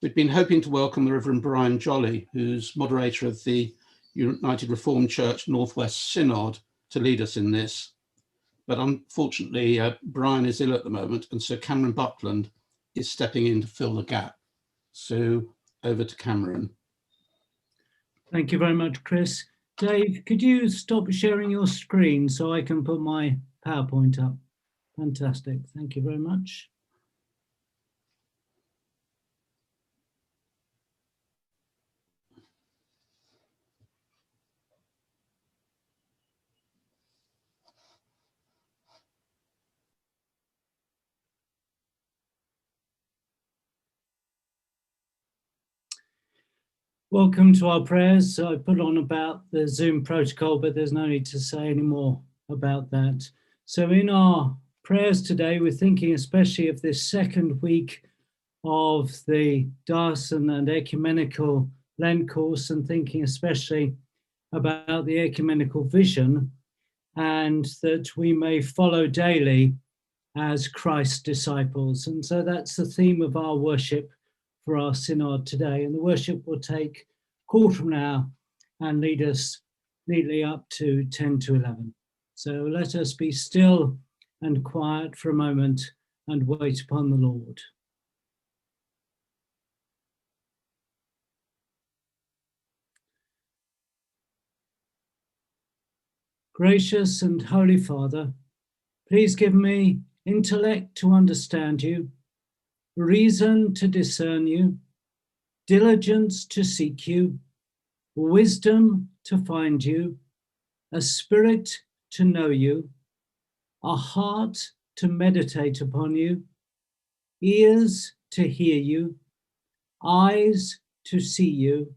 We'd been hoping to welcome the Reverend Brian Jolly, who's moderator of the United Reformed Church Northwest Synod, to lead us in this. But unfortunately, Brian is ill at the moment, and so Cameron Butland is stepping in to fill the gap. So over to Cameron. Thank you very much, Chris. Dave, could you stop sharing your screen so I can put my PowerPoint up? Fantastic. Thank you very much. Welcome to our prayers. I put on about the Zoom protocol, but there's no need to say any more about that. So in our prayers today, we're thinking especially of this second week of the Diocesan and Ecumenical Lent course, and thinking especially about the ecumenical vision, and that we may follow daily as Christ's disciples. And so that's the theme of our worship for our synod today, and the worship will take a quarter of an hour and lead us neatly up to 10 to 11. So let us be still and quiet for a moment and wait upon the Lord. Gracious and Holy Father, please give me intellect to understand you, reason to discern you, diligence to seek you, wisdom to find you, a spirit to know you, a heart to meditate upon you, ears to hear you, eyes to see you,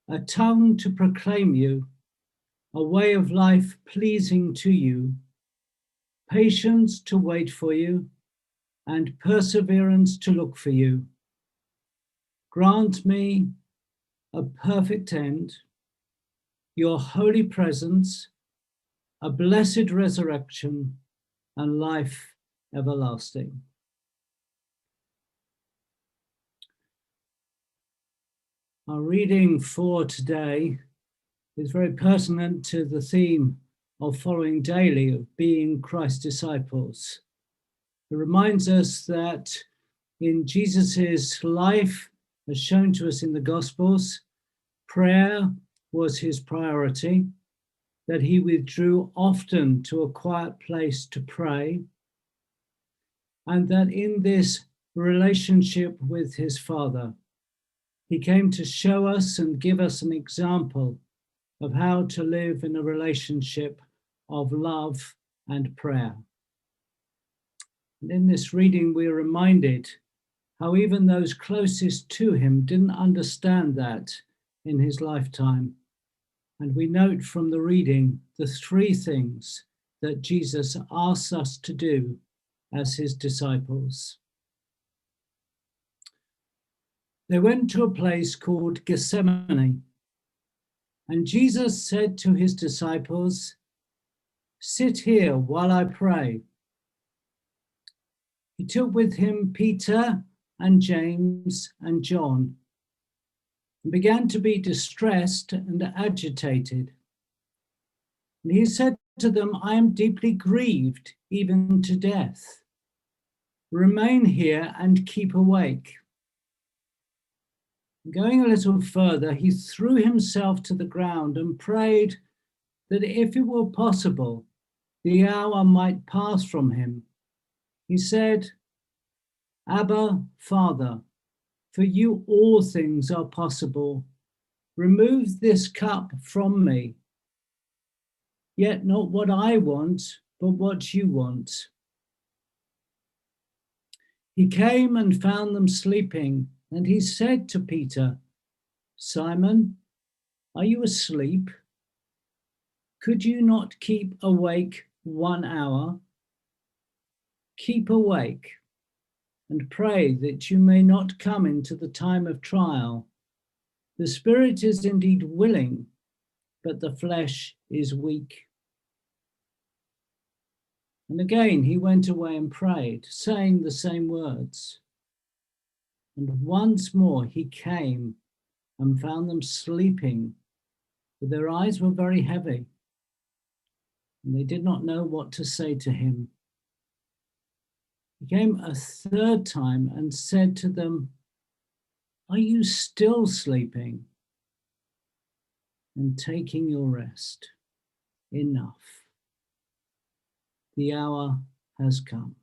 a tongue to proclaim you, a way of life pleasing to you, patience to wait for you, and perseverance to look for you. Grant me a perfect end, your holy presence, a blessed resurrection, and life everlasting. Our reading for today is very pertinent to the theme of following daily, of being Christ's disciples. It reminds us that in Jesus's life, as shown to us in the Gospels, prayer was his priority, that he withdrew often to a quiet place to pray, and that in this relationship with his Father, he came to show us and give us an example of how to live in a relationship of love and prayer. And in this reading, we're reminded how even those closest to him didn't understand that in his lifetime. And we note from the reading the three things that Jesus asks us to do as his disciples. They went to a place called Gethsemane, and Jesus said to his disciples, "Sit here while I pray." He took with him Peter and James and John, and began to be distressed and agitated. And he said to them, "I am deeply grieved, even to death. Remain here and keep awake." Going a little further, he threw himself to the ground and prayed that if it were possible, the hour might pass from him. He said, "Abba, Father, for you all things are possible. Remove this cup from me. Yet not what I want, but what you want." He came and found them sleeping, and he said to Peter, "Simon, are you asleep? Could you not keep awake 1 hour? Keep awake and pray that you may not come into the time of trial. The spirit is indeed willing, but the flesh is weak." And again he went away and prayed, saying the same words. And once more he came and found them sleeping, for their eyes were very heavy, and they did not know what to say to him. He came a third time and said to them, "Are you still sleeping and taking your rest? Enough. The hour has come."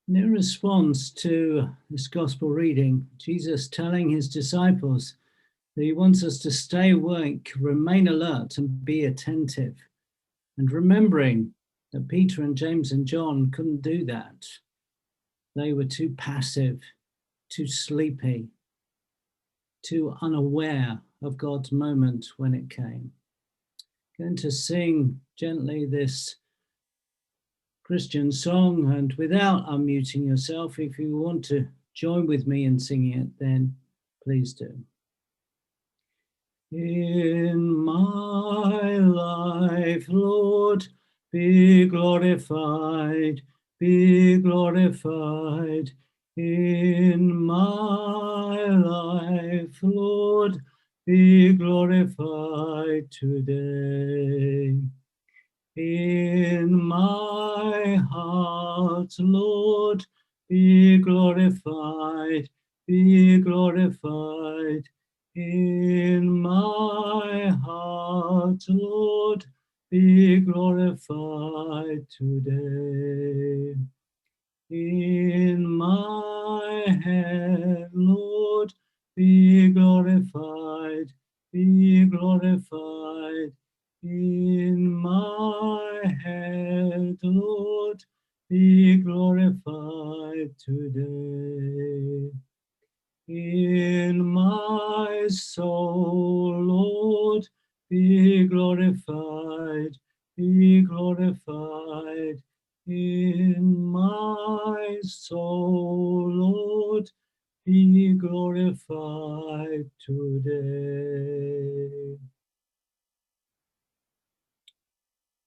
In response to this gospel reading, Jesus telling his disciples that he wants us to stay awake, remain alert, and be attentive. And remembering that Peter and James and John couldn't do that. They were too passive, too sleepy, too unaware of God's moment when it came. I'm going to sing gently this Christian song, and without unmuting yourself, if you want to join with me in singing it, then please do. In my life, Lord, be glorified, be glorified. In my life, Lord, be glorified today. In my heart, Lord, be glorified, be glorified. In my heart, Lord, be glorified today. In my head, Lord, be glorified, be glorified. In my head, Lord, be glorified today. In my soul, Lord, be glorified, be glorified. In my soul, Lord, be glorified today.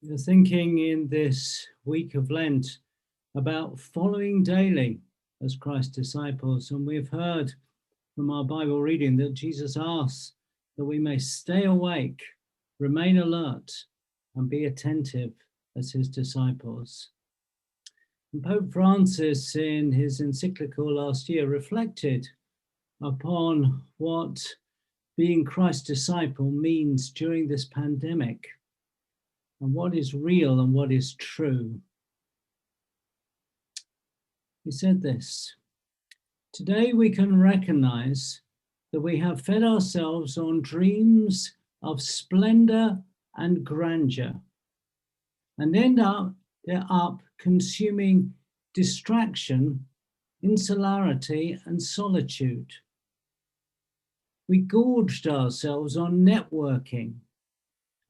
We're thinking in this week of Lent about following daily as Christ's disciples, and we've heard from our Bible reading that Jesus asks that we may stay awake, remain alert, and be attentive as his disciples. And Pope Francis, in his encyclical last year, reflected upon what being Christ's disciple means during this pandemic, and what is real and what is true. He said this: "Today we can recognize that we have fed ourselves on dreams of splendor and grandeur and end up consuming distraction, insularity, and solitude. We gorged ourselves on networking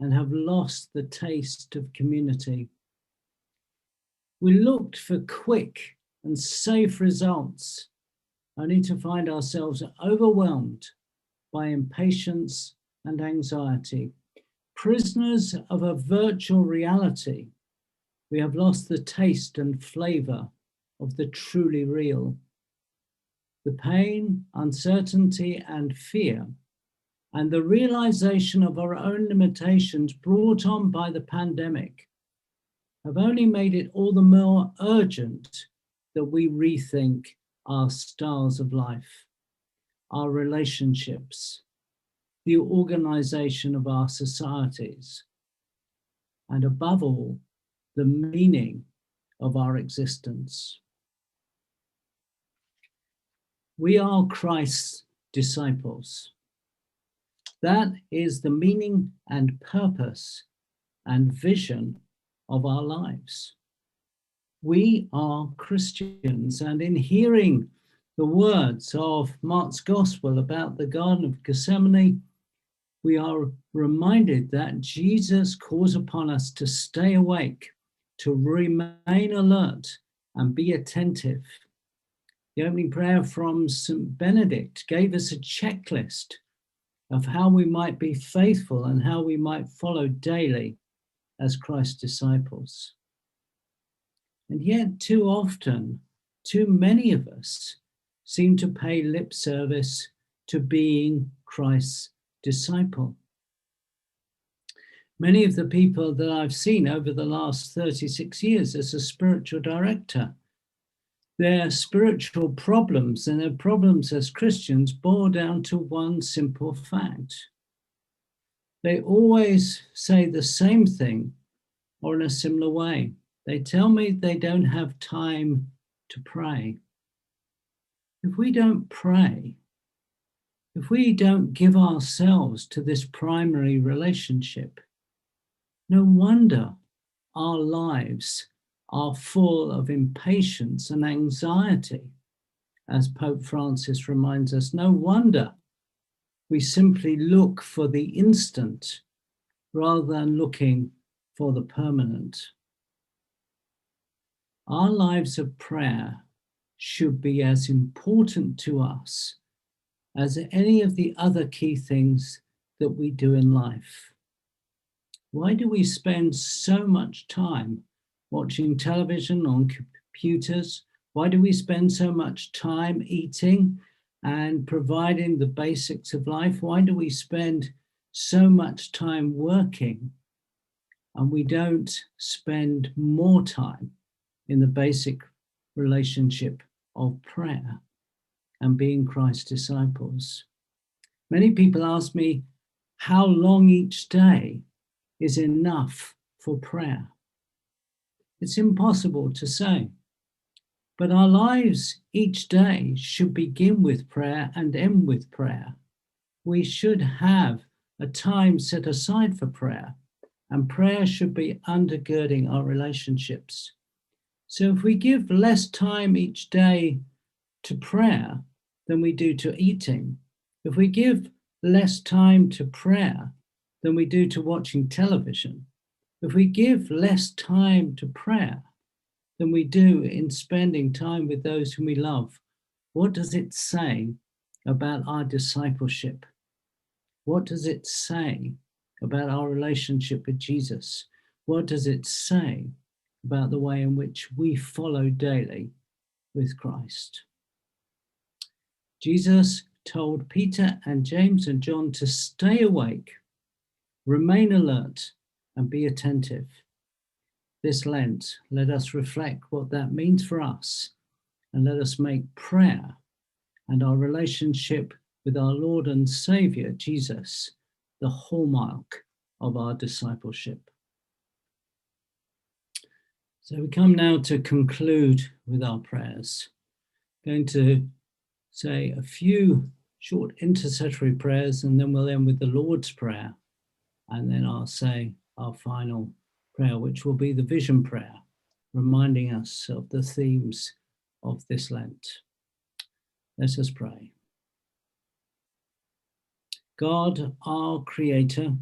and have lost the taste of community. We looked for quick and safe results, only to find ourselves overwhelmed by impatience and anxiety. Prisoners of a virtual reality, we have lost the taste and flavor of the truly real. The pain, uncertainty, and fear, and the realization of our own limitations brought on by the pandemic have only made it all the more urgent that we rethink our styles of life, our relationships, the organization of our societies, and above all, the meaning of our existence. We are Christ's disciples. That is the meaning and purpose and vision of our lives. We are Christians, and in hearing the words of Mark's Gospel about the Garden of Gethsemane, we are reminded that Jesus calls upon us to stay awake, to remain alert, and be attentive. The opening prayer from St. Benedict gave us a checklist of how we might be faithful and how we might follow daily as Christ's disciples. And yet, too often, too many of us seem to pay lip service to being Christ's disciple. Many of the people that I've seen over the last 36 years as a spiritual director, their spiritual problems and their problems as Christians boil down to one simple fact. They always say the same thing or in a similar way. They tell me they don't have time to pray. If we don't pray, if we don't give ourselves to this primary relationship, no wonder our lives are full of impatience and anxiety. As Pope Francis reminds us, no wonder we simply look for the instant rather than looking for the permanent. Our lives of prayer should be as important to us as any of the other key things that we do in life. Why do we spend so much time watching television on computers? Why do we spend so much time eating and providing the basics of life? Why do we spend so much time working and we don't spend more time in the basic relationship of prayer and being Christ's disciples? Many people ask me how long each day is enough for prayer. It's impossible to say, but our lives each day should begin with prayer and end with prayer. We should have a time set aside for prayer, and prayer should be undergirding our relationships. So if we give less time each day to prayer than we do to eating, if we give less time to prayer than we do to watching television, if we give less time to prayer than we do in spending time with those whom we love, what does it say about our discipleship? What does it say about our relationship with Jesus? What does it say about the way in which we follow daily with Christ? Jesus told Peter and James and John to stay awake, remain alert, and be attentive. This Lent, let us reflect what that means for us, and let us make prayer and our relationship with our Lord and Saviour, Jesus, the hallmark of our discipleship. So we come now to conclude with our prayers. I'm going to say a few short intercessory prayers, and then we'll end with the Lord's Prayer, and then I'll say our final prayer, which will be the vision prayer, reminding us of the themes of this Lent. Let us pray. God, our Creator,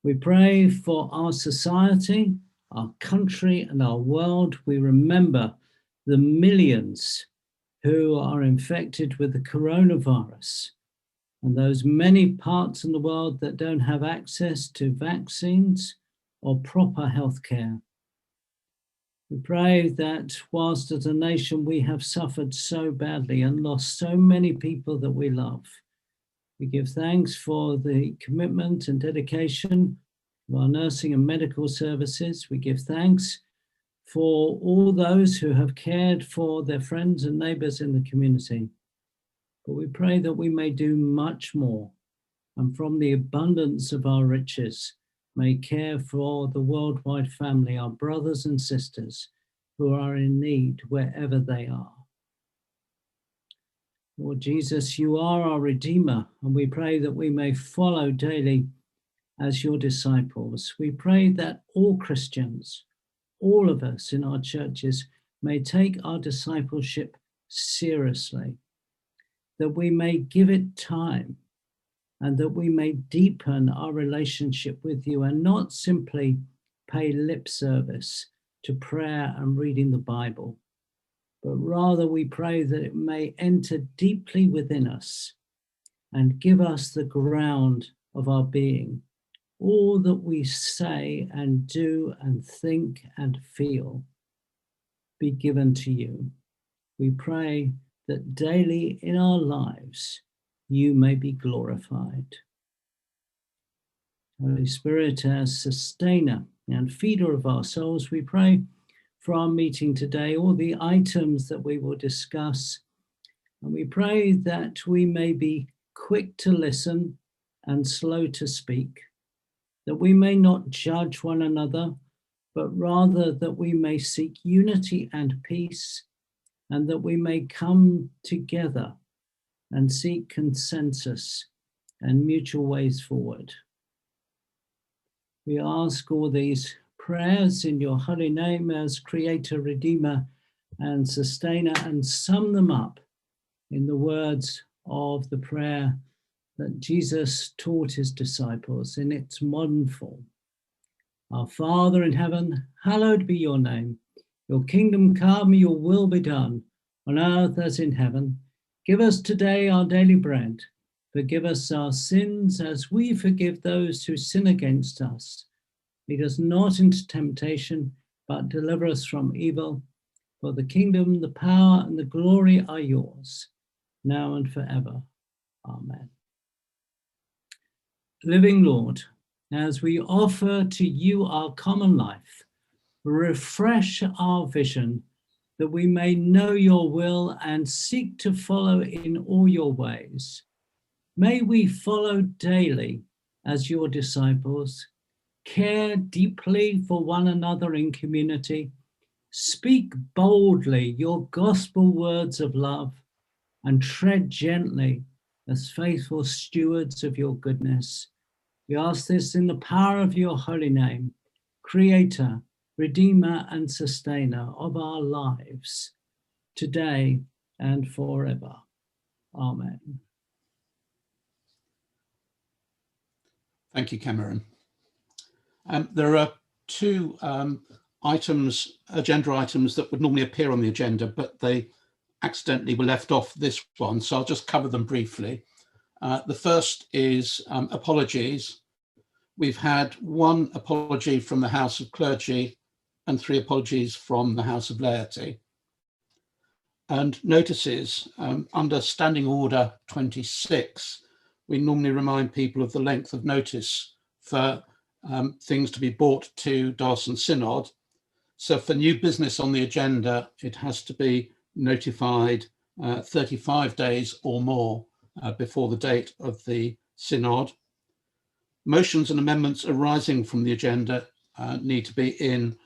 we pray for our society, our country, and our world. We remember the millions who are infected with the coronavirus, and those many parts in the world that don't have access to vaccines or proper health care. We pray that whilst as a nation we have suffered so badly and lost so many people that we love, we give thanks for the commitment and dedication of our nursing and medical services. We give thanks for all those who have cared for their friends and neighbours in the community. But we pray that we may do much more, and from the abundance of our riches, may care for the worldwide family, our brothers and sisters who are in need wherever they are. Lord Jesus, you are our Redeemer, and we pray that we may follow daily as your disciples. We pray that all Christians, all of us in our churches, may take our discipleship seriously, that we may give it time, and that we may deepen our relationship with you and not simply pay lip service to prayer and reading the Bible, but rather we pray that it may enter deeply within us and give us the ground of our being. All that we say and do and think and feel be given to you. We pray that daily in our lives you may be glorified. Holy Spirit, as sustainer and feeder of our souls, we pray for our meeting today, all the items that we will discuss. And we pray that we may be quick to listen and slow to speak, that we may not judge one another, but rather that we may seek unity and peace, and that we may come together and seek consensus and mutual ways forward. We ask all these prayers in your holy name as Creator, Redeemer, and Sustainer, and sum them up in the words of the prayer that Jesus taught his disciples in its modern form. Our Father in heaven, hallowed be your name. Your kingdom come, your will be done, on earth as in heaven. Give us today our daily bread. Forgive us our sins as we forgive those who sin against us. Lead us not into temptation, but deliver us from evil. For the kingdom, the power, and the glory are yours, now and forever. Amen. Living Lord, as we offer to you our common life, refresh our vision that we may know your will and seek to follow in all your ways. May we follow daily as your disciples, care deeply for one another in community, speak boldly your gospel words of love, and tread gently as faithful stewards of your goodness. We ask this in the power of your holy name, Creator, Redeemer, and Sustainer of our lives, today and forever. Amen. Thank you, Cameron. There are two agenda items that would normally appear on the agenda, but they accidentally were left off this one, so I'll just cover them briefly. The first is apologies. We've had one apology from the House of Clergy and 3 apologies from the House of Laity. And notices, under Standing Order 26, we normally remind people of the length of notice for things to be brought to Diocesan Synod. So for new business on the agenda, it has to be notified 35 days or more before the date of the Synod. Motions and amendments arising from the agenda need to be in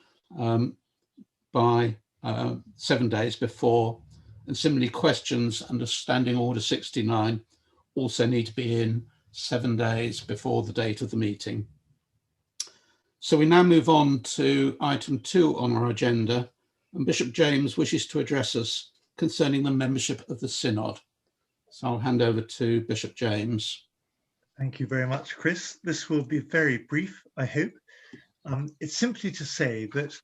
by 7 days before, and similarly questions under Standing Order 69 also need to be in 7 days before the date of the meeting. So we now move on to item 2 on our agenda, and Bishop James wishes to address us concerning the membership of the Synod. So I'll hand over to Bishop James. Thank you very much, Chris. This will be very brief, I hope. It's simply to say that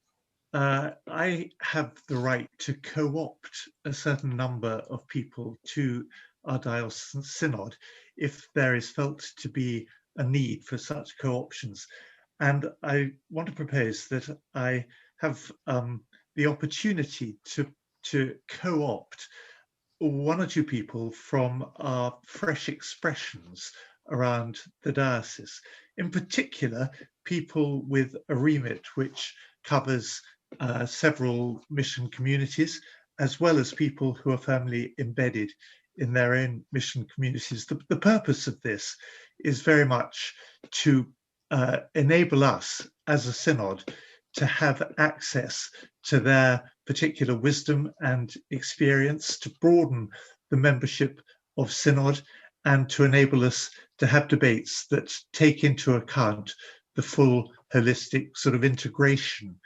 I have the right to co-opt a certain number of people to our diocesan synod if there is felt to be a need for such co-options. And I want to propose that I have the opportunity to co-opt 1 or 2 people from our fresh expressions around the diocese, in particular people with a remit which covers several mission communities, as well as people who are firmly embedded in their own mission communities. The purpose of this is very much to enable us as a synod to have access to their particular wisdom and experience, to broaden the membership of synod, and to enable us to have debates that take into account the full holistic sort of integration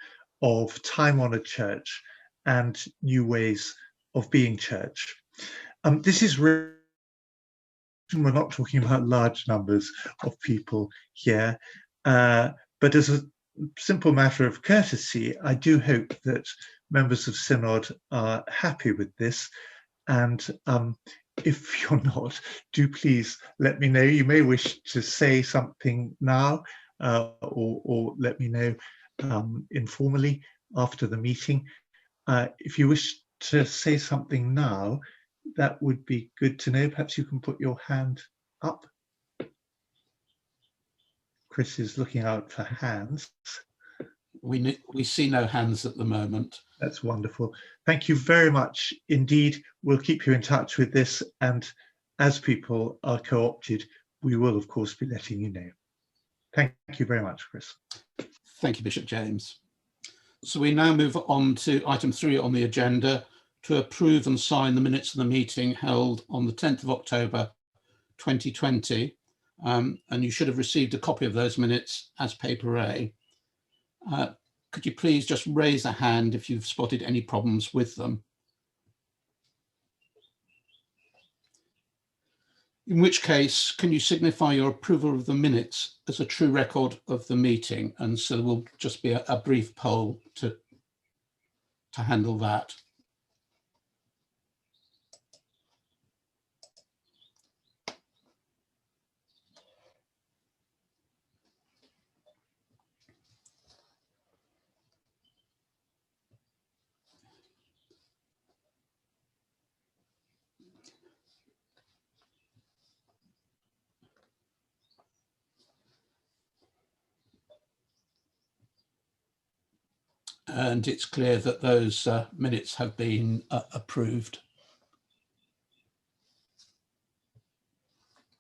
of time-honored church and new ways of being church. This is really, we're not talking about large numbers of people here, but as a simple matter of courtesy, I do hope that members of Synod are happy with this, and if you're not, do please let me know. You may wish to say something now, or let me know informally after the meeting. If you wish to say something now, that would be good to know. Perhaps you can put your hand up. Chris is looking out for hands. We see no hands at the moment. That's wonderful. Thank you very much indeed. We'll keep you in touch with this, and as people are co-opted, we will of course be letting you know. Thank you very much, Chris. Thank you, Bishop James. So we now move on to item 3 on the agenda, to approve and sign the minutes of the meeting held on the 10th of October 2020. And you should have received a copy of those minutes as paper A. Could you please just raise a hand if you've spotted any problems with them? In which case, can you signify your approval of the minutes as a true record of the meeting? And so there will just be a brief poll to handle that. And it's clear that those minutes have been approved.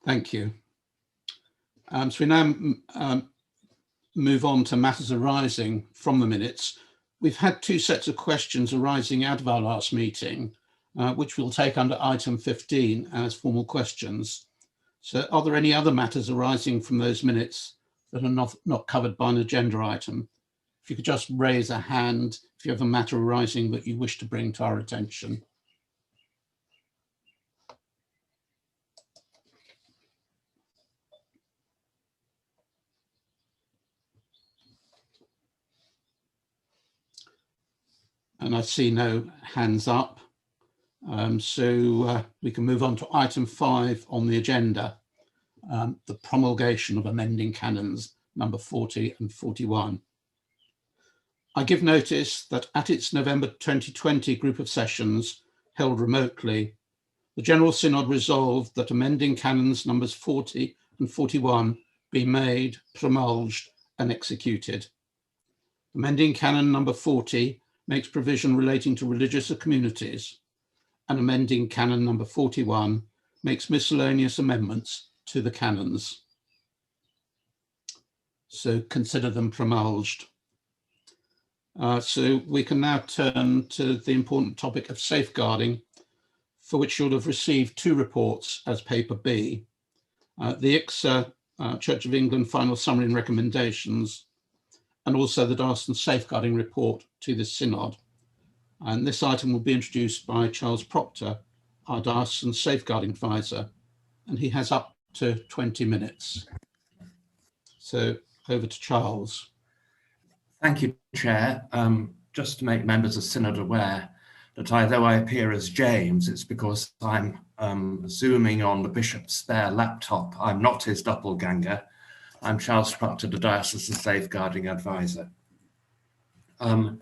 Thank you. So we now move on to matters arising from the minutes. We've had 2 sets of questions arising out of our last meeting, which we'll take under item 15 as formal questions. So are there any other matters arising from those minutes that are not covered by an agenda item? If you could just raise a hand if you have a matter arising that you wish to bring to our attention. And I see no hands up. So we can move on to item 5 on the agenda, the promulgation of amending canons number 40 and 41. I give notice that at its November 2020 group of sessions held remotely, the General Synod resolved that amending canons numbers 40 and 41 be made, promulged and executed. Amending canon number 40 makes provision relating to religious communities, and amending canon number 41 makes miscellaneous amendments to the canons. So consider them promulged. So we can now turn to the important topic of safeguarding, for which you'll have received 2 reports as paper B. The ICSA Church of England final summary and recommendations, and also the Diocesan safeguarding report to the Synod. And this item will be introduced by Charles Proctor, our Diocesan safeguarding advisor, and he has up to 20 minutes. So over to Charles. Thank you, Chair. Just to make members of Synod aware that although I appear as James, it's because I'm zooming on the Bishop's spare laptop. I'm not his doppelganger. I'm Charles Proctor, the Diocesan Safeguarding Advisor. I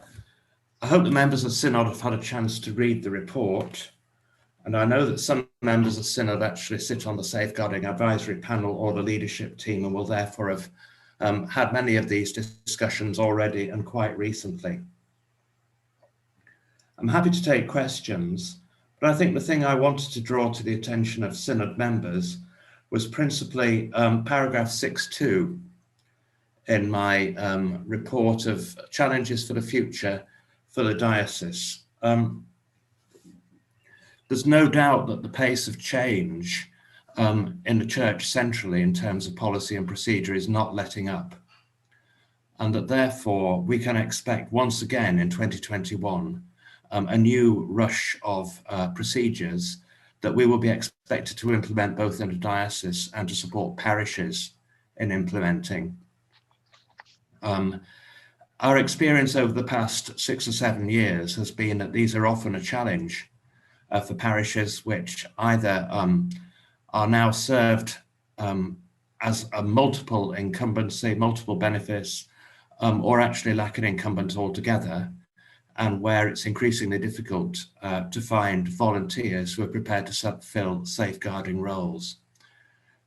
hope the members of Synod have had a chance to read the report, and I know that some members of Synod actually sit on the Safeguarding Advisory Panel or the leadership team and will therefore have had many of these discussions already and quite recently. I'm happy to take questions, but I think the thing I wanted to draw to the attention of Synod members was principally paragraph 6.2 in my report of challenges for the future for the diocese. There's no doubt that the pace of change in the church centrally in terms of policy and procedure is not letting up, and that therefore we can expect once again in 2021 a new rush of procedures that we will be expected to implement both in the diocese and to support parishes in implementing. Our experience over the past 6 or 7 years has been that these are often a challenge, for parishes which either are now served as a multiple incumbency, multiple benefice, or actually lack an incumbent altogether, and where it's increasingly difficult to find volunteers who are prepared to fill safeguarding roles.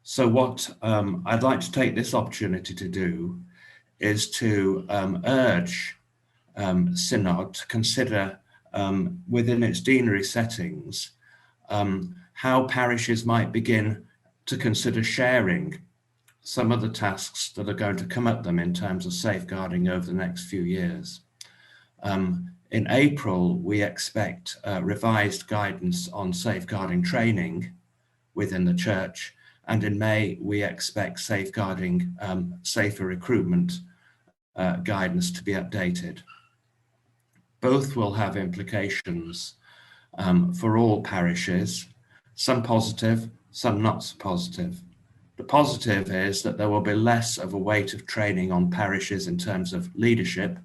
So what I'd like to take this opportunity to do is to urge Synod to consider within its deanery settings how parishes might begin to consider sharing some of the tasks that are going to come at them in terms of safeguarding over the next few years. In April, we expect revised guidance on safeguarding training within the church, and in May, we expect safeguarding safer recruitment guidance to be updated. Both will have implications for all parishes, some positive, some not so positive. The positive is that there will be less of a weight of training on parishes in terms of leadership,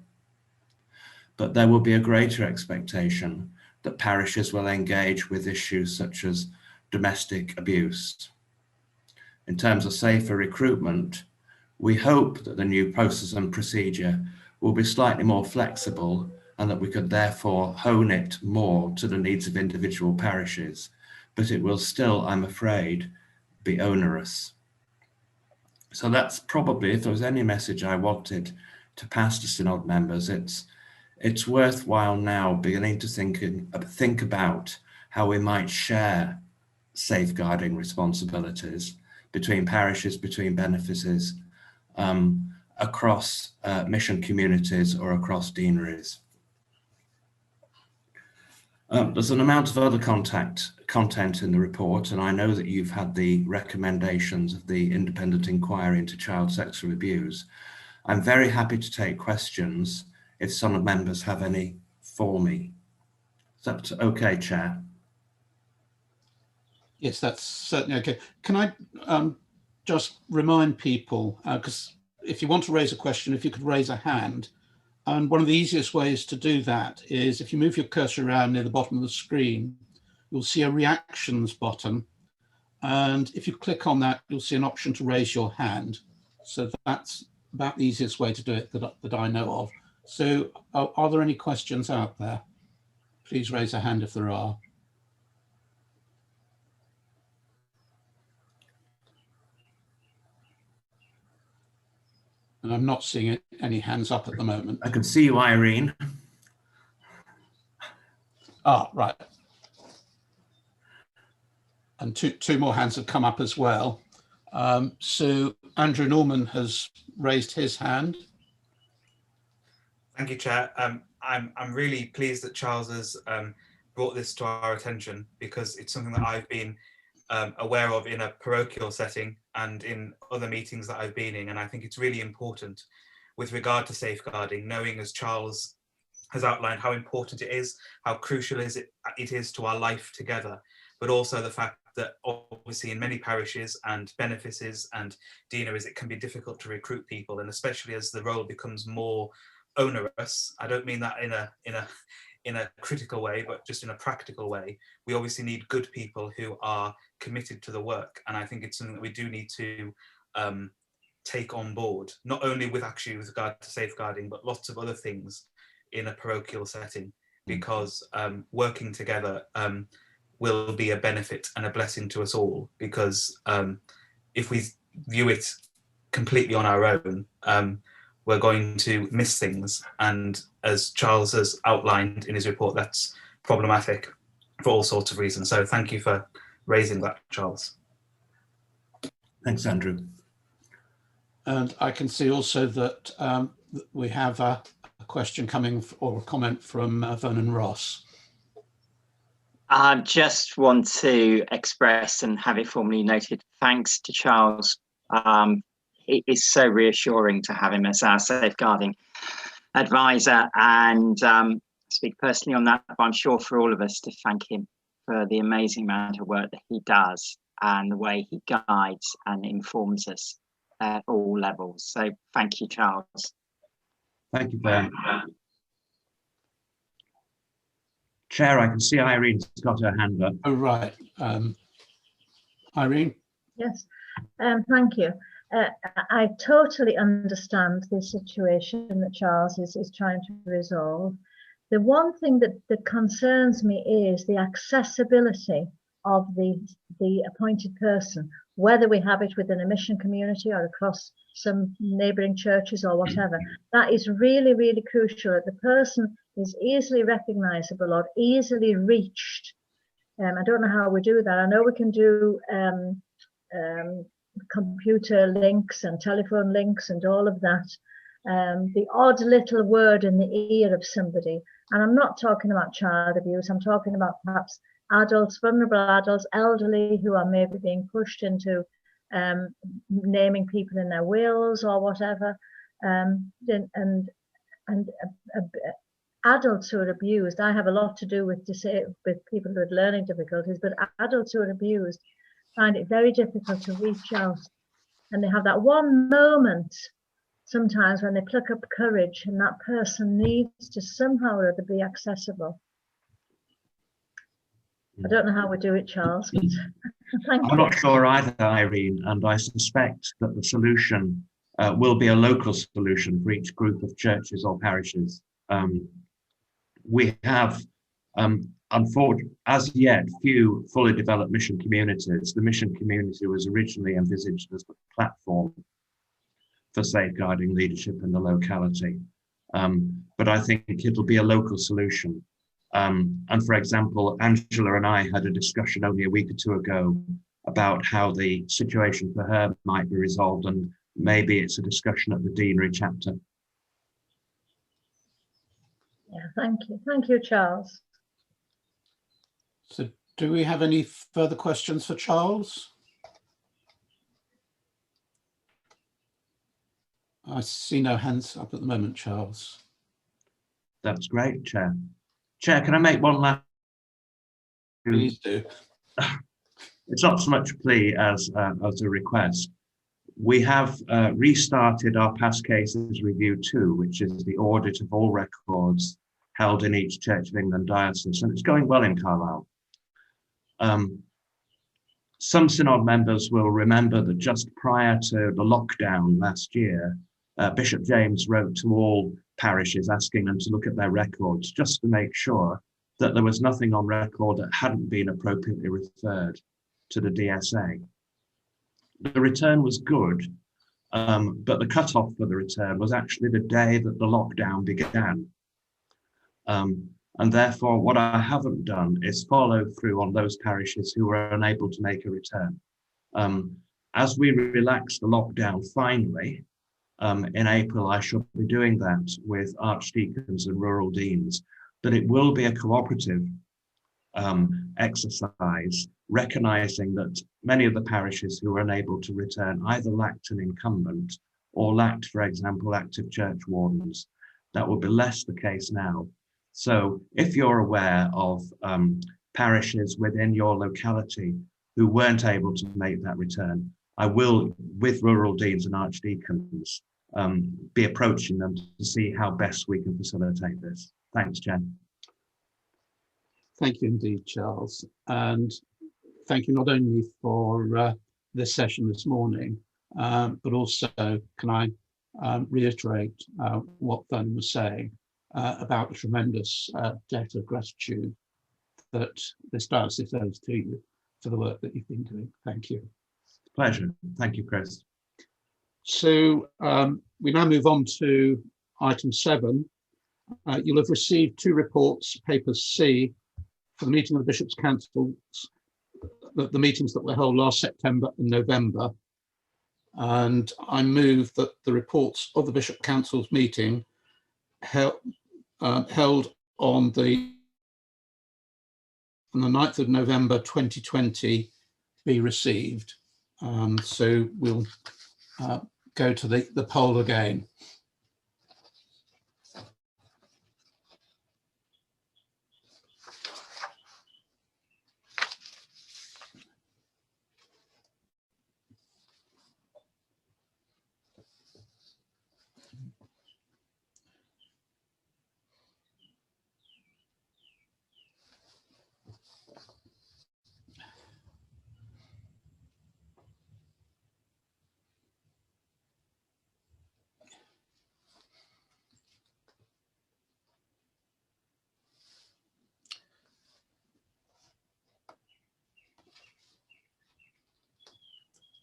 but there will be a greater expectation that parishes will engage with issues such as domestic abuse. In terms of safer recruitment, we hope that the new process and procedure will be slightly more flexible and that we could therefore hone it more to the needs of individual parishes, but it will still, I'm afraid, be onerous. So that's probably, if there was any message I wanted to pass to Synod members, it's worthwhile now beginning to think about how we might share safeguarding responsibilities between parishes, between benefices, across mission communities or across deaneries. There's an amount of other content in the report, and I know that you've had the recommendations of the independent inquiry into child sexual abuse. I'm very happy to take questions if some members have any for me. Is that okay, Chair? Yes, that's certainly okay. Can I just remind people, because if you want to raise a question, if you could raise a hand, and one of the easiest ways to do that is if you move your cursor around near the bottom of the screen, you'll see a reactions button. And if you click on that, you'll see an option to raise your hand. So that's about the easiest way to do it that I know of. So are there any questions out there? Please raise a hand if there are. And I'm not seeing any hands up at the moment. I can see you, Irene. Ah, right. And two more hands have come up as well. So Andrew Norman has raised his hand. Thank you, Chair. I'm really pleased that Charles has brought this to our attention, because it's something that I've been aware of in a parochial setting and in other meetings that I've been in, and I think it's really important with regard to safeguarding, knowing, as Charles has outlined, how important it is, how crucial it is to our life together, but also the fact that obviously in many parishes and benefices and deaneries it can be difficult to recruit people, and especially as the role becomes more onerous. I don't mean that in a critical way, but just in a practical way. We obviously need good people who are committed to the work, and I think it's something that we do need to take on board, not only with regard to safeguarding, but lots of other things in a parochial setting, because working together will be a benefit and a blessing to us all, because if we view it completely on our own, we're going to miss things, and as Charles has outlined in his report, that's problematic for all sorts of reasons. So thank you for raising that, Charles. Thanks, Andrew. And I can see also that we have a question coming, or a comment from Vernon Ross. I just want to express and have it formally noted, thanks to Charles. It is so reassuring to have him as our safeguarding advisor, and speak personally on that, but I'm sure for all of us to thank him for the amazing amount of work that he does and the way he guides and informs us at all levels. So thank you, Charles. Thank you, Ben. Chair, I can see Irene's got her hand up. Oh, right. Irene? Yes, thank you. I totally understand the situation that Charles is trying to resolve. The one thing that concerns me is the accessibility of the appointed person, whether we have it within a mission community or across some neighbouring churches or whatever. That is really, really crucial, that the person is easily recognisable or easily reached. I don't know how we do that. I know we can do computer links and telephone links and all of that. The odd little word in the ear of somebody. And I'm not talking about child abuse. I'm talking about perhaps adults, vulnerable adults, elderly who are maybe being pushed into naming people in their wills or whatever. And adults who are abused. I have a lot to do with people with learning difficulties, but adults who are abused find it very difficult to reach out. And they have that one moment sometimes when they pluck up courage, and that person needs to somehow or other be accessible. I don't know how we do it, Charles, but thank you. I'm not sure either, Irene, and I suspect that the solution will be a local solution for each group of churches or parishes. We have, unfortunately, as yet, few fully developed mission communities. The mission community was originally envisaged as the platform for safeguarding leadership in the locality. But I think it'll be a local solution. And for example, Angela and I had a discussion only a week or two ago about how the situation for her might be resolved, and maybe it's a discussion at the deanery chapter. Yeah, thank you. Thank you, Charles. So do we have any further questions for Charles? I see no hands up at the moment, Charles. That's great, Chair. Chair, can I make one last? Please do. It's not so much a plea as a request. We have restarted our past cases review 2, which is the audit of all records held in each Church of England diocese, and it's going well in Carlisle. Some Synod members will remember that just prior to the lockdown last year, Bishop James wrote to all parishes asking them to look at their records just to make sure that there was nothing on record that hadn't been appropriately referred to the DSA. The return was good, but the cutoff for the return was actually the day that the lockdown began. And therefore, what I haven't done is follow through on those parishes who were unable to make a return. As we relax the lockdown finally, in April, I shall be doing that with archdeacons and rural deans, but it will be a cooperative exercise, recognising that many of the parishes who were unable to return either lacked an incumbent or lacked, for example, active church wardens. That will be less the case now. So if you're aware of parishes within your locality who weren't able to make that return, I will, with rural deans and archdeacons, be approaching them to see how best we can facilitate this. Thanks, Jen. Thank you indeed, Charles. And thank you not only for this session this morning, but also can I reiterate what Vernon was saying about the tremendous debt of gratitude that this diocese owes to you for the work that you've been doing. Thank you. Pleasure. Thank you, Chris. So we now move on to item 7. You'll have received 2 reports, papers C, for the meeting of the Bishops' Councils, the meetings that were held last September and November. And I move that the reports of the Bishop Council's meeting held on the 9th of November 2020 be received. So we'll go to the poll again.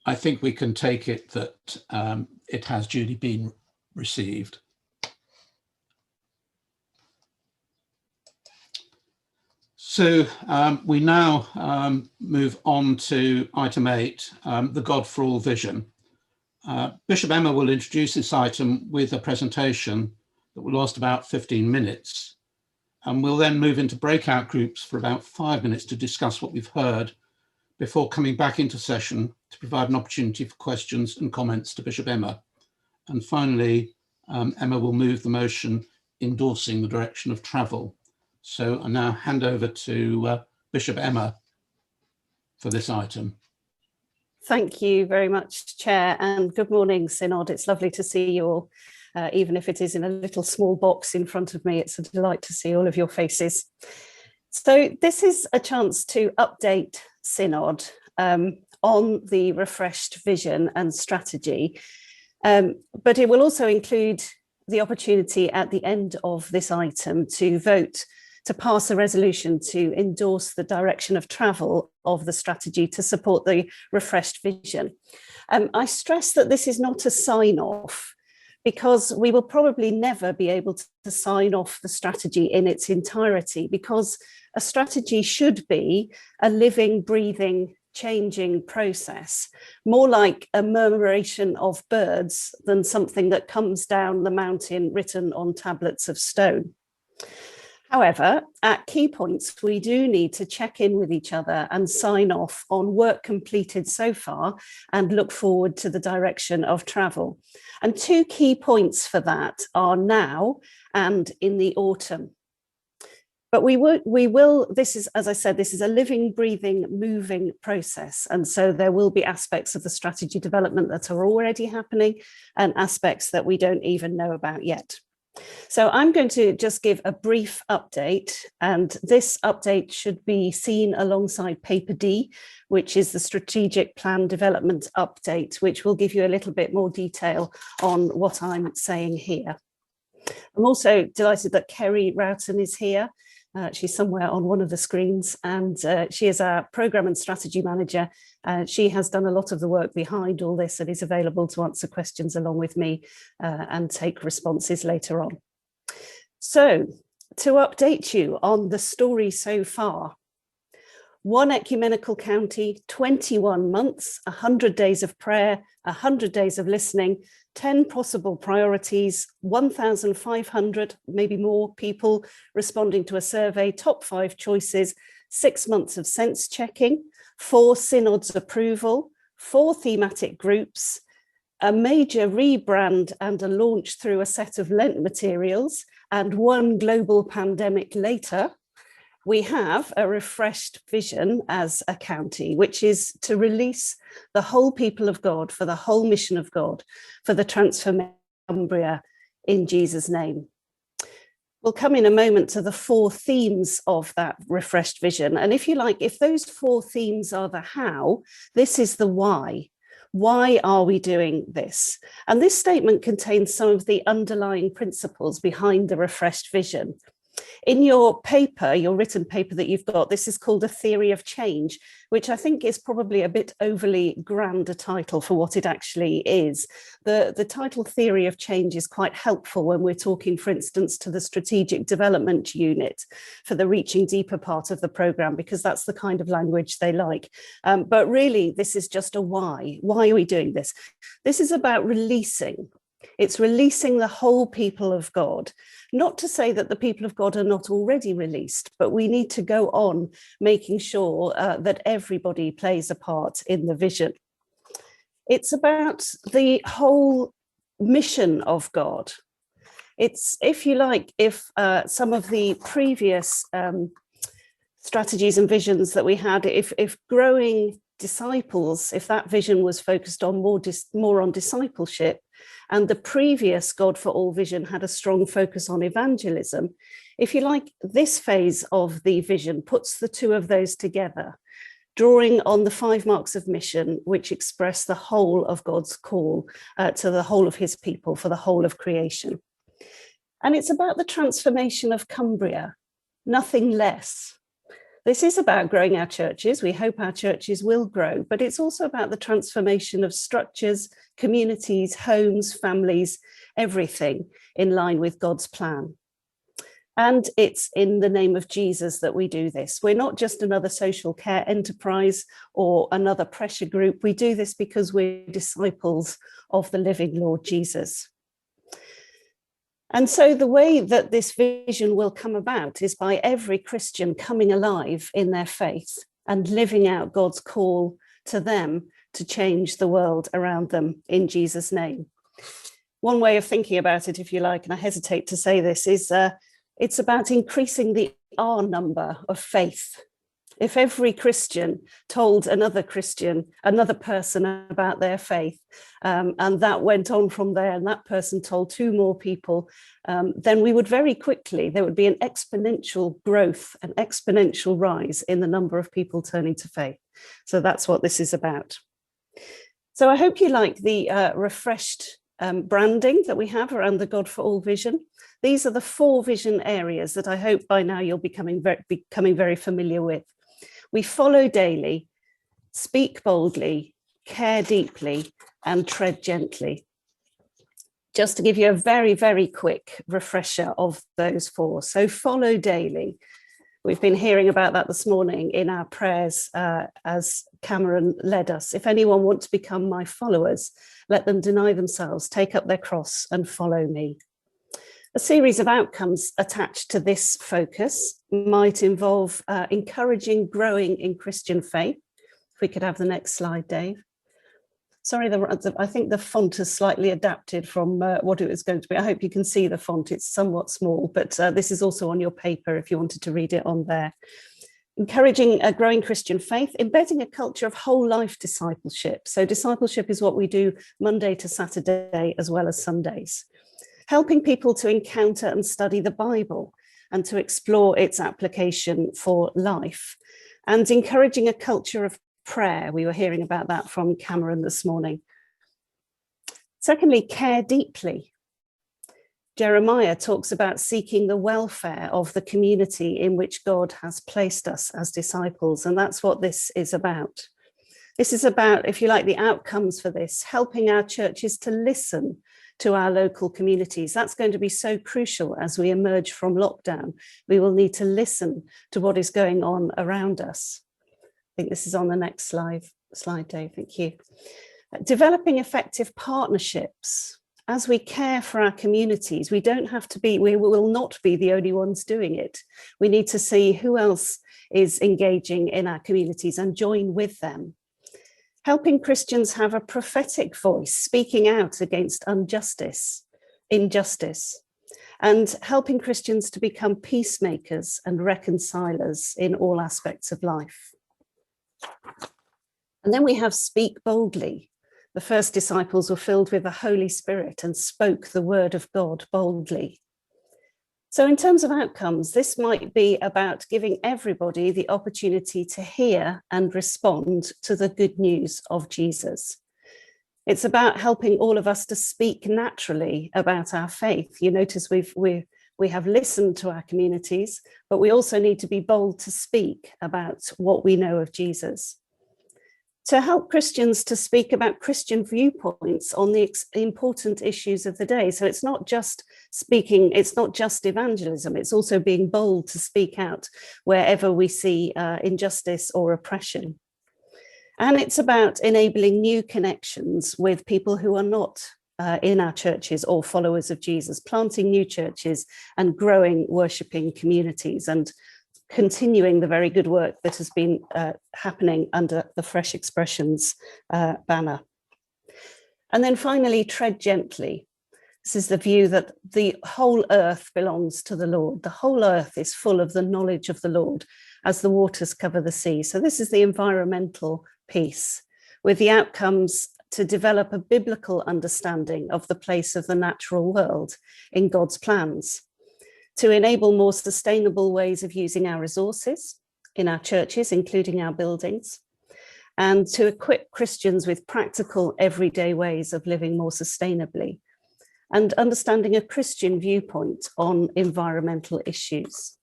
I think we can take it that it has duly been received. So we now move on to item 8, the God for All vision. Bishop Emma will introduce this item with a presentation that will last about 15 minutes. And we'll then move into breakout groups for about 5 minutes to discuss what we've heard before coming back into session to provide an opportunity for questions and comments to Bishop Emma. And finally, Emma will move the motion endorsing the direction of travel. So I now hand over to Bishop Emma for this item. Thank you very much, Chair, and good morning, Synod. It's lovely to see you all, even if it is in a little small box in front of me. It's a delight to see all of your faces. So this is a chance to update Synod on the refreshed vision and strategy, but it will also include the opportunity at the end of this item to vote to pass a resolution to endorse the direction of travel of the strategy to support the refreshed vision. I stress that this is not a sign-off, because we will probably never be able to sign off the strategy in its entirety, because a strategy should be a living, breathing, changing process, more like a murmuration of birds than something that comes down the mountain written on tablets of stone. However, at key points, we do need to check in with each other and sign off on work completed so far and look forward to the direction of travel. And 2 key points for that are now and in the autumn. But we will, this is, as I said, this is a living, breathing, moving process. And so there will be aspects of the strategy development that are already happening and aspects that we don't even know about yet. So I'm going to just give a brief update, and this update should be seen alongside paper D, which is the strategic plan development update, which will give you a little bit more detail on what I'm saying here. I'm also delighted that Kerry Roughton is here. She's somewhere on one of the screens, and she is our Programme and Strategy Manager. She has done a lot of the work behind all this and is available to answer questions along with me and take responses later on. So, to update you on the story so far, 1 ecumenical county, 21 months, 100 days of prayer, 100 days of listening, 10 possible priorities, 1,500, maybe more people responding to a survey, top 5 choices, 6 months of sense checking, 4 synods approval, 4 thematic groups, a major rebrand and a launch through a set of Lent materials, and 1 global pandemic later, we have a refreshed vision as a county, which is to release the whole people of God for the whole mission of God, for the transformation of Cumbria in Jesus' name. We'll come in a moment to the 4 themes of that refreshed vision. And if you like, if those 4 themes are the how, this is the why. Why are we doing this? And this statement contains some of the underlying principles behind the refreshed vision. In your paper, your written paper that you've got, this is called a theory of change, which I think is probably a bit overly grand a title for what it actually is. The title theory of change is quite helpful when we're talking, for instance, to the strategic development unit for the reaching deeper part of the programme, because that's the kind of language they like. But really, this is just a why. Why are we doing this? This is about releasing. It's releasing the whole people of God. Not to say that the people of God are not already released, but we need to go on making sure that everybody plays a part in the vision. It's about the whole mission of God. It's, if you like, if some of the previous strategies and visions that we had, if growing disciples, if that vision was focused on more on discipleship, and the previous God for All vision had a strong focus on evangelism, if you like, this phase of the vision puts the 2 of those together, drawing on the 5 marks of mission, which express the whole of God's call to the whole of his people for the whole of creation. And it's about the transformation of Cumbria, nothing less. This is about growing our churches. We hope our churches will grow, but it's also about the transformation of structures, communities, homes, families, everything in line with God's plan. And it's in the name of Jesus that we do this. We're not just another social care enterprise or another pressure group. We do this because we're disciples of the living Lord Jesus. And so the way that this vision will come about is by every Christian coming alive in their faith and living out God's call to them to change the world around them in Jesus' name. One way of thinking about it, if you like, and I hesitate to say this, is it's about increasing the R number of faith. If every Christian told another Christian, another person about their faith, and that went on from there, and that person told 2 more people, then we would very quickly, there would be an exponential growth, an exponential rise in the number of people turning to faith. So that's what this is about. So I hope you like the refreshed branding that we have around the God for All vision. These are the 4 vision areas that I hope by now you'll be becoming very familiar with. We follow daily, speak boldly, care deeply, and tread gently. Just to give you a very, very quick refresher of those 4. So follow daily. We've been hearing about that this morning in our prayers as Cameron led us. If anyone wants to become my followers, let them deny themselves, take up their cross and follow me. A series of outcomes attached to this focus might involve encouraging growing in Christian faith. If we could have the next slide, Dave. Sorry, I think the font is slightly adapted from what it was going to be. I hope you can see the font. It's somewhat small, but this is also on your paper if you wanted to read it on there. Encouraging a growing Christian faith, embedding a culture of whole life discipleship. So discipleship is what we do Monday to Saturday as well as Sundays. Helping people to encounter and study the Bible and to explore its application for life, and encouraging a culture of prayer. We were hearing about that from Cameron this morning. Secondly, care deeply. Jeremiah talks about seeking the welfare of the community in which God has placed us as disciples, and that's what this is about. This is about, if you like, the outcomes for this, helping our churches to listen to our local communities. That's going to be so crucial as we emerge from lockdown. We will need to listen to what is going on around us. I think this is on the next slide, Dave, thank you. Developing effective partnerships. As we care for our communities, we will not be the only ones doing it. We need to see who else is engaging in our communities and join with them. Helping Christians have a prophetic voice, speaking out against injustice, and helping Christians to become peacemakers and reconcilers in all aspects of life. And then we have speak boldly. The first disciples were filled with the Holy Spirit and spoke the word of God boldly. So in terms of outcomes, this might be about giving everybody the opportunity to hear and respond to the good news of Jesus. It's about helping all of us to speak naturally about our faith. You notice we have listened to our communities, but we also need to be bold to speak about what we know of Jesus. To help Christians to speak about Christian viewpoints on the important issues of the day. So it's not just speaking, it's not just evangelism, it's also being bold to speak out wherever we see injustice or oppression. And it's about enabling new connections with people who are not in our churches or followers of Jesus, planting new churches and growing worshipping communities and continuing the very good work that has been happening under the Fresh Expressions banner. And then finally, tread gently. This is the view that the whole earth belongs to the Lord. The whole earth is full of the knowledge of the Lord as the waters cover the sea. So this is the environmental piece, with the outcomes to develop a biblical understanding of the place of the natural world in God's plans, to enable more sustainable ways of using our resources in our churches, including our buildings, and to equip Christians with practical everyday ways of living more sustainably, and understanding a Christian viewpoint on environmental issues.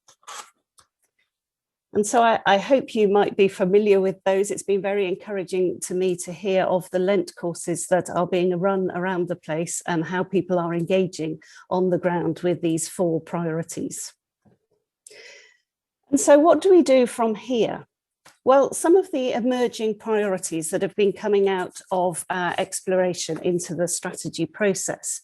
And so I hope you might be familiar with those. It's been very encouraging to me to hear of the Lent courses that are being run around the place and how people are engaging on the ground with these 4 priorities. And so what do we do from here? Well, some of the emerging priorities that have been coming out of our exploration into the strategy process.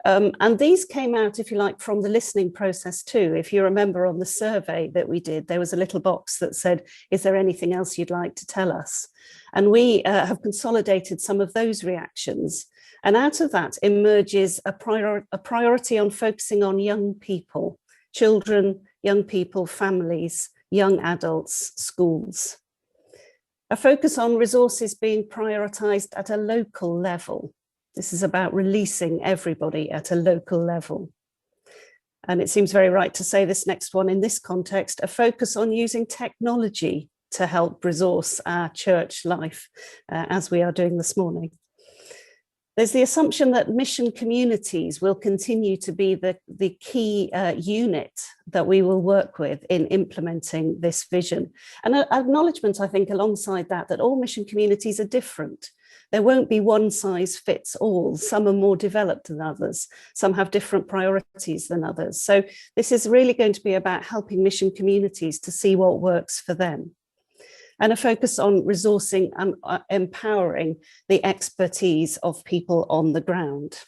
And these came out, if you like, from the listening process too. If you remember on the survey that we did, there was a little box that said, is there anything else you'd like to tell us? And we have consolidated some of those reactions. And out of that emerges a priority on focusing on young people, children, young people, families, young adults, schools. A focus on resources being prioritised at a local level. This is about releasing everybody at a local level. And it seems very right to say this next one in this context, a focus on using technology to help resource our church life, as we are doing this morning. There's the assumption that mission communities will continue to be the key unit that we will work with in implementing this vision. And an acknowledgement, I think, alongside that, that all mission communities are different. There won't be one size fits all. Some are more developed than others. Some have different priorities than others. So this is really going to be about helping mission communities to see what works for them. And a focus on resourcing and empowering the expertise of people on the ground.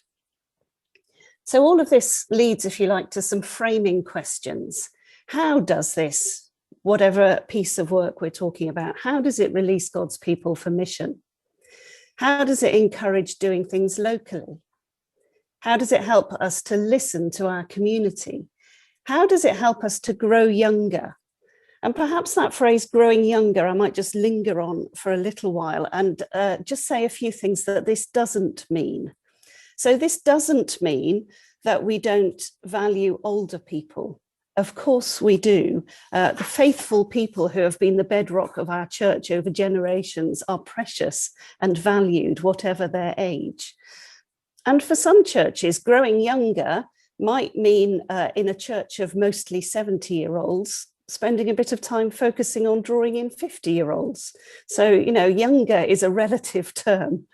So all of this leads, if you like, to some framing questions. How does this, whatever piece of work we're talking about, how does it release God's people for mission? How does it encourage doing things locally? How does it help us to listen to our community? How does it help us to grow younger? And perhaps that phrase, growing younger, I might just linger on for a little while and just say a few things that this doesn't mean. So this doesn't mean that we don't value older people. Of course we do. The faithful people who have been the bedrock of our church over generations are precious and valued, whatever their age. And for some churches, growing younger might mean in a church of mostly 70-year-olds, spending a bit of time focusing on drawing in 50-year-olds. So, you know, younger is a relative term.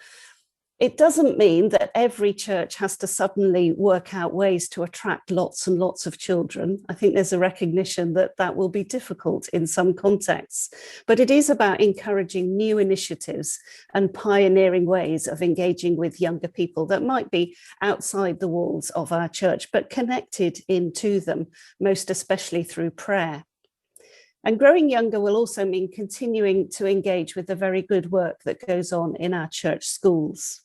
It doesn't mean that every church has to suddenly work out ways to attract lots and lots of children. I think there's a recognition that that will be difficult in some contexts, but it is about encouraging new initiatives and pioneering ways of engaging with younger people that might be outside the walls of our church, but connected into them, most especially through prayer. And growing younger will also mean continuing to engage with the very good work that goes on in our church schools.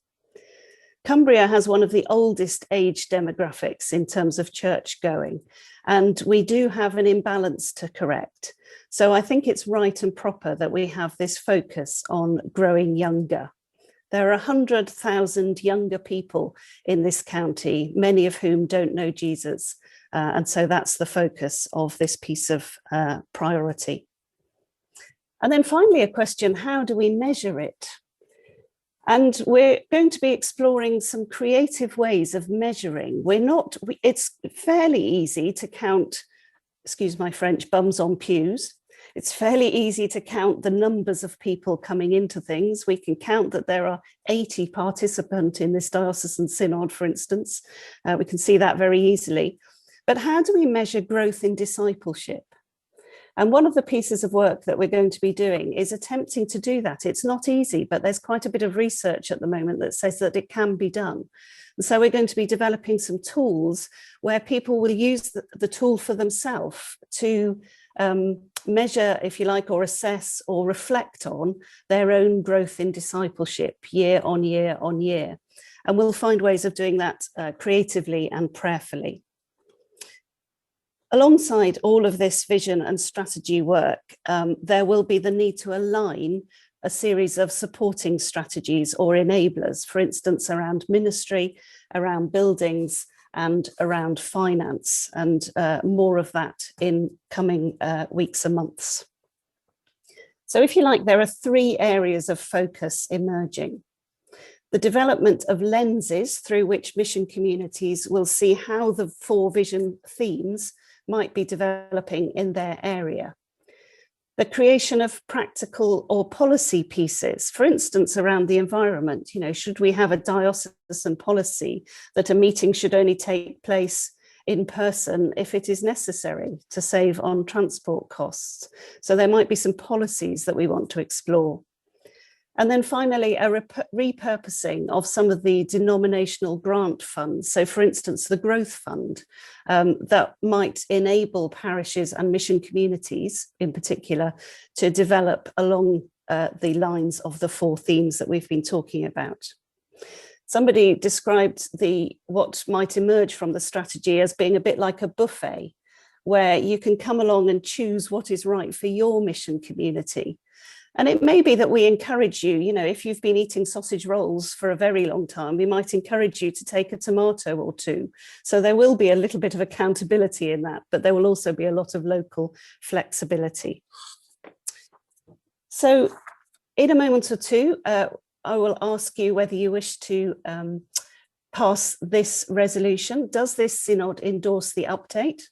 Cumbria has one of the oldest age demographics in terms of church going, and we do have an imbalance to correct. So I think it's right and proper that we have this focus on growing younger. There are 100,000 younger people in this county, many of whom don't know Jesus. And so that's the focus of this piece of priority. And then finally, a question, how do we measure it? And we're going to be exploring some creative ways of measuring. It's fairly easy to count, excuse my French, bums on pews. It's fairly easy to count the numbers of people coming into things. We can count that there are 80 participants in this diocesan synod, for instance. We can see that very easily. But how do we measure growth in discipleship? And one of the pieces of work that we're going to be doing is attempting to do that. It's not easy, but there's quite a bit of research at the moment that says that it can be done. And so we're going to be developing some tools where people will use the tool for themselves to measure, if you like, or assess or reflect on their own growth in discipleship year on year on year. And we'll find ways of doing that creatively and prayerfully. Alongside all of this vision and strategy work, there will be the need to align a series of supporting strategies or enablers, for instance, around ministry, around buildings, and around finance, and more of that in coming weeks and months. So if you like, there are 3 areas of focus emerging. The development of lenses through which mission communities will see how the 4 vision themes might be developing in their area. The creation of practical or policy pieces, for instance, around the environment. You know, should we have a diocesan policy that a meeting should only take place in person if it is necessary to save on transport costs? So there might be some policies that we want to explore. And then finally, a repurposing of some of the denominational grant funds. So for instance, the Growth Fund that might enable parishes and mission communities in particular to develop along the lines of the 4 themes that we've been talking about. Somebody described what might emerge from the strategy as being a bit like a buffet, where you can come along and choose what is right for your mission community. And it may be that we encourage you, you know, if you've been eating sausage rolls for a very long time, we might encourage you to take a tomato or 2. So there will be a little bit of accountability in that, but there will also be a lot of local flexibility. So in a moment or 2, I will ask you whether you wish to pass this resolution. Does this synod endorse the update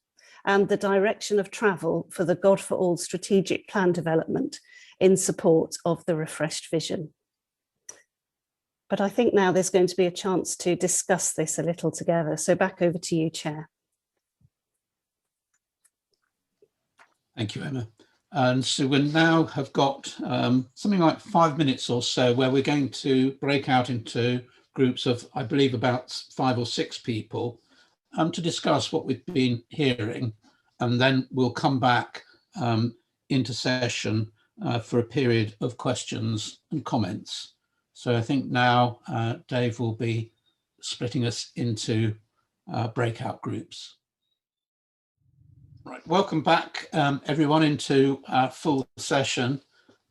and the direction of travel for the God for All strategic plan development in support of the refreshed vision? But I think now there's going to be a chance to discuss this a little together. So back over to you, Chair. Thank you, Emma. And so we now have got something like 5 minutes or so where we're going to break out into groups of, I believe, about 5 or 6 people to discuss what we've been hearing. And then we'll come back into session for a period of questions and comments. So I think now Dave will be splitting us into breakout groups. Right, welcome back everyone into full session.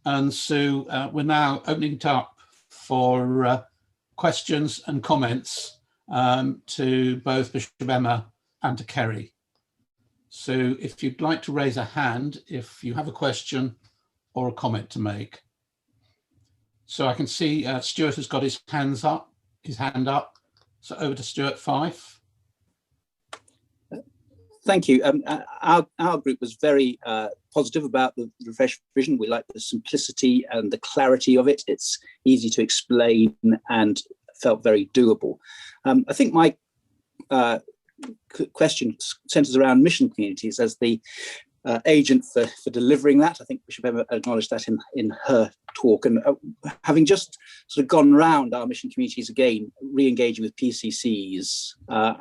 And so we're now opening it up for questions and comments to both Bishop Emma and to Kerry. So if you'd like to raise a hand, if you have a question or a comment to make. So I can see Stuart has got his hand up. So over to Stuart Fife. Thank you. Our group was very positive about the refreshed vision. We like the simplicity and the clarity of it. It's easy to explain and felt very doable. I think my question centers around mission communities as the agent for delivering that. I think Bishop Emma acknowledged that in her talk. And having just sort of gone round our mission communities again, re-engaging with PCCs,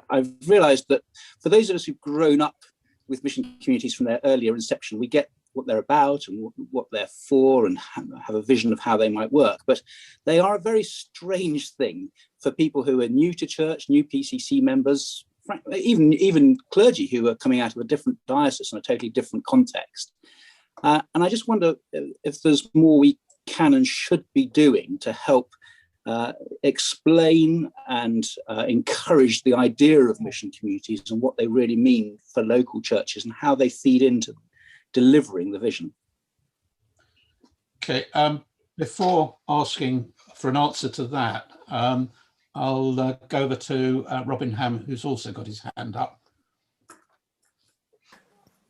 I've realised that for those of us who've grown up with mission communities from their earlier inception, we get what they're about and what they're for and have a vision of how they might work. But they are a very strange thing for people who are new to church, new PCC members, even clergy who are coming out of a different diocese in a totally different context. And I just wonder if there's more we can and should be doing to help explain and encourage the idea of mission communities and what they really mean for local churches and how they feed into delivering the vision. Okay, before asking for an answer to that, I'll go over to Robin Ham, who's also got his hand up.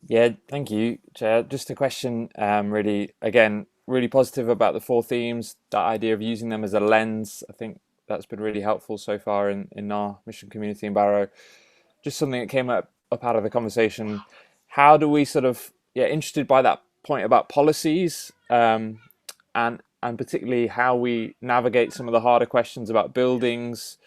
Yeah, thank you, Chair. Just a question, really, again, really positive about the 4 themes, that idea of using them as a lens. I think that's been really helpful so far in our mission community in Barrow. Just something that came up out of the conversation. How do we sort of, interested by that point about policies and particularly how we navigate some of the harder questions about buildings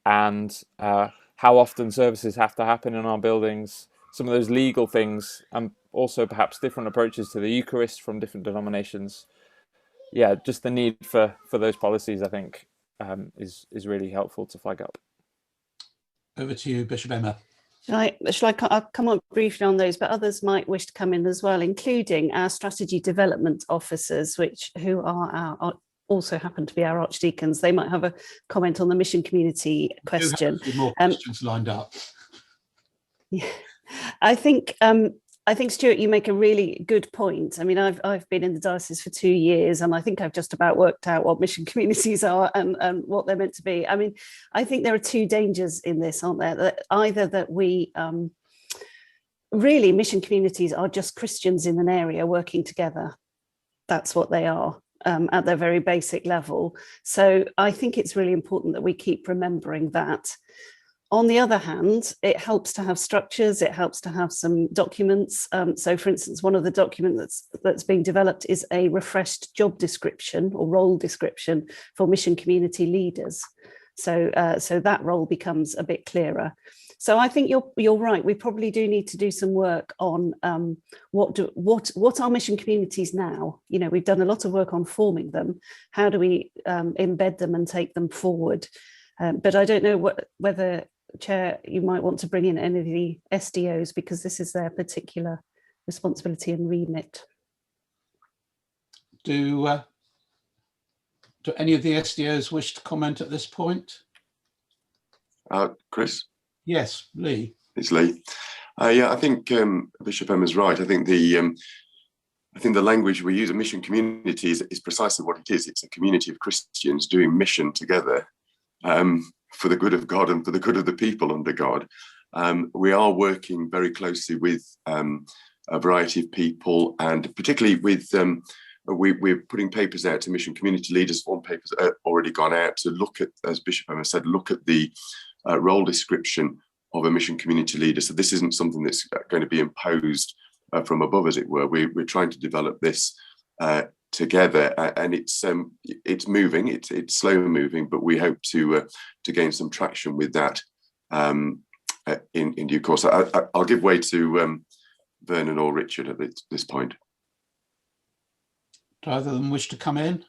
and how often services have to happen in our buildings, some of those legal things, and also perhaps different approaches to the Eucharist from different denominations. Yeah, just the need for those policies, I think, is really helpful to flag up. Over to you, Bishop Emma. I'll come on briefly on those, but others might wish to come in as well, including our strategy development officers, who are also happen to be our archdeacons. They might have a comment on the mission community question. We have more questions lined up. Yeah, I think Stuart, you make a really good point. I mean, I've been in the diocese for 2 years, and I think I've just about worked out what mission communities are and what they're meant to be. I mean, I think there are 2 dangers in this, aren't there? That either that we really mission communities are just Christians in an area working together, that's what they are at their very basic level. So I think it's really important that we keep remembering that. On the other hand, it helps to have structures, it helps to have some documents. So for instance, one of the documents that's being developed is a refreshed job description or role description for mission community leaders. So that role becomes a bit clearer. So I think you're right. We probably do need to do some work on what are mission communities now. You know, we've done a lot of work on forming them. How do we embed them and take them forward? But I don't know whether, Chair, you might want to bring in any of the SDOs, because this is their particular responsibility and remit. Do any of the SDOs wish to comment at this point? Chris? Yes, Lee. It's Lee. Yeah, I think Bishop Emma's right. I think the language we use, a mission community, is precisely what it is. It's a community of Christians doing mission together for the good of God and for the good of the people under God. We are working very closely with a variety of people, and particularly with we're putting papers out to mission community leaders. One paper's already gone out to look at, as Bishop Emma said, look at the role description of a mission community leader. So this isn't something that's going to be imposed from above, as it were. We're trying to develop this together, and it's moving. It's slow moving, but we hope to gain some traction with that in due course. I'll give way to Vernon or Richard at this point. Do either of them wish to come in?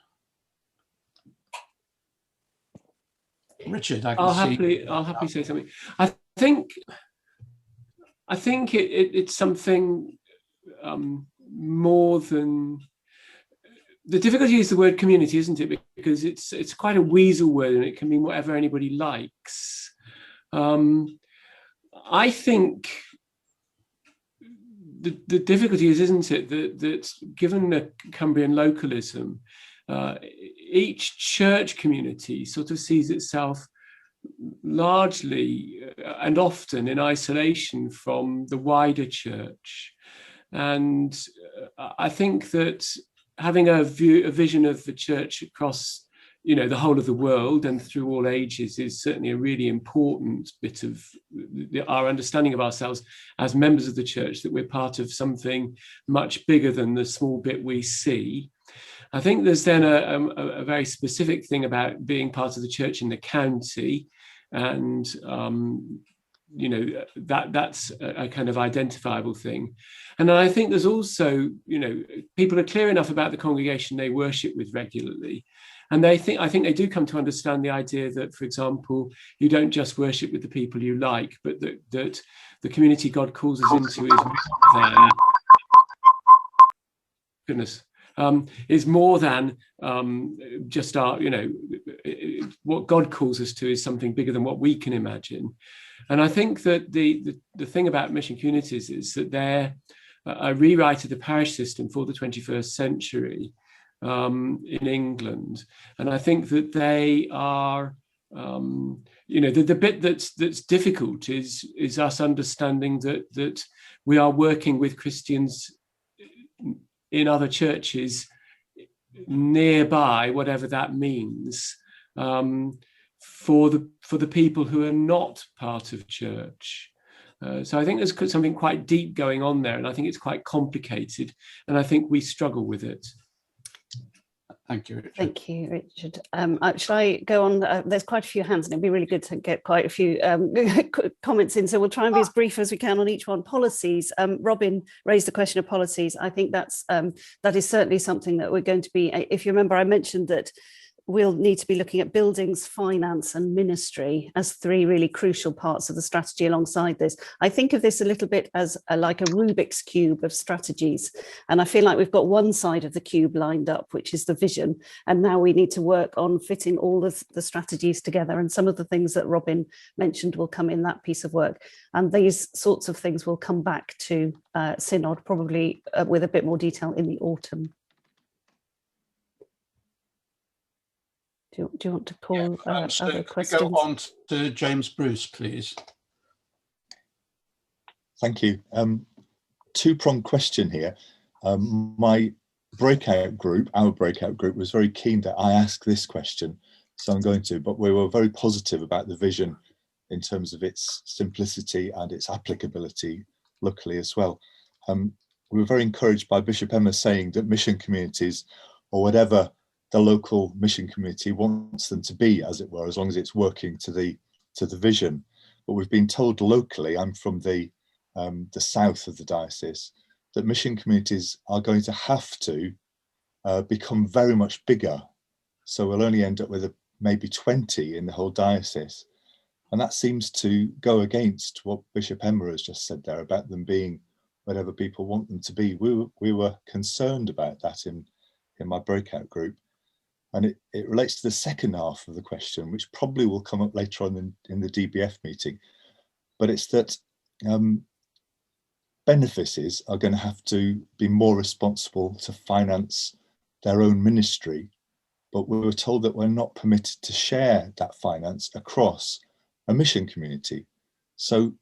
Richard, I'll happily say something. I think it's something more than. The difficulty is the word community, isn't it? Because it's quite a weasel word, and it can mean whatever anybody likes. I think the difficulty is, isn't it, that given the Cumbrian localism, each church community sort of sees itself largely and often in isolation from the wider church. And I think that having a vision of the church across, you know, the whole of the world and through all ages is certainly a really important bit of our understanding of ourselves as members of the church, that we're part of something much bigger than the small bit we see. I think there's then a very specific thing about being part of the church in the county, and you know, that's a kind of identifiable thing. And then I think there's also, you know, people are clear enough about the congregation they worship with regularly, and I think they do come to understand the idea that, for example, you don't just worship with the people you like, but that the community God calls us into is more than is more than just our, you know, what God calls us to is something bigger than what we can imagine. And I think that the thing about mission communities is that they're a rewrite of the parish system for the 21st century in England. And I think that they are, you know, the bit that's difficult is us understanding that we are working with Christians in other churches nearby, whatever that means, for the people who are not part of church. So I think there's something quite deep going on there, and I think it's quite complicated, and I think we struggle with it. Thank you, Richard. Thank you, Richard. Shall I go on? There's quite a few hands, and it'd be really good to get quite a few comments in. So we'll try and be as brief as we can on each one. Policies. Robin raised the question of policies. I think that is certainly something that we're going to be. If you remember, I mentioned that we'll need to be looking at buildings, finance and ministry as three really crucial parts of the strategy alongside this. I think of this a little bit as like a Rubik's cube of strategies. And I feel like we've got one side of the cube lined up, which is the vision. And now we need to work on fitting all of the strategies together. And some of the things that Robin mentioned will come in that piece of work. And these sorts of things will come back to Synod, probably with a bit more detail in the autumn. Do you want to call other questions? Go on to James Bruce, please. Thank you. Two-pronged question here. My breakout group, our breakout group, was very keen that I ask this question, so I'm going to, but we were very positive about the vision in terms of its simplicity and its applicability locally as well. We were very encouraged by Bishop Emma saying that mission communities, or whatever the local mission community wants them to be, as it were, as long as it's working to the vision. But we've been told locally, I'm from the south of the diocese, that mission communities are going to have to become very much bigger. So we'll only end up with maybe 20 in the whole diocese. And that seems to go against what Bishop Emma has just said there about them being whatever people want them to be. We were concerned about that in my breakout group. And it relates to the second half of the question, which probably will come up later on in the DBF meeting. But it's that benefices are going to have to be more responsible to finance their own ministry. But we were told that we're not permitted to share that finance across a mission community. So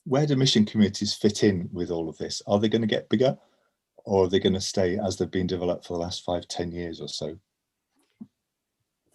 where do mission communities fit in with all of this? Are they going to get bigger, or are they going to stay as they've been developed for the last 5-10 years or so?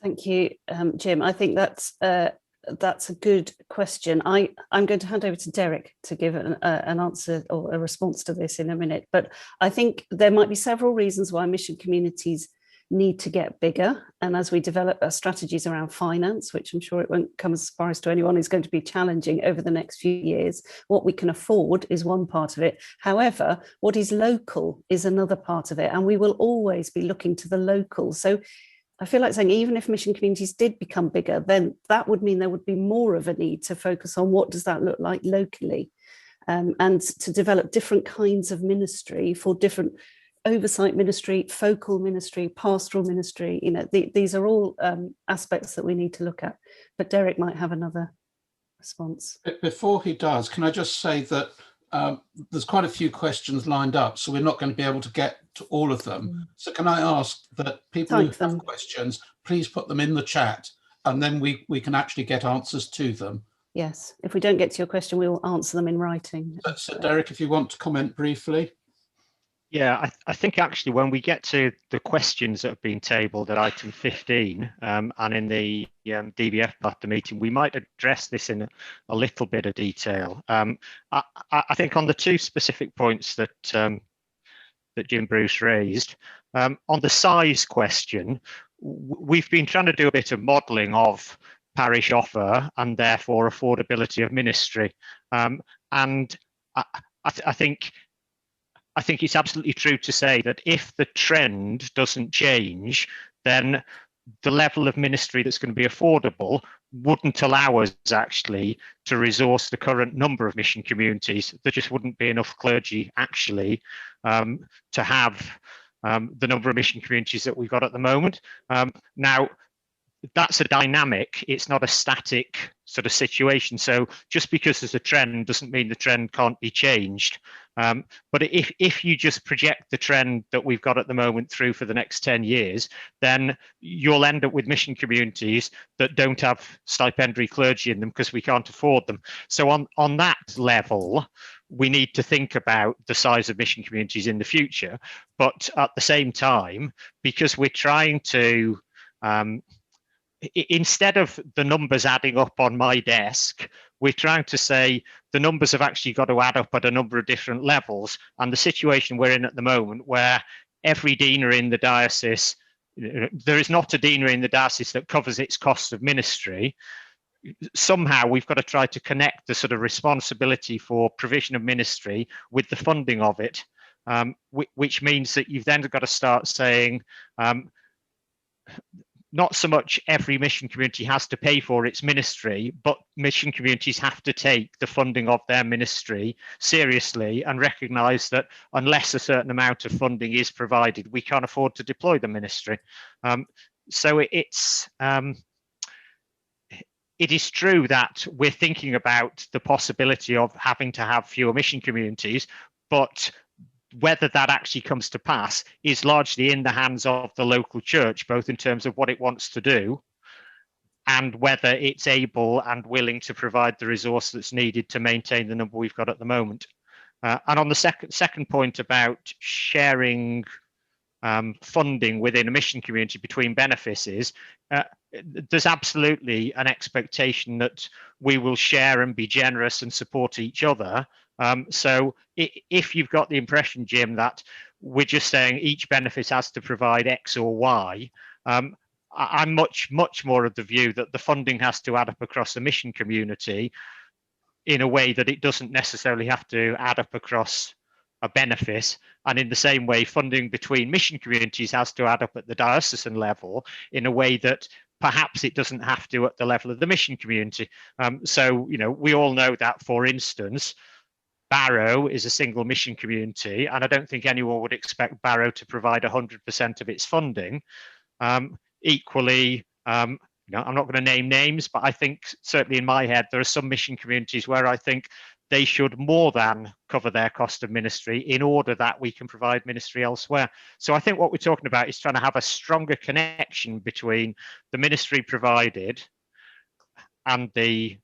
Thank you, Jim. I think that's a good question. I'm going to hand over to Derek to give an answer or a response to this in a minute. But I think there might be several reasons why mission communities need to get bigger. And as we develop our strategies around finance, which I'm sure it won't come as a surprise to anyone, is going to be challenging over the next few years, what we can afford is one part of it. However, what is local is another part of it. And we will always be looking to the local. So I feel like saying, even if mission communities did become bigger, then that would mean there would be more of a need to focus on what does that look like locally, and to develop different kinds of ministry for different oversight ministry, focal ministry, pastoral ministry. You know, these are all aspects that we need to look at. But Derek might have another response. Before he does, can I just say that there's quite a few questions lined up, so we're not going to be able to get to all of them. So can I ask that people who have questions, please put them in the chat, and then we can actually get answers to them. Yes, if we don't get to your question, we will answer them in writing. So Derek, if you want to comment briefly. Yeah, I think actually when we get to the questions that have been tabled at item 15 and in the DBF part of the meeting, we might address this in a little bit of detail. I think on the two specific points that that Jim Bruce raised, on the size question, we've been trying to do a bit of modelling of parish offer and therefore affordability of ministry, and I think it's absolutely true to say that if the trend doesn't change, then the level of ministry that's going to be affordable wouldn't allow us actually to resource the current number of mission communities. There just wouldn't be enough clergy actually to have the number of mission communities that we've got at the moment. Now, that's a dynamic, it's not a static sort of situation. So just because there's a trend doesn't mean the trend can't be changed. But if you just project the trend that we've got at the moment through for the next 10 years, then you'll end up with mission communities that don't have stipendiary clergy in them because we can't afford them. So on that level, we need to think about the size of mission communities in the future. But at the same time, because we're trying to instead of the numbers adding up on my desk, we're trying to say the numbers have actually got to add up at a number of different levels. And the situation we're in at the moment, where every deanery in the diocese, there is not a deanery in the diocese that covers its cost of ministry. Somehow we've got to try to connect the sort of responsibility for provision of ministry with the funding of it, which means that you've then got to start saying, not so much every mission community has to pay for its ministry, but mission communities have to take the funding of their ministry seriously and recognise that unless a certain amount of funding is provided, we can't afford to deploy the ministry. So it is true that we're thinking about the possibility of having to have fewer mission communities, but whether that actually comes to pass is largely in the hands of the local church, both in terms of what it wants to do and whether it's able and willing to provide the resource that's needed to maintain the number we've got at the moment. And on the second point about sharing funding within a mission community between benefices, there's absolutely an expectation that we will share and be generous and support each other. So if you've got the impression, Jim, that we're just saying each benefice has to provide X or Y, I'm much more of the view that the funding has to add up across the mission community in a way that it doesn't necessarily have to add up across a benefice. And in the same way, funding between mission communities has to add up at the diocesan level in a way that perhaps it doesn't have to at the level of the mission community. So, you know, we all know that, for instance, Barrow is a single mission community, and I don't think anyone would expect Barrow to provide 100% of its funding. Equally, you know, I'm not going to name names, but I think certainly in my head, there are some mission communities where I think they should more than cover their cost of ministry in order that we can provide ministry elsewhere. So I think what we're talking about is trying to have a stronger connection between the ministry provided and the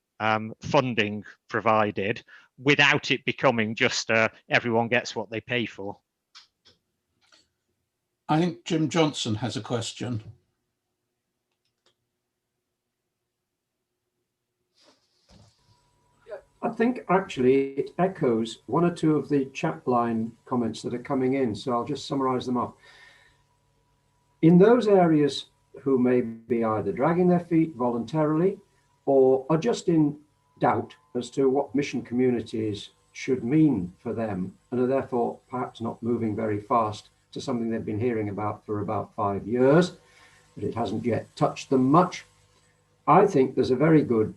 funding provided, without it becoming just everyone gets what they pay for. I think Jim Johnson has a question. I think actually it echoes one or two of the chat line comments that are coming in, so I'll just summarize them up. In those areas who may be either dragging their feet voluntarily or are just in doubt as to what mission communities should mean for them, and are therefore perhaps not moving very fast to something they've been hearing about for about 5 years, but it hasn't yet touched them much, I think there's a very good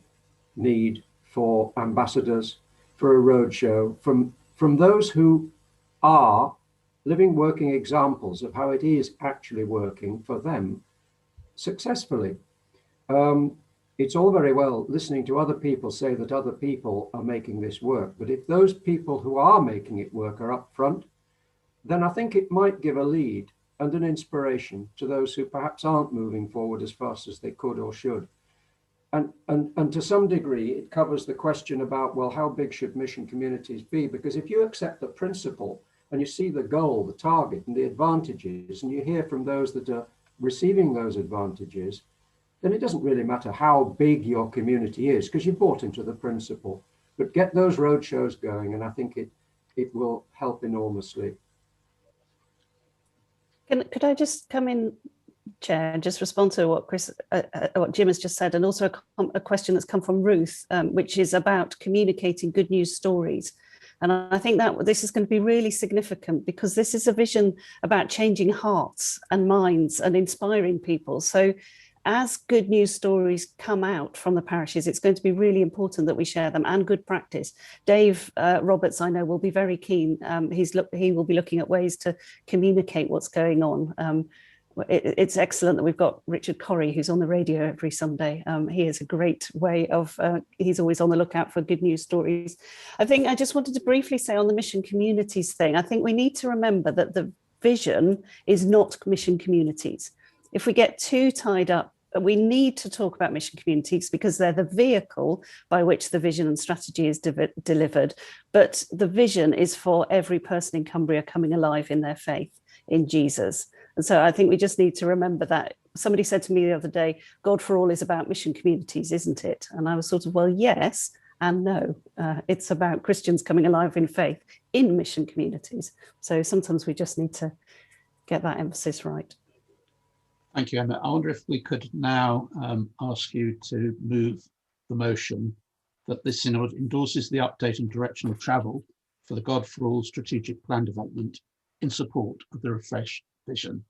need for ambassadors, for a roadshow, from those who are living, working examples of how it is actually working for them successfully. It's all very well listening to other people say that other people are making this work, but if those people who are making it work are up front, then I think it might give a lead and an inspiration to those who perhaps aren't moving forward as fast as they could or should. And to some degree, it covers the question about, well, how big should mission communities be? Because if you accept the principle and you see the goal, the target, and the advantages, and you hear from those that are receiving those advantages, then it doesn't really matter how big your community is, because you've bought into the principle. But get those roadshows going, and I think it will help enormously. Could I just come in, Chair, and just respond to what what Jim has just said, and also a question that's come from Ruth, which is about communicating good news stories. And I think that this is going to be really significant, because this is a vision about changing hearts and minds and inspiring people. So as good news stories come out from the parishes, it's going to be really important that we share them, and good practice. Dave Roberts, I know, will be very keen. He will be looking at ways to communicate what's going on. It's excellent that we've got Richard Corrie, who's on the radio every Sunday. He has a great way of, he's always on the lookout for good news stories. I think I just wanted to briefly say on the mission communities thing, I think we need to remember that the vision is not mission communities. If we get too tied up, we need to talk about mission communities because they're the vehicle by which the vision and strategy is delivered. But the vision is for every person in Cumbria coming alive in their faith in Jesus. And so I think we just need to remember that. Somebody said to me the other day, God for All is about mission communities, isn't it? And I was sort of, well, yes and no. It's about Christians coming alive in faith in mission communities. So sometimes we just need to get that emphasis right. Thank you, Emma. I wonder if we could now ask you to move the motion that this synod endorses the update and direction of travel for the God for All strategic plan development in support of the refreshed vision.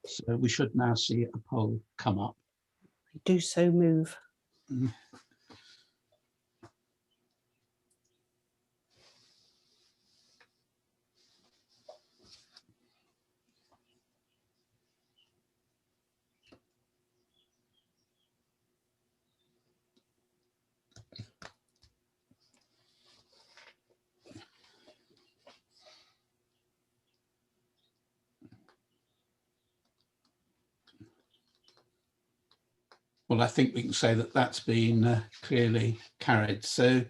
So we should now see a poll come up. I do so move. Well, I think we can say that that's been clearly carried. So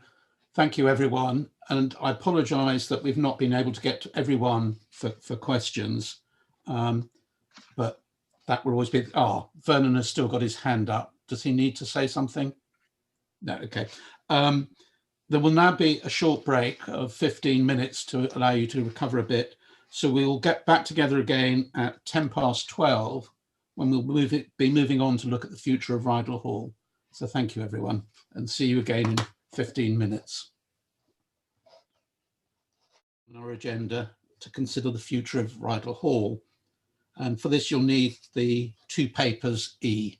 thank you, everyone. And I apologise that we've not been able to get to everyone for questions, but that will always be. Oh, Vernon has still got his hand up. Does he need to say something? No, okay. There will now be a short break of 15 minutes to allow you to recover a bit. So we'll get back together again at 12:10, when we'll be moving on to look at the future of Rydal Hall. So thank you, everyone, and see you again in 15 minutes. On our agenda to consider the future of Rydal Hall. And for this, you'll need the 2 papers E.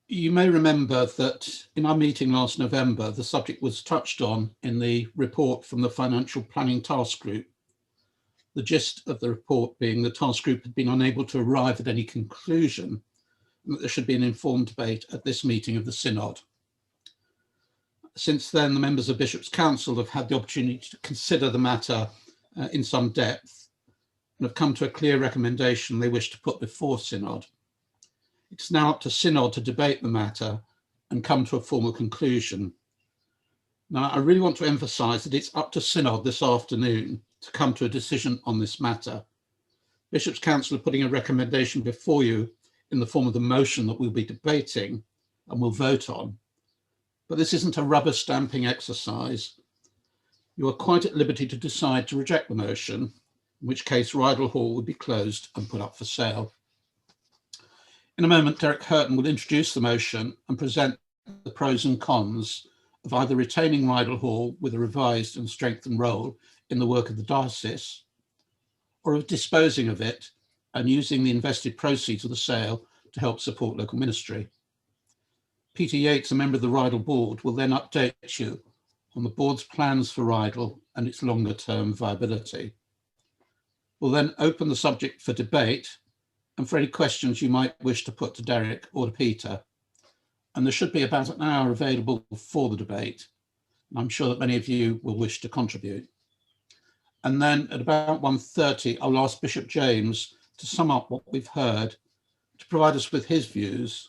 You may remember that in our meeting last November, the subject was touched on in the report from the Financial Planning Task Group. The gist of the report being the task group had been unable to arrive at any conclusion, and that there should be an informed debate at this meeting of the Synod. Since then, the members of Bishops' Council have had the opportunity to consider the matter in some depth and have come to a clear recommendation they wish to put before Synod. It's now up to Synod to debate the matter and come to a formal conclusion. Now, I really want to emphasise that it's up to Synod this afternoon to come to a decision on this matter. Bishops' Council are putting a recommendation before you in the form of the motion that we'll be debating and will vote on. But this isn't a rubber stamping exercise. You are quite at liberty to decide to reject the motion, in which case Rydal Hall would be closed and put up for sale. In a moment, Derek Hurton will introduce the motion and present the pros and cons of either retaining Rydal Hall with a revised and strengthened role in the work of the diocese, or of disposing of it and using the invested proceeds of the sale to help support local ministry. Peter Yates, a member of the Rydal board, will then update you on the board's plans for Rydal and its longer term viability. We'll then open the subject for debate and for any questions you might wish to put to Derek or to Peter. And there should be about an hour available for the debate. And I'm sure that many of you will wish to contribute. And then at about 1:30, I'll ask Bishop James to sum up what we've heard, to provide us with his views,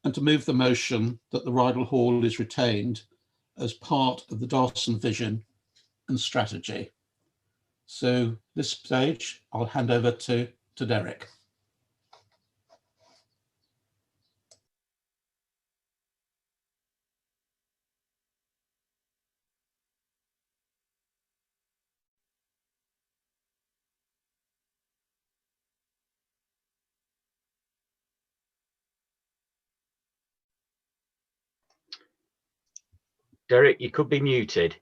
and to move the motion that the Rydal Hall is retained as part of the Dawson vision and strategy. So at this stage, I'll hand over to Derek. Derek, you could be muted.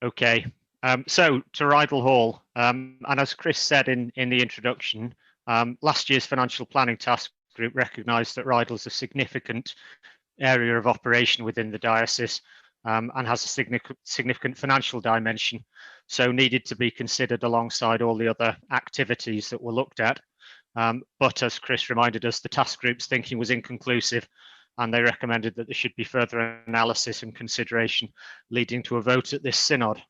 Okay, so to Rydal Hall, and as Chris said in the introduction, last year's Financial Planning Task Group recognised that Rydal is a significant area of operation within the diocese and has a significant financial dimension, so needed to be considered alongside all the other activities that were looked at. But as Chris reminded us, the task group's thinking was inconclusive, and they recommended that there should be further analysis and consideration leading to a vote at this synod.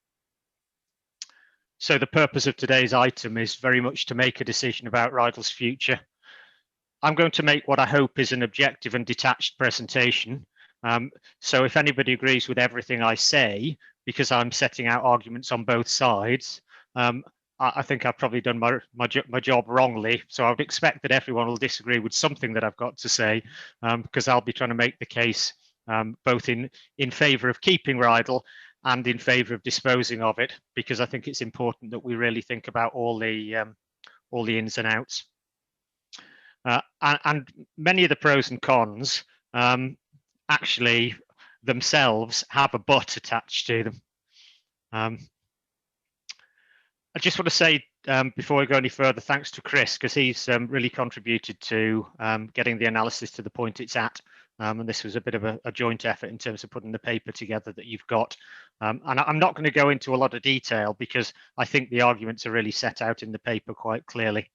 So the purpose of today's item is very much to make a decision about Rydal's future. I'm going to make what I hope is an objective and detached presentation. So if anybody agrees with everything I say, because I'm setting out arguments on both sides, I think I've probably done my job wrongly. So I would expect that everyone will disagree with something that I've got to say, because I'll be trying to make the case both in favour of keeping Rydal and in favour of disposing of it, because I think it's important that we really think about all the ins and outs. And many of the pros and cons actually themselves have a but attached to them. I just want to say, before we go any further, thanks to Chris, because he's really contributed to getting the analysis to the point it's at. And this was a bit of a joint effort in terms of putting the paper together that you've got. And I'm not going to go into a lot of detail because I think the arguments are really set out in the paper quite clearly.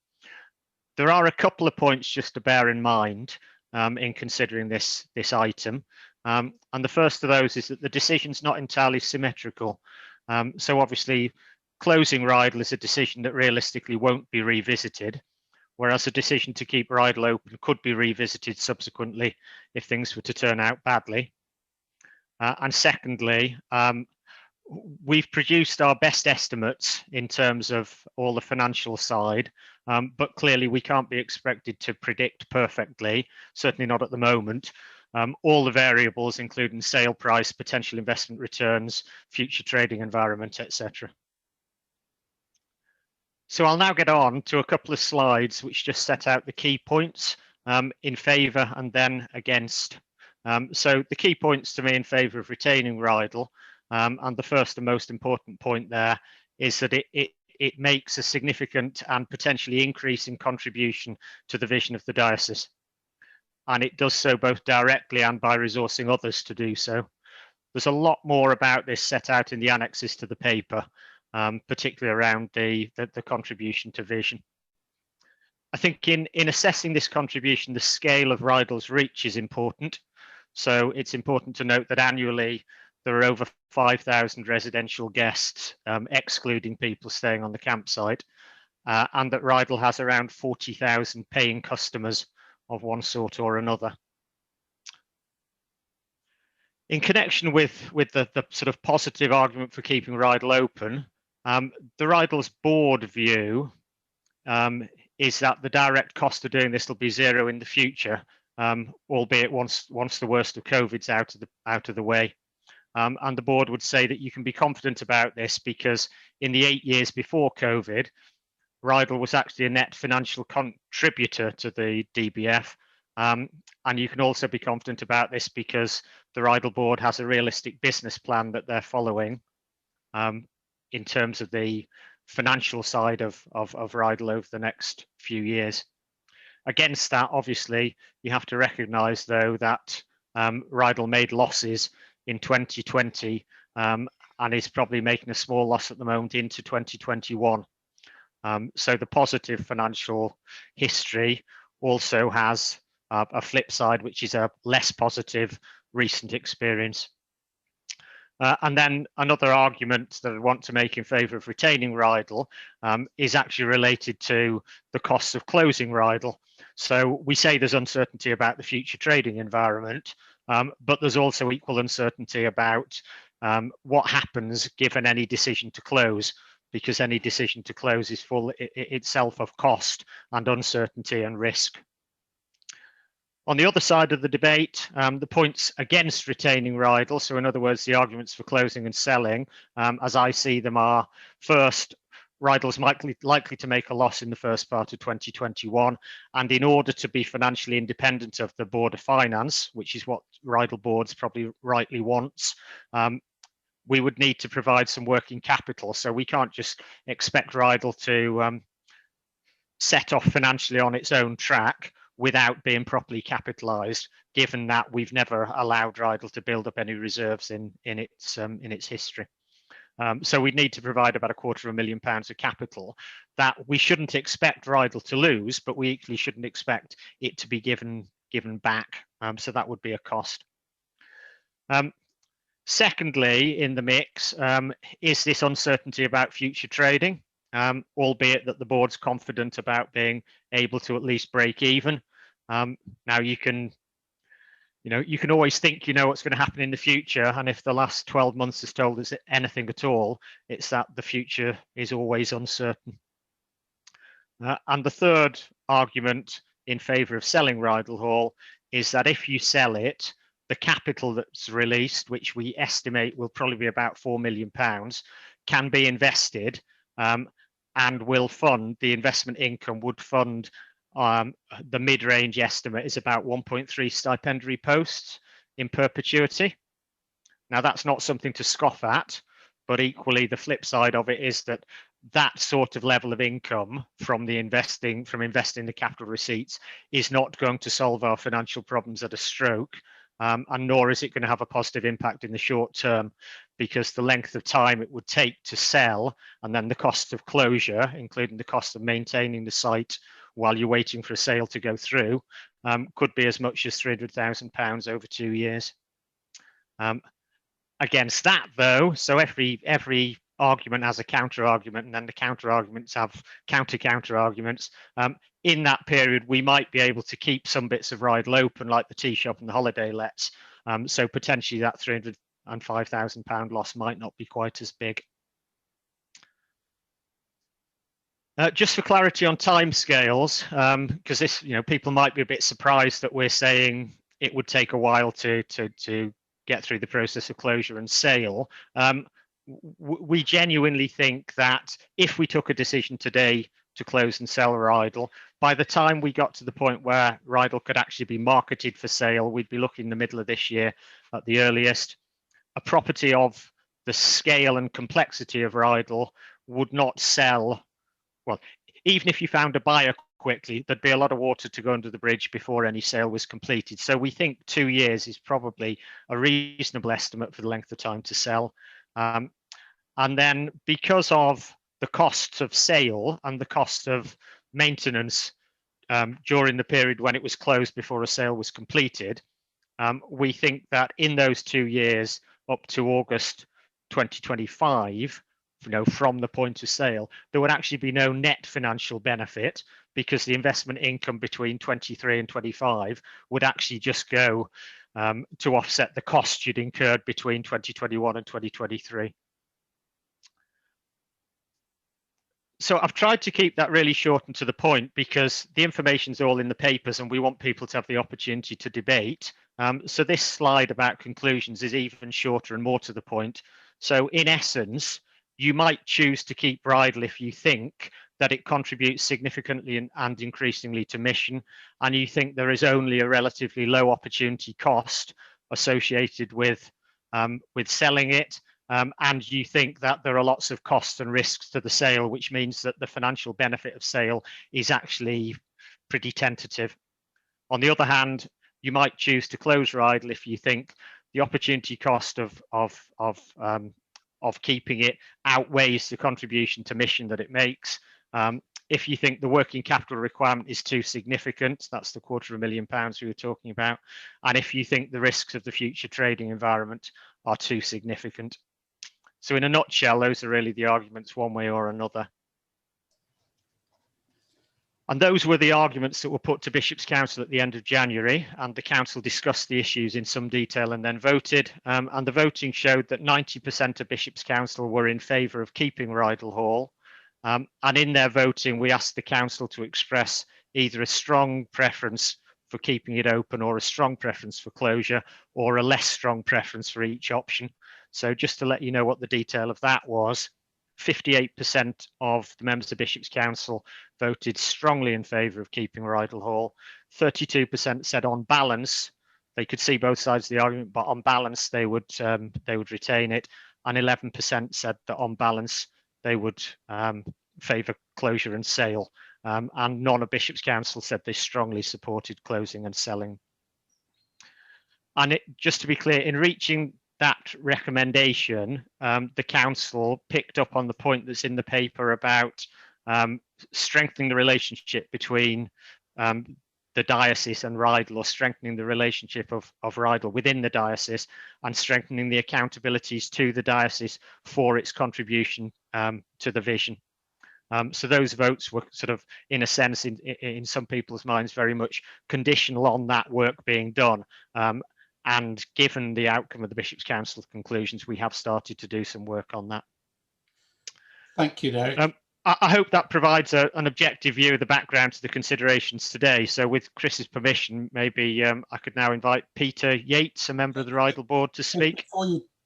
There are a couple of points just to bear in mind in considering this item. And the first of those is that the decision's not entirely symmetrical. So obviously, closing Rydal is a decision that realistically won't be revisited, whereas a decision to keep Rydal open could be revisited subsequently if things were to turn out badly. And secondly, we've produced our best estimates in terms of all the financial side, but clearly we can't be expected to predict perfectly, certainly not at the moment, all the variables, including sale price, potential investment returns, future trading environment, etc. So I'll now get on to a couple of slides which just set out the key points in favour and then against. So the key points to me in favour of retaining Rydal, and the first and most important point there is that it makes a significant and potentially increasing contribution to the vision of the diocese. And it does so both directly and by resourcing others to do so. There's a lot more about this set out in the annexes to the paper, particularly around the contribution to vision. I think in assessing this contribution, the scale of Rydal's reach is important. So it's important to note that annually there are over 5,000 residential guests, excluding people staying on the campsite, and that Rydal has around 40,000 paying customers of one sort or another. In connection with the sort of positive argument for keeping Rydal open, the Rydal's board view is that the direct cost of doing this will be zero in the future, albeit once the worst of COVID's out of the way. And the board would say that you can be confident about this because in the 8 years before COVID, Rydal was actually a net financial contributor to the DBF. And you can also be confident about this because the Rydal board has a realistic business plan that they're following in terms of the financial side of Rydal over the next few years. Against that, obviously, you have to recognise, though, that Rydal made losses in 2020 and is probably making a small loss at the moment into 2021. So the positive financial history also has a flip side, which is a less positive recent experience. And then another argument that I want to make in favour of retaining Rydal is actually related to the costs of closing Rydal. So we say there's uncertainty about the future trading environment, but there's also equal uncertainty about what happens given any decision to close, because any decision to close is full itself of cost and uncertainty and risk. On the other side of the debate, the points against retaining Rydal, so in other words, the arguments for closing and selling, as I see them are, first, Rydal's likely to make a loss in the first part of 2021, and in order to be financially independent of the Board of Finance, which is what Rydal boards probably rightly wants, we would need to provide some working capital. So we can't just expect Rydal to set off financially on its own track without being properly capitalised, given that we've never allowed Rydal to build up any reserves in its history. So we'd need to provide about £250,000 of capital that we shouldn't expect Rydal to lose, but we equally shouldn't expect it to be given back. So that would be a cost. Secondly, in the mix, is this uncertainty about future trading, albeit that the board's confident about being able to at least break even. Now you can always think you know what's going to happen in the future, and if the last 12 months has told us anything at all, it's that the future is always uncertain. And the third argument in favour of selling Rydal Hall is that if you sell it, the capital that's released, which we estimate will probably be about £4 million, can be invested and will fund, the investment income would fund, the mid-range estimate is about 1.3 stipendiary posts in perpetuity. Now that's not something to scoff at, but equally the flip side of it is that that sort of level of income from investing the capital receipts is not going to solve our financial problems at a stroke. And nor is it going to have a positive impact in the short term, because the length of time it would take to sell and then the cost of closure, including the cost of maintaining the site while you're waiting for a sale to go through, could be as much as £300,000 over 2 years. Against that, though, so every argument has a counter argument, and then the counter arguments have counter arguments. In that period, we might be able to keep some bits of Rydal open, like the tea shop and the holiday lets. So potentially that £305,000 loss might not be quite as big. Just for clarity on timescales, because this, people might be a bit surprised that we're saying it would take a while to get through the process of closure and sale. We genuinely think that if we took a decision today to close and sell Rydal, by the time we got to the point where Rydal could actually be marketed for sale, we'd be looking in the middle of this year at the earliest. A property of the scale and complexity of Rydal would not sell. Well, even if you found a buyer quickly, there'd be a lot of water to go under the bridge before any sale was completed. So we think 2 years is probably a reasonable estimate for the length of time to sell. And then because of the costs of sale and the cost of maintenance during the period when it was closed before a sale was completed, we think that in those 2 years up to August 2025, from the point of sale, there would actually be no net financial benefit, because the investment income between 23 and 25 would actually just go to offset the costs you'd incurred between 2021 and 2023. So I've tried to keep that really short and to the point, because the information's all in the papers and we want people to have the opportunity to debate. So this slide about conclusions is even shorter and more to the point. So in essence, you might choose to keep Rydal if you think that it contributes significantly and increasingly to mission, and you think there is only a relatively low opportunity cost associated with selling it, and you think that there are lots of costs and risks to the sale, which means that the financial benefit of sale is actually pretty tentative. On the other hand, you might choose to close Rydal if you think the opportunity cost of keeping it outweighs the contribution to mission that it makes. If you think the working capital requirement is too significant, that's the £250,000 we were talking about, and if you think the risks of the future trading environment are too significant. So in a nutshell, those are really the arguments one way or another. And those were the arguments that were put to Bishop's Council at the end of January, and the Council discussed the issues in some detail and then voted. And the voting showed that 90% of Bishop's Council were in favour of keeping Rydal Hall. And in their voting, we asked the Council to express either a strong preference for keeping it open, or a strong preference for closure, or a less strong preference for each option. So just to let you know what the detail of that was, 58% of the members of Bishop's Council voted strongly in favour of keeping Rydal Hall. 32% said on balance they could see both sides of the argument, but on balance they would retain it. And 11% said that on balance they would favour closure and sale. And none of Bishop's Council said they strongly supported closing and selling. And just to be clear, in reaching that recommendation, the council picked up on the point that's in the paper about strengthening the relationship between the diocese and Rydal, or strengthening the relationship of Rydal within the diocese, and strengthening the accountabilities to the diocese for its contribution to the vision. So those votes were sort of, in a sense, in some people's minds, very much conditional on that work being done. And given the outcome of the Bishop's Council conclusions, we have started to do some work on that. Thank you, Derek. I hope that provides an objective view of the background to the considerations today. So with Chris's permission, maybe I could now invite Peter Yates, a member of the Rydal board, to speak.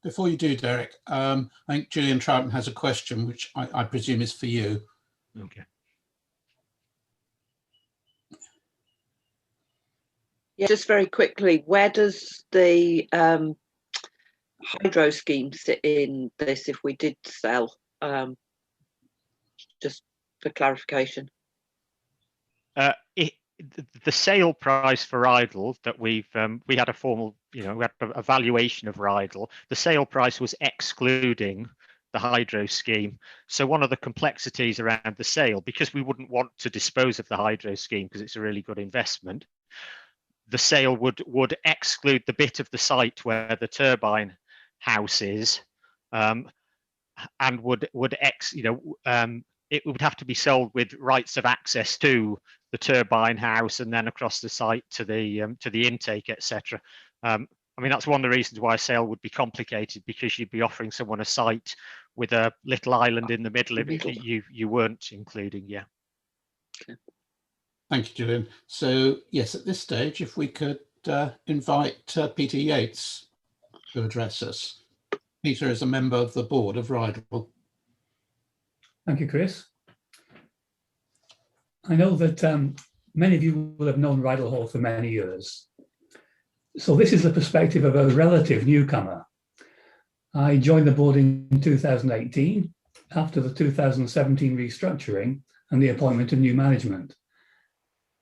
Before you do, Derek, I think Gillian Troutman has a question, which I presume is for you. Okay. Yeah, just very quickly, where does the hydro scheme sit in this if we did sell? Just for clarification. The sale price for Rydal that we had a formal, we had a valuation of Rydal. The sale price was excluding the hydro scheme. So one of the complexities around the sale, because we wouldn't want to dispose of the hydro scheme because it's a really good investment, the sale would exclude the bit of the site where the turbine house is. and would it would have to be sold with rights of access to the turbine house and then across the site to the intake, etc. I mean, that's one of the reasons why a sale would be complicated, because you'd be offering someone a site with a little island in the middle of it that you weren't including. Yeah. Okay. Thank you, Julian. So yes, at this stage, if we could invite Peter Yates to address us. Peter is a member of the board of Rydal. Thank you, Chris. I know that many of you will have known Rydal Hall for many years. So this is the perspective of a relative newcomer. I joined the board in 2018 after the 2017 restructuring and the appointment of new management.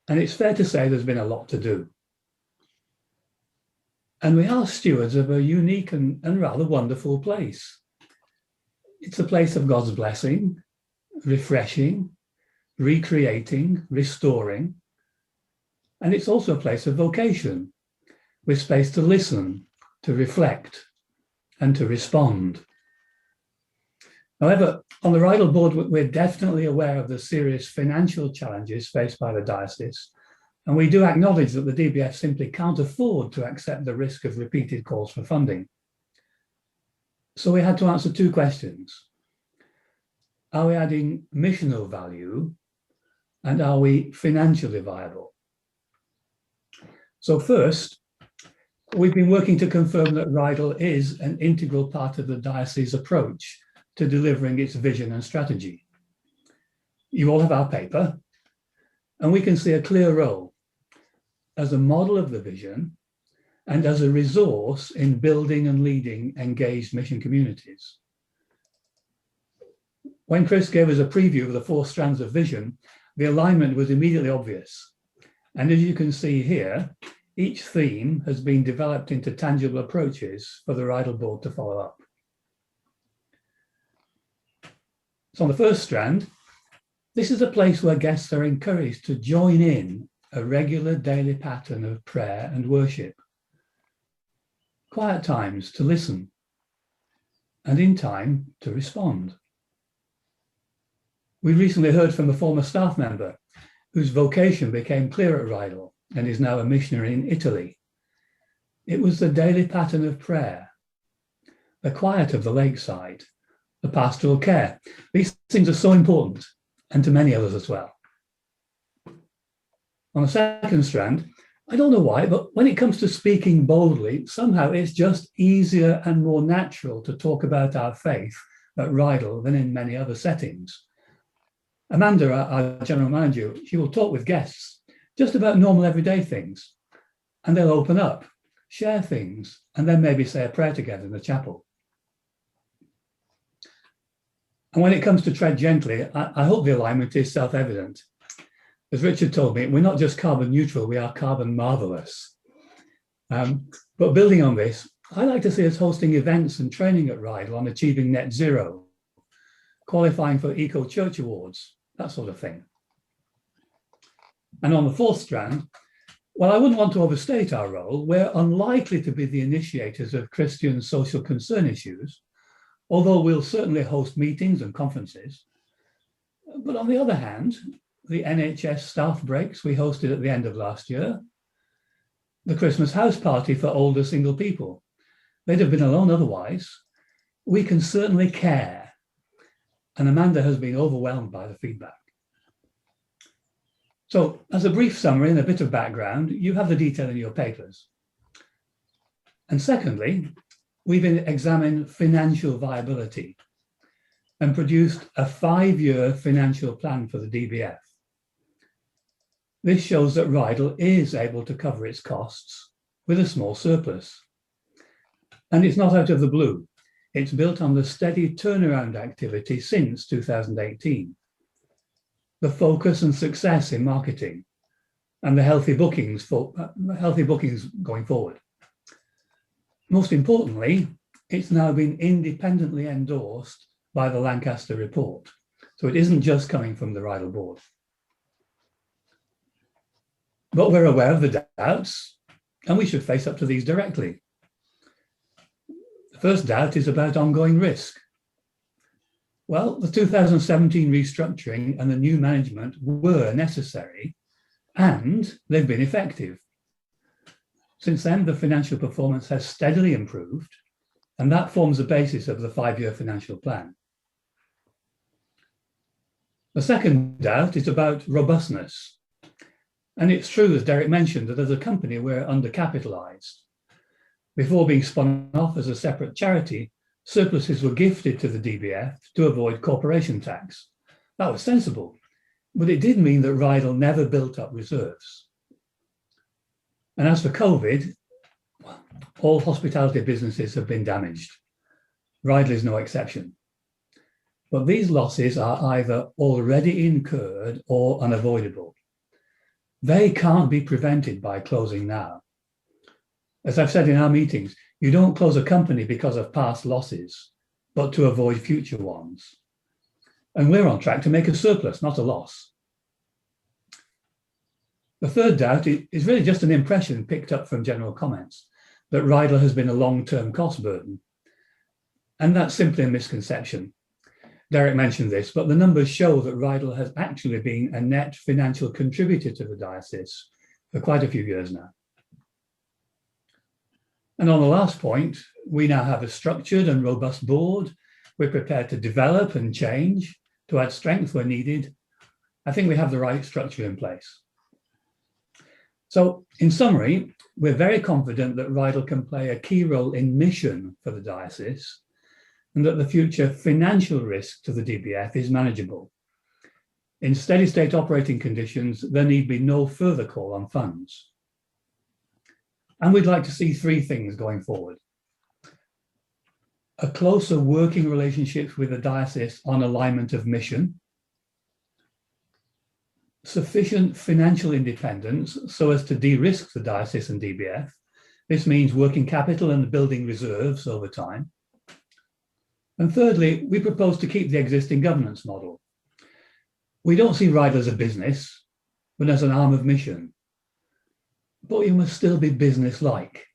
And it's fair to say there's been a lot to do. And we are stewards of a unique and rather wonderful place. It's a place of God's blessing, refreshing, recreating, restoring. And it's also a place of vocation, with space to listen, to reflect, and to respond. However, on the Rydal board, we're definitely aware of the serious financial challenges faced by the diocese, and we do acknowledge that the DBF simply can't afford to accept the risk of repeated calls for funding. So we had to answer two questions. Are we adding missional value, and are we financially viable? So first, we've been working to confirm that Rydal is an integral part of the diocese approach to delivering its vision and strategy. You all have our paper, and we can see a clear role as a model of the vision and as a resource in building and leading engaged mission communities. When Chris gave us a preview of the 4 strands of vision, the alignment was immediately obvious. And as you can see here, each theme has been developed into tangible approaches for the Rydal board to follow up. So on the first strand, this is a place where guests are encouraged to join in a regular daily pattern of prayer and worship. Quiet times to listen, and in time to respond. We recently heard from a former staff member whose vocation became clear at Rydal and is now a missionary in Italy. It was the daily pattern of prayer, the quiet of the lakeside, the pastoral care. These things are so important, and to many others as well. On the second strand, I don't know why, but when it comes to speaking boldly, somehow it's just easier and more natural to talk about our faith at Rydal than in many other settings. Amanda, our general manager, she will talk with guests just about normal everyday things, and they'll open up, share things, and then maybe say a prayer together in the chapel. And when it comes to tread gently, I hope the alignment is self-evident. As Richard told me, we're not just carbon neutral, we are carbon marvelous. But building on this, I like to see us hosting events and training at Rydal on achieving net zero, qualifying for Eco Church Awards, that sort of thing. And on the fourth strand, well, I wouldn't want to overstate our role. We're unlikely to be the initiators of Christian social concern issues, although we'll certainly host meetings and conferences. But on the other hand, the NHS staff breaks we hosted at the end of last year, the Christmas house party for older single people, they'd have been alone otherwise. We can certainly care. And Amanda has been overwhelmed by the feedback. So as a brief summary and a bit of background, you have the detail in your papers. And secondly, we've examined financial viability and produced a 5-year financial plan for the DBF. This shows that Rydal is able to cover its costs with a small surplus. And it's not out of the blue. It's built on the steady turnaround activity since 2018, the focus and success in marketing, and the healthy bookings going forward. Most importantly, it's now been independently endorsed by the Lancaster report. So it isn't just coming from the Rydal board. But we're aware of the doubts, and we should face up to these directly. The first doubt is about ongoing risk. Well, the 2017 restructuring and the new management were necessary, and they've been effective. Since then, the financial performance has steadily improved, and that forms the basis of the 5-year financial plan. The second doubt is about robustness. And it's true, as Derek mentioned, that as a company, we're undercapitalized. Before being spun off as a separate charity, surpluses were gifted to the DBF to avoid corporation tax. That was sensible, but it did mean that Rydal never built up reserves. And as for COVID, all hospitality businesses have been damaged. Rydal is no exception. But these losses are either already incurred or unavoidable. They can't be prevented by closing now. As I've said in our meetings, you don't close a company because of past losses, but to avoid future ones. And we're on track to make a surplus, not a loss. The third doubt is really just an impression picked up from general comments that Rydal has been a long-term cost burden. And that's simply a misconception. Derek mentioned this, but the numbers show that Rydal has actually been a net financial contributor to the diocese for quite a few years now. And on the last point, we now have a structured and robust board. We're prepared to develop and change, to add strength where needed. I think we have the right structure in place. So in summary, we're very confident that Rydal can play a key role in mission for the diocese, and that the future financial risk to the DBF is manageable. In steady state operating conditions, there need be no further call on funds. And we'd like to see 3 things going forward. A closer working relationship with the diocese on alignment of mission, sufficient financial independence so as to de-risk the diocese and DBF. This means working capital and building reserves over time. And thirdly, we propose to keep the existing governance model. We don't see Rydal as a business, but as an arm of mission. But we must still be business-like.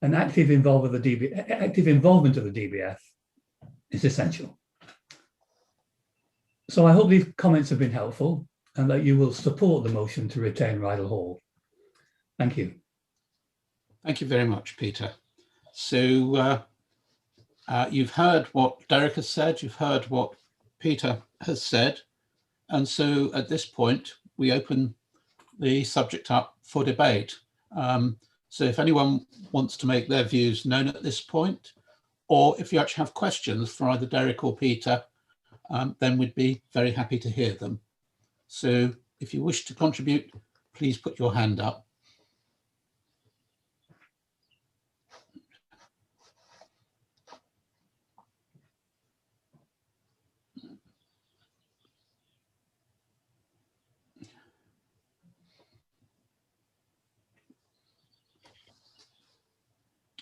An active involvement of the DBF is essential. So I hope these comments have been helpful and that you will support the motion to retain Rydal Hall. Thank you. Thank you very much, Peter. So you've heard what Derek has said, you've heard what Peter has said, and so at this point we open the subject up for debate. So if anyone wants to make their views known at this point, or if you actually have questions for either Derek or Peter, then we'd be very happy to hear them. So if you wish to contribute, please put your hand up.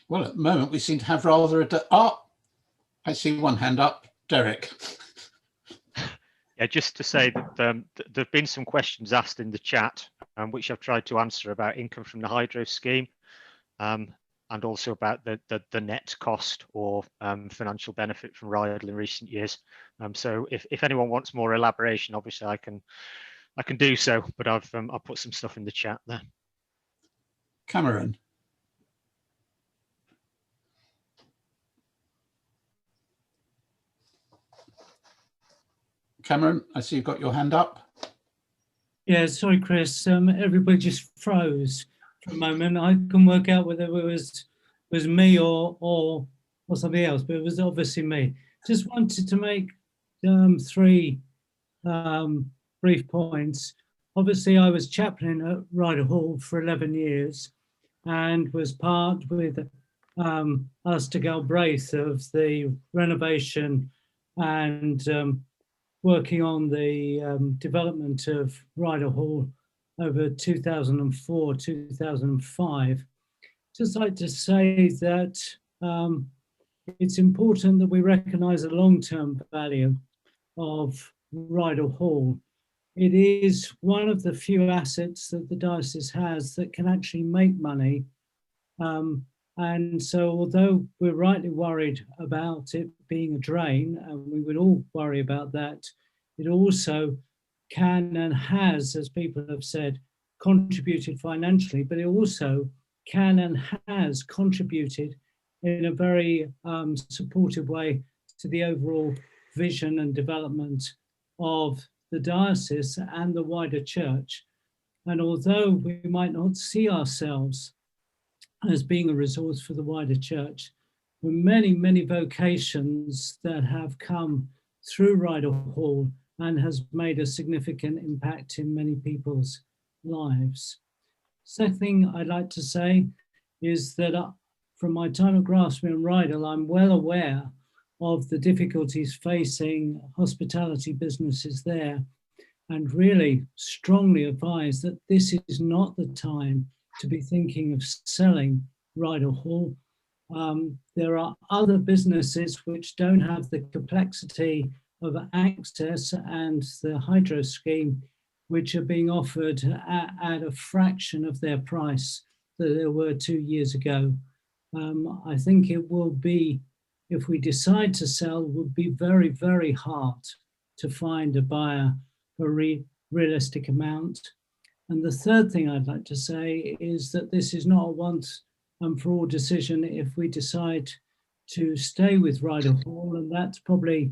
Well, at the moment, we seem to have rather I see one hand up. Derek. Yeah, just to say that there have been some questions asked in the chat, which I've tried to answer about income from the hydro scheme, and also about the net cost or financial benefit from Rydal in recent years. So if anyone wants more elaboration, obviously I can do so, but I'll put some stuff in the chat there. Cameron. Cameron, I see you've got your hand up. Yeah, sorry, Chris. Everybody just froze for a moment. I couldn't work out whether it was me or something else, but it was obviously me. Just wanted to make 3 brief points. Obviously, I was chaplain at Rydal Hall for 11 years and was part with us to Galbraith of the renovation and working on the development of Rydal Hall over 2004, 2005. Just like to say that it's important that we recognise the long-term value of Rydal Hall. It is one of the few assets that the diocese has that can actually make money And so although we're rightly worried about it being a drain, and we would all worry about that, it also can and has, as people have said, contributed financially, but it also can and has contributed in a very supportive way to the overall vision and development of the diocese and the wider church. And although we might not see ourselves as being a resource for the wider church, there are many, many vocations that have come through Rydal Hall and has made a significant impact in many people's lives. Second thing I'd like to say is that from my time of grasping in Rydal, I'm well aware of the difficulties facing hospitality businesses there, and really strongly advise that this is not the time to be thinking of selling Rydal Hall. There are other businesses which don't have the complexity of access and the hydro scheme, which are being offered at a fraction of their price that there were 2 years ago. I think it will be, if we decide to sell, would be very, very hard to find a buyer for a realistic amount. And the third thing I'd like to say is that this is not a once and for all decision if we decide to stay with Rydal Hall, and that's probably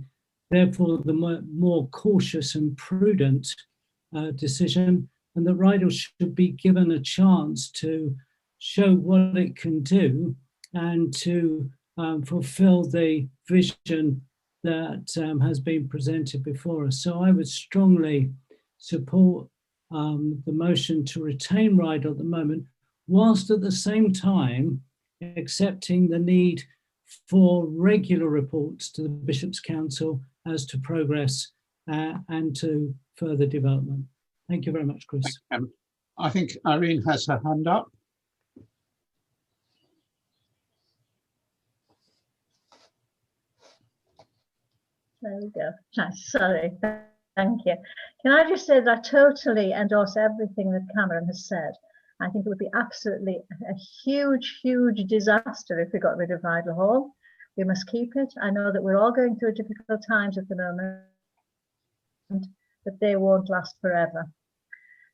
therefore the more cautious and prudent decision, and that Rydal should be given a chance to show what it can do and to fulfill the vision that has been presented before us. So I would strongly support the motion to retain Rydal at the moment, whilst at the same time accepting the need for regular reports to the Bishops' Council as to progress and to further development. Thank you very much, Chris. I think Irene has her hand up. There we go. Sorry, thank you. Can I just say that I totally endorse everything that Cameron has said. I think it would be absolutely a huge, huge disaster if we got rid of Rydal Hall. We must keep it. I know that we're all going through difficult times at the moment, but they won't last forever.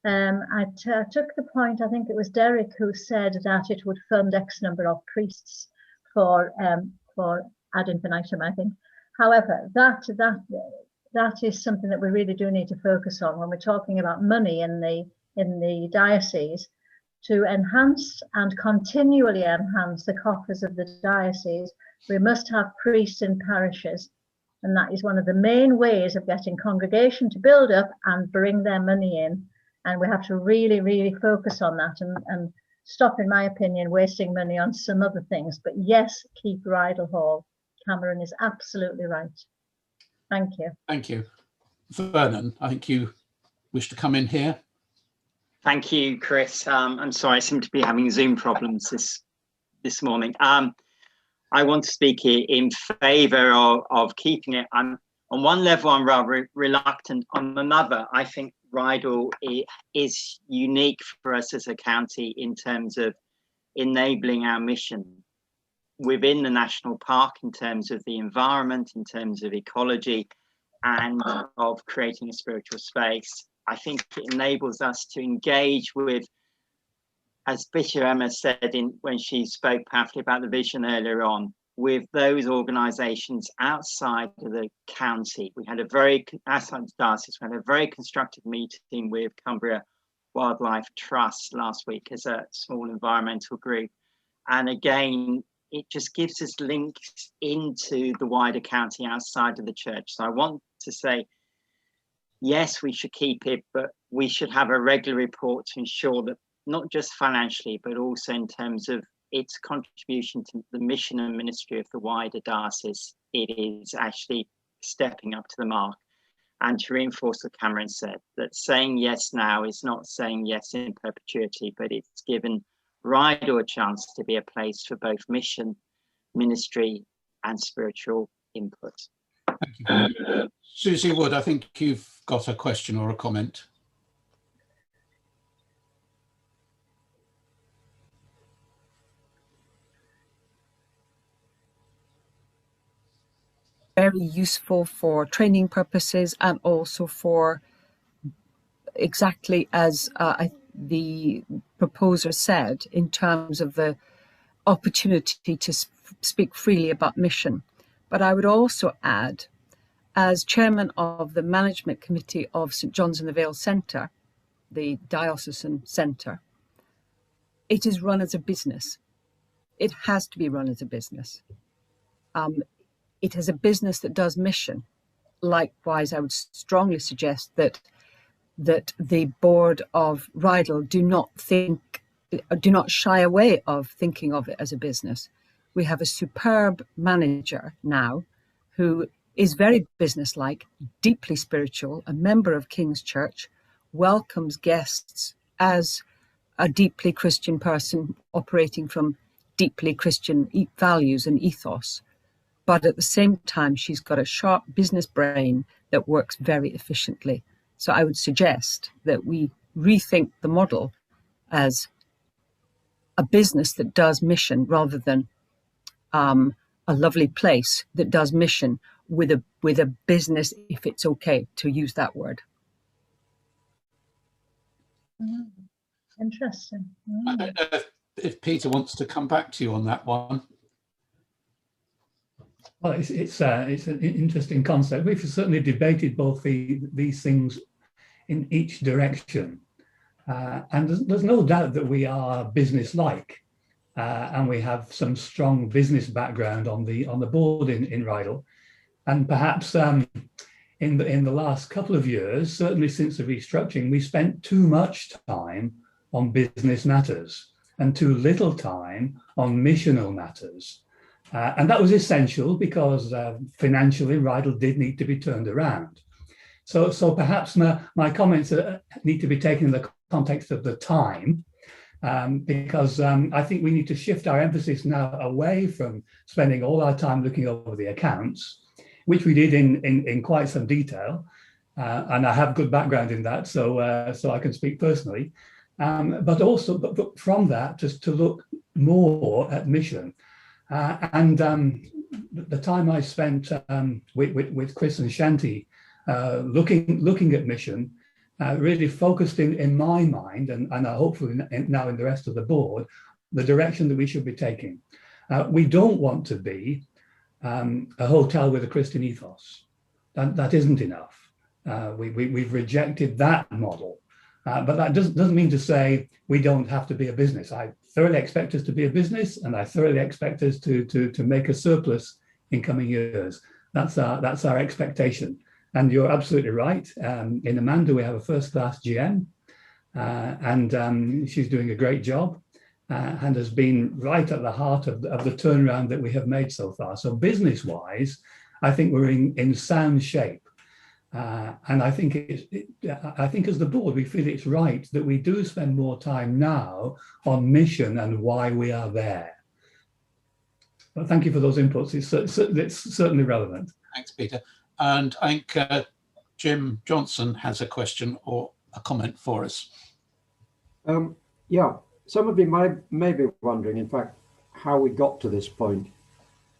I took the point, I think it was Derek who said that it would fund X number of priests for ad infinitum, I think. However, that is something that we really do need to focus on when we're talking about money in the diocese, to enhance and continually enhance the coffers of the diocese. We must have priests in parishes, and that is one of the main ways of getting congregation to build up and bring their money in. And we have to really, really focus on that and stop, in my opinion, wasting money on some other things. But yes, keep Rydal Hall. Cameron is absolutely right. Thank you. Thank you. Vernon, I think you wish to come in here. Thank you, Chris. I'm sorry, I seem to be having Zoom problems this morning. I want to speak in favour of keeping it. On one level, I'm rather reluctant. On another, I think Rydal is unique for us as a county in terms of enabling our mission within the national park, in terms of the environment, in terms of ecology, and of creating a spiritual space. I think it enables us to engage with, as Bishop Emma said when she spoke powerfully about the vision earlier on, with those organisations outside of the county. We had outside the diocese, we had a very constructive meeting with Cumbria Wildlife Trust last week as a small environmental group. And again, it just gives us links into the wider county outside of the church. So I want to say, yes, we should keep it, but we should have a regular report to ensure that not just financially, but also in terms of its contribution to the mission and ministry of the wider diocese, it is actually stepping up to the mark. And to reinforce what Cameron said, that saying yes now is not saying yes in perpetuity, but it's given Rydal a chance to be a place for both mission, ministry, and spiritual input. Thank you. Susie Wood, I think you've got a question or a comment. very useful for training purposes and also for exactly as the proposer said, in terms of the opportunity to speak freely about mission. But I would also add, as chairman of the management committee of St John's in the Vale Centre, the diocesan centre, it is run as a business. It has to be run as a business. It is a business that does mission. Likewise, I would strongly suggest that the board of Rydal do not shy away of thinking of it as a business. We have a superb manager now who is very businesslike, deeply spiritual, a member of King's Church, welcomes guests as a deeply Christian person operating from deeply Christian values and ethos. But at the same time, she's got a sharp business brain that works very efficiently. So I would suggest that we rethink the model as a business that does mission rather than a lovely place that does mission with a business, if it's okay to use that word. Interesting. I don't know if Peter wants to come back to you on that one. Well, it's an interesting concept. We've certainly debated both these things in each direction, and there's no doubt that we are business-like, and we have some strong business background on the board in Rydal, and perhaps in the last couple of years, certainly since the restructuring, we spent too much time on business matters and too little time on missional matters. And that was essential because financially Rydal did need to be turned around. So perhaps my comments need to be taken in the context of the time, because I think we need to shift our emphasis now away from spending all our time looking over the accounts, which we did in quite some detail, and I have good background in that, so I can speak personally. But also, but from that, just to look more at mission. And the time I spent with Chris and Shanti looking at mission really focused in my mind, and hopefully now in the rest of the board, the direction that we should be taking. We don't want to be a hotel with a Christian ethos. That isn't enough. We've rejected that model. But that doesn't mean to say we don't have to be a business. I thoroughly expect us to be a business, and I thoroughly expect us to make a surplus in coming years. That's our expectation. And you're absolutely right. In Amanda, we have a first-class GM, and she's doing a great job, and has been right at the heart of the turnaround that we have made so far. So business-wise, I think we're in sound shape. And I think I think as the board, we feel it's right that we do spend more time now on mission and why we are there. But thank you for those inputs. It's certainly relevant. Thanks, Peter. And I think Jim Johnson has a question or a comment for us. Yeah, some of you may be wondering, in fact, how we got to this point.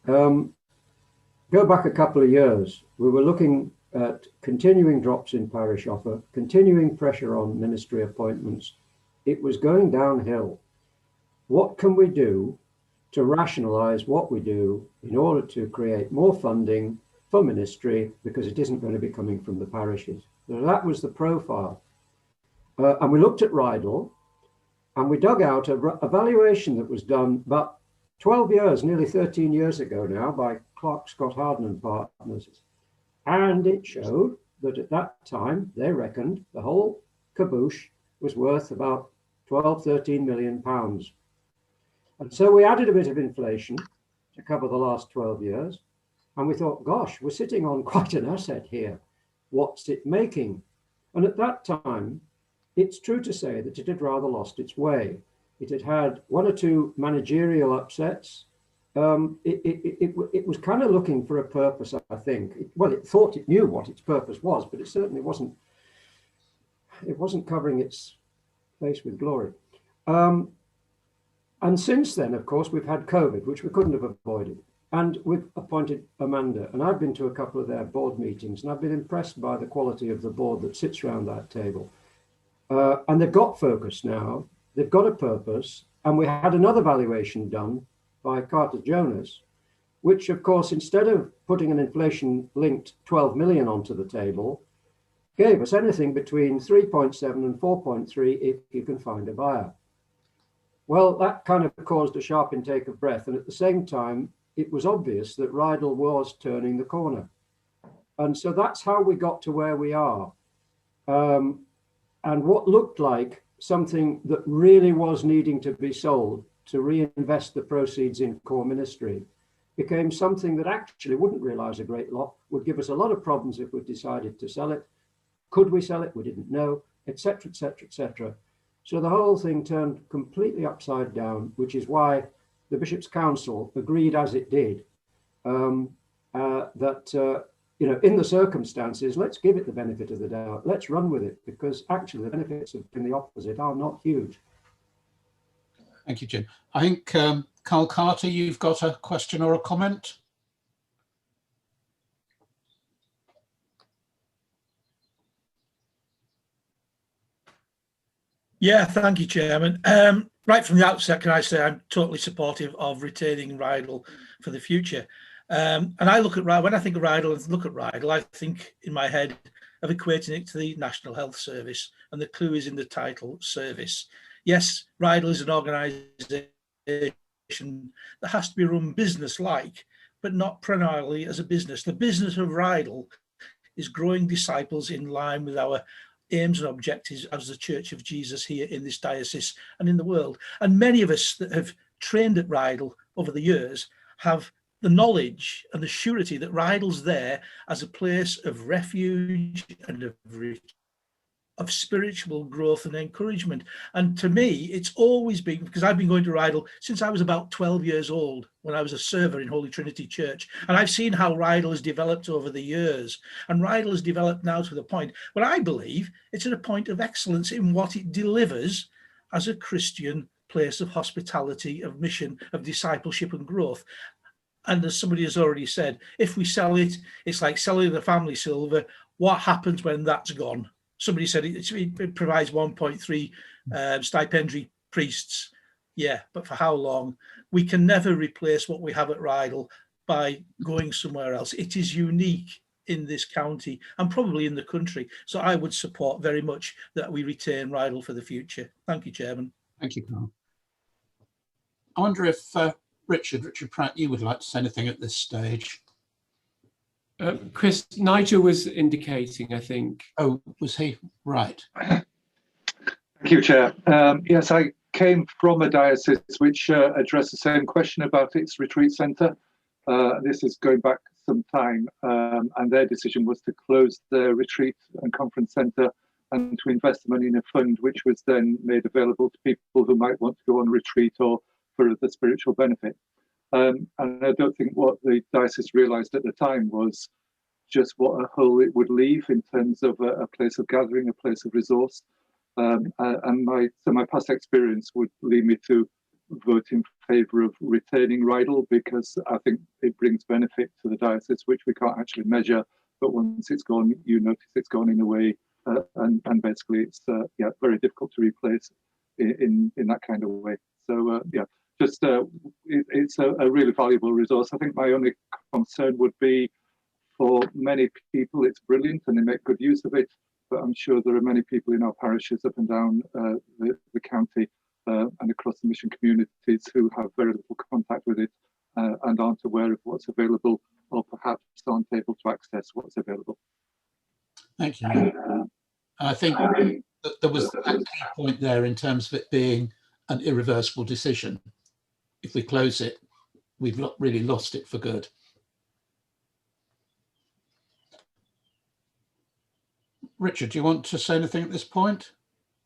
Go back a couple of years. We were looking at continuing drops in parish offer, continuing pressure on ministry appointments. It was going downhill. What can we do to rationalise what we do in order to create more funding for ministry, because it isn't going to be coming from the parishes? So that was the profile. And we looked at Rydal, and we dug out a valuation that was done about 12 years, nearly 13 years ago now, by Clark, Scott, Harden and Partners. And it showed that at that time, they reckoned the whole caboose was worth about 12, 13 million pounds. And so we added a bit of inflation to cover the last 12 years. And we thought, gosh, we're sitting on quite an asset here. What's it making? And at that time, it's true to say that it had rather lost its way. It had had one or two managerial upsets. It was kind of looking for a purpose, I think. Well, it thought it knew what its purpose was, but it certainly wasn't covering its face with glory. And since then, of course, we've had COVID, which we couldn't have avoided. And we've appointed Amanda, and I've been to a couple of their board meetings, and I've been impressed by the quality of the board that sits around that table. And they've got focus now, they've got a purpose, and we had another valuation done by Carter Jonas, which of course, instead of putting an inflation-linked 12 million onto the table, gave us anything between 3.7 and 4.3 if you can find a buyer. Well, that kind of caused a sharp intake of breath, and at the same time, it was obvious that Rydal was turning the corner. And so that's how we got to where we are. And what looked like something that really was needing to be sold to reinvest the proceeds in core ministry became something that actually wouldn't realize a great lot, would give us a lot of problems if we decided to sell it. Could we sell it? We didn't know, etc., etc., etc. So the whole thing turned completely upside down, which is why the Bishop's Council agreed as it did that you know, in the circumstances, let's give it the benefit of the doubt. Let's run with it, because actually the benefits of doing the opposite are not huge. Thank you, Jim. I think Carl Carter, you've got a question or a comment? Yeah, thank you, Chairman. Right from the outset, can I say I'm totally supportive of retaining Rydal for the future. And I look at when I think of Rydal and look at Rydal, I think in my head of equating it to the National Health Service, and the clue is in the title, service. Yes, Rydal is an organisation that has to be run business-like, but not primarily as a business. The business of Rydal is growing disciples in line with our aims and objectives as the Church of Jesus here in this diocese and in the world. And many of us that have trained at Rydal over the years have the knowledge and the surety that Rydal's there as a place of refuge and of spiritual growth and encouragement. And to me, it's always been, because I've been going to Rydal since I was about 12 years old, when I was a server in Holy Trinity Church. And I've seen how Rydal has developed over the years. And Rydal has developed now to the point where I believe it's at a point of excellence in what it delivers as a Christian place of hospitality, of mission, of discipleship and growth. And as somebody has already said, if we sell it, it's like selling the family silver. What happens when that's gone? Somebody said it provides 1.3 stipendiary priests. Yeah, but for how long? We can never replace what we have at Rydal by going somewhere else. It is unique in this county and probably in the country. So I would support very much that we retain Rydal for the future. Thank you, Chairman. Thank you, Carl. I wonder if Richard Pratt, you would like to say anything at this stage? Chris, Nigel was indicating, I think. Oh, was he? Right. Thank you, Chair. Yes, I came from a diocese which addressed the same question about its retreat centre. This is going back some time, and their decision was to close their retreat and conference centre and to invest the money in a fund, which was then made available to people who might want to go on retreat or for the spiritual benefit. And I don't think what the diocese realised at the time was just what a hole it would leave in terms of a place of gathering, a place of resource. And my past experience would lead me to vote in favour of retaining Rydal, because I think it brings benefit to the diocese, which we can't actually measure. But once it's gone, you notice it's gone in a way, and basically it's very difficult to replace in that kind of way. So just it's a really valuable resource. I think my only concern would be, for many people it's brilliant and they make good use of it, but I'm sure there are many people in our parishes up and down the county and across the mission communities who have very little contact with it and aren't aware of what's available, or perhaps aren't able to access what's available. Thank you. I think that there was a key point there in terms of it being an irreversible decision. If we close it, we've really lost it for good. Richard, do you want to say anything at this point?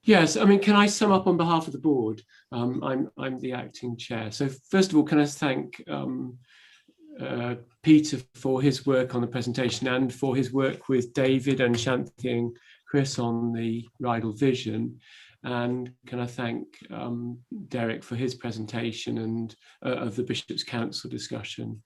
Yes, I mean, can I sum up on behalf of the board? I'm the acting chair. So first of all, can I thank Peter for his work on the presentation and for his work with David and Shanti and Chris on the Rydal vision. And can I thank Derek for his presentation and of the Bishop's Council discussion.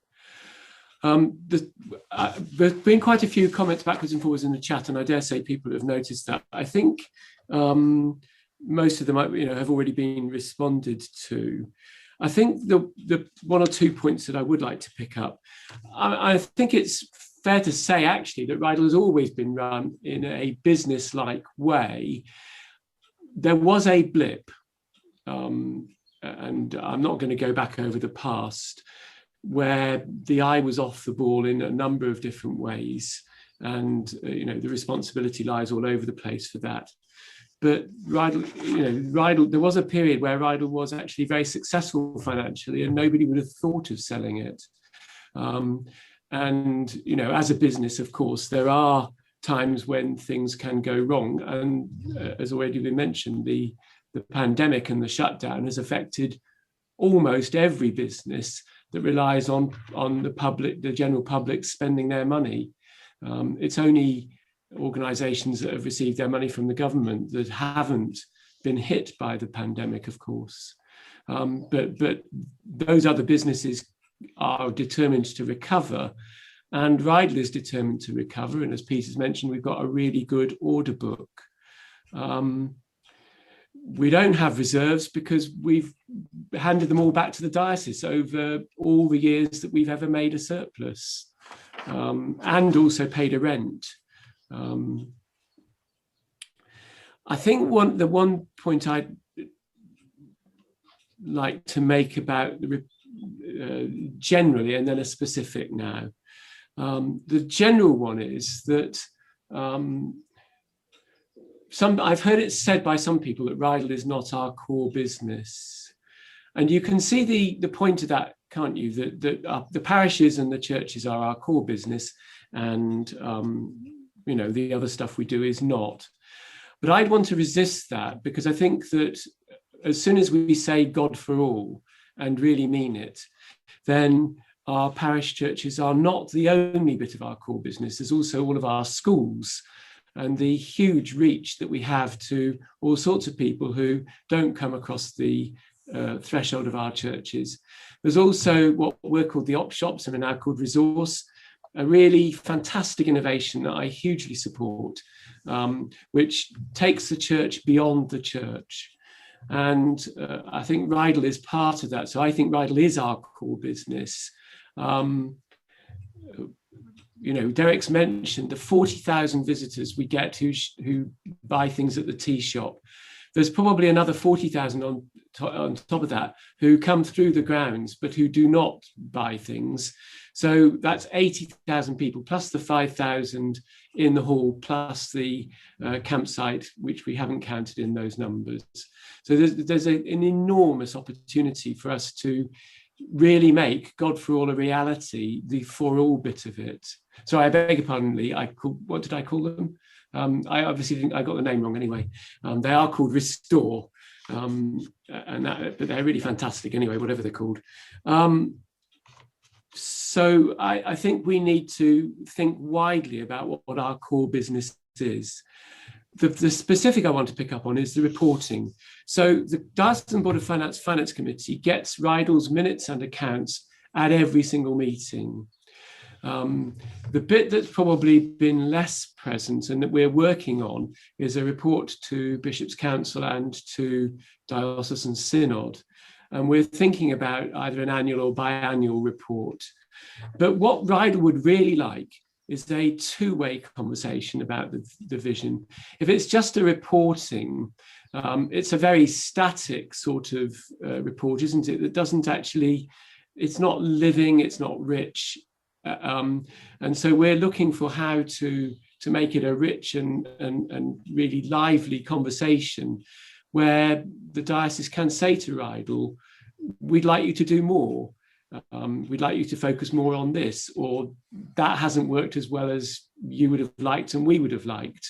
There's been quite a few comments backwards and forwards in the chat, and I dare say people have noticed that. I think most of them have already been responded to. I think the one or two points that I would like to pick up, I think it's fair to say actually that Rydal has always been run in a business-like way. There was a blip, and I'm not going to go back over the past, where the eye was off the ball in a number of different ways, and the responsibility lies all over the place for that. But Rydal, there was a period where Rydal was actually very successful financially, and nobody would have thought of selling it. And as a business, of course, there are times when things can go wrong, and as already been mentioned, the pandemic and the shutdown has affected almost every business that relies on the general public spending their money. It's only organisations that have received their money from the government that haven't been hit by the pandemic, of course. But those other businesses are determined to recover, and Rydal is determined to recover. And as Peter's mentioned, we've got a really good order book. We don't have reserves because we've handed them all back to the diocese over all the years that we've ever made a surplus, and also paid a rent. I think the one point I'd like to make about generally, and then a specific now. The general one is that I've heard it said by some people that Rydal is not our core business, and you can see the point of that, can't you? That the parishes and the churches are our core business, and the other stuff we do is not. But I'd want to resist that, because I think that as soon as we say God for all and really mean it, then our parish churches are not the only bit of our core business. There's also all of our schools and the huge reach that we have to all sorts of people who don't come across the threshold of our churches. There's also what we're called the op shops, and are now called Resource, a really fantastic innovation that I hugely support, which takes the church beyond the church. And I think Rydal is part of that. So I think Rydal is our core business. Derek's mentioned the 40,000 visitors we get who buy things at the tea shop. There's probably another 40,000 on top of that who come through the grounds but who do not buy things. So that's 80,000 people, plus the 5,000 in the hall, plus the campsite, which we haven't counted in those numbers. So there's an enormous opportunity for us to really make God for all a reality, the for all bit of it. So I beg your pardon, Lee, what did I call them? I obviously didn't, I got the name wrong anyway. They are called Restore, but they're really fantastic anyway, whatever they're called. So I think we need to think widely about what our core business is. The specific I want to pick up on is the reporting. So the Diocesan Board of Finance Committee gets Rydal's minutes and accounts at every single meeting. The bit that's probably been less present and that we're working on is a report to Bishops' Council and to Diocesan Synod. And we're thinking about either an annual or biannual report. But what Rydal would really like is a two-way conversation about the vision. If it's just a reporting, it's a very static sort of report, isn't it? That doesn't actually, it's not living, it's not rich. And so we're looking for how to make it a rich and really lively conversation where the diocese can say to Rydal, we'd like you to do more. We'd like you to focus more on this, or that hasn't worked as well as you would have liked and we would have liked.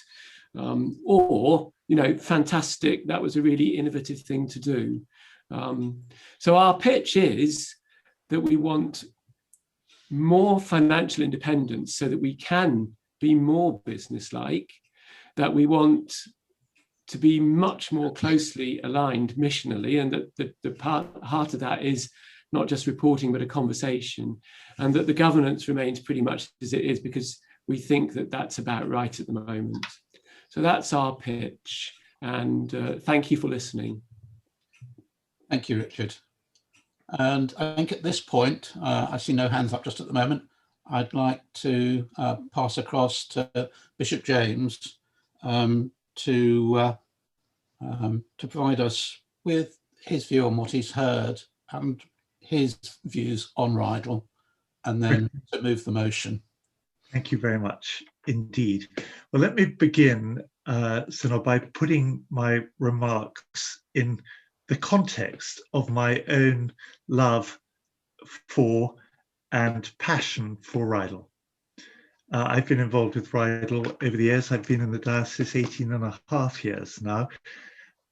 Or, fantastic, that was a really innovative thing to do. So our pitch is that we want more financial independence so that we can be more business-like, that we want to be much more closely aligned missionally, and that the heart of that is not just reporting, but a conversation, and that the governance remains pretty much as it is because we think that that's about right at the moment. So that's our pitch, and thank you for listening. Thank you, Richard. And I think at this point, I see no hands up just at the moment. I'd like to pass across to Bishop James to provide us with his view on what he's heard and his views on Rydal, and then to move the motion. Thank you very much indeed. Well, let me begin, Synod, by putting my remarks in the context of my own love for and passion for Rydal. I've been involved with Rydal over the years. I've been in the diocese 18.5 years now.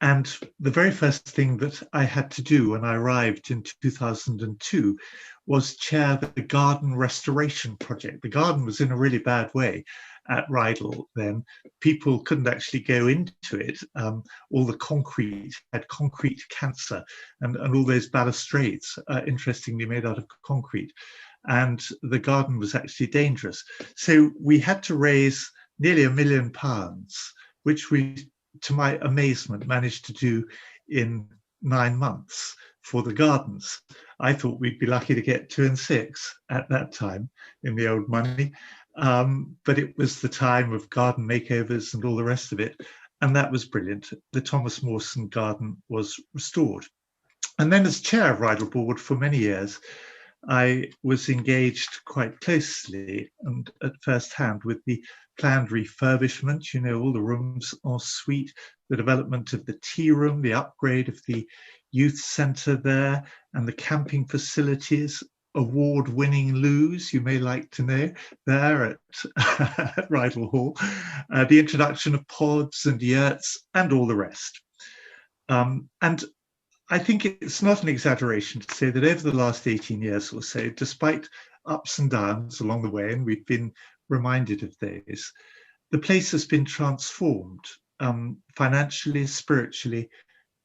And the very first thing that I had to do when I arrived in 2002 was chair the garden restoration project. The garden was in a really bad way at Rydal then. People couldn't actually go into it. All the concrete had concrete cancer, and all those balustrades, interestingly made out of concrete. And the garden was actually dangerous. So we had to raise nearly £1 million, which we, to my amazement, managed to do in 9 months for the gardens. I thought we'd be lucky to get 2 and 6 at that time in the old money. But it was the time of garden makeovers and all the rest of it. And that was brilliant. The Thomas Mawson garden was restored. And then as chair of Rydal Board for many years, I was engaged quite closely and at first hand with the planned refurbishment, you know, all the rooms en suite, the development of the tea room, the upgrade of the youth centre there, and the camping facilities, award-winning loos, you may like to know, there at Rydal Hall, the introduction of pods and yurts and all the rest. And I think it's not an exaggeration to say that over the last 18 years or so, despite ups and downs along the way, and we've been reminded of those, the place has been transformed financially, spiritually,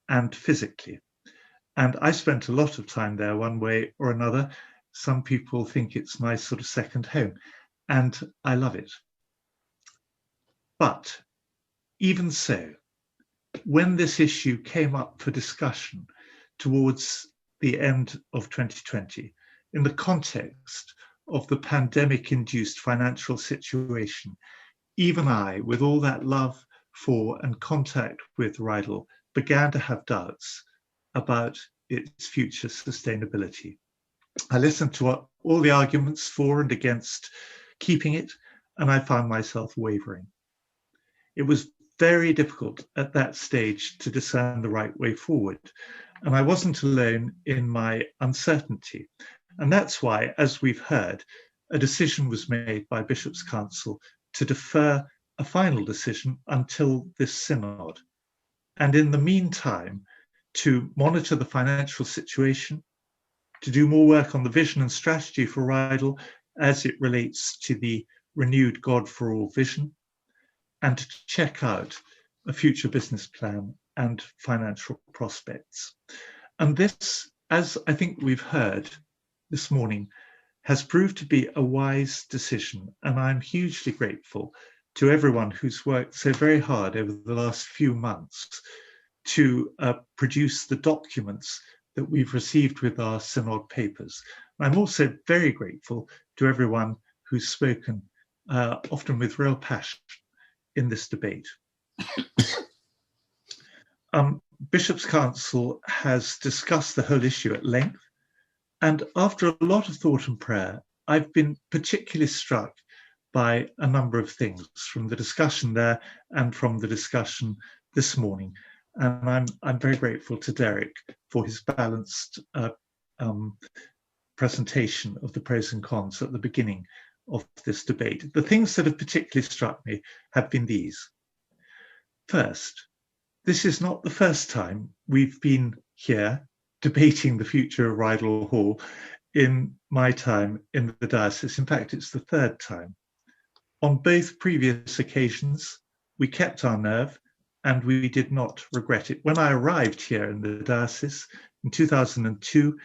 and physically. And I spent a lot of time there one way or another. Some people think it's my sort of second home, and I love it. But even so, when this issue came up for discussion towards the end of 2020, in the context of the pandemic-induced financial situation, even I, with all that love for and contact with Rydal, began to have doubts about its future sustainability. I listened to all the arguments for and against keeping it, and I found myself wavering. It was very difficult at that stage to discern the right way forward, and I wasn't alone in my uncertainty. And that's why, as we've heard, a decision was made by Bishop's Council to defer a final decision until this synod. And in the meantime, to monitor the financial situation, to do more work on the vision and strategy for Rydal as it relates to the renewed God for All vision, and to check out a future business plan and financial prospects. And this, as I think we've heard this morning, has proved to be a wise decision. And I'm hugely grateful to everyone who's worked so very hard over the last few months to produce the documents that we've received with our Synod papers. I'm also very grateful to everyone who's spoken, often with real passion, in this debate. Bishop's Council has discussed the whole issue at length, and after a lot of thought and prayer, I've been particularly struck by a number of things from the discussion there and from the discussion this morning. And I'm very grateful to Derek for his balanced presentation of the pros and cons at the beginning of this debate. The things that have particularly struck me have been these. First, this is not the first time we've been here debating the future of Rydal Hall in my time in the diocese. In fact, it's the third time. On both previous occasions, we kept our nerve and we did not regret it. When I arrived here in the diocese in 2002,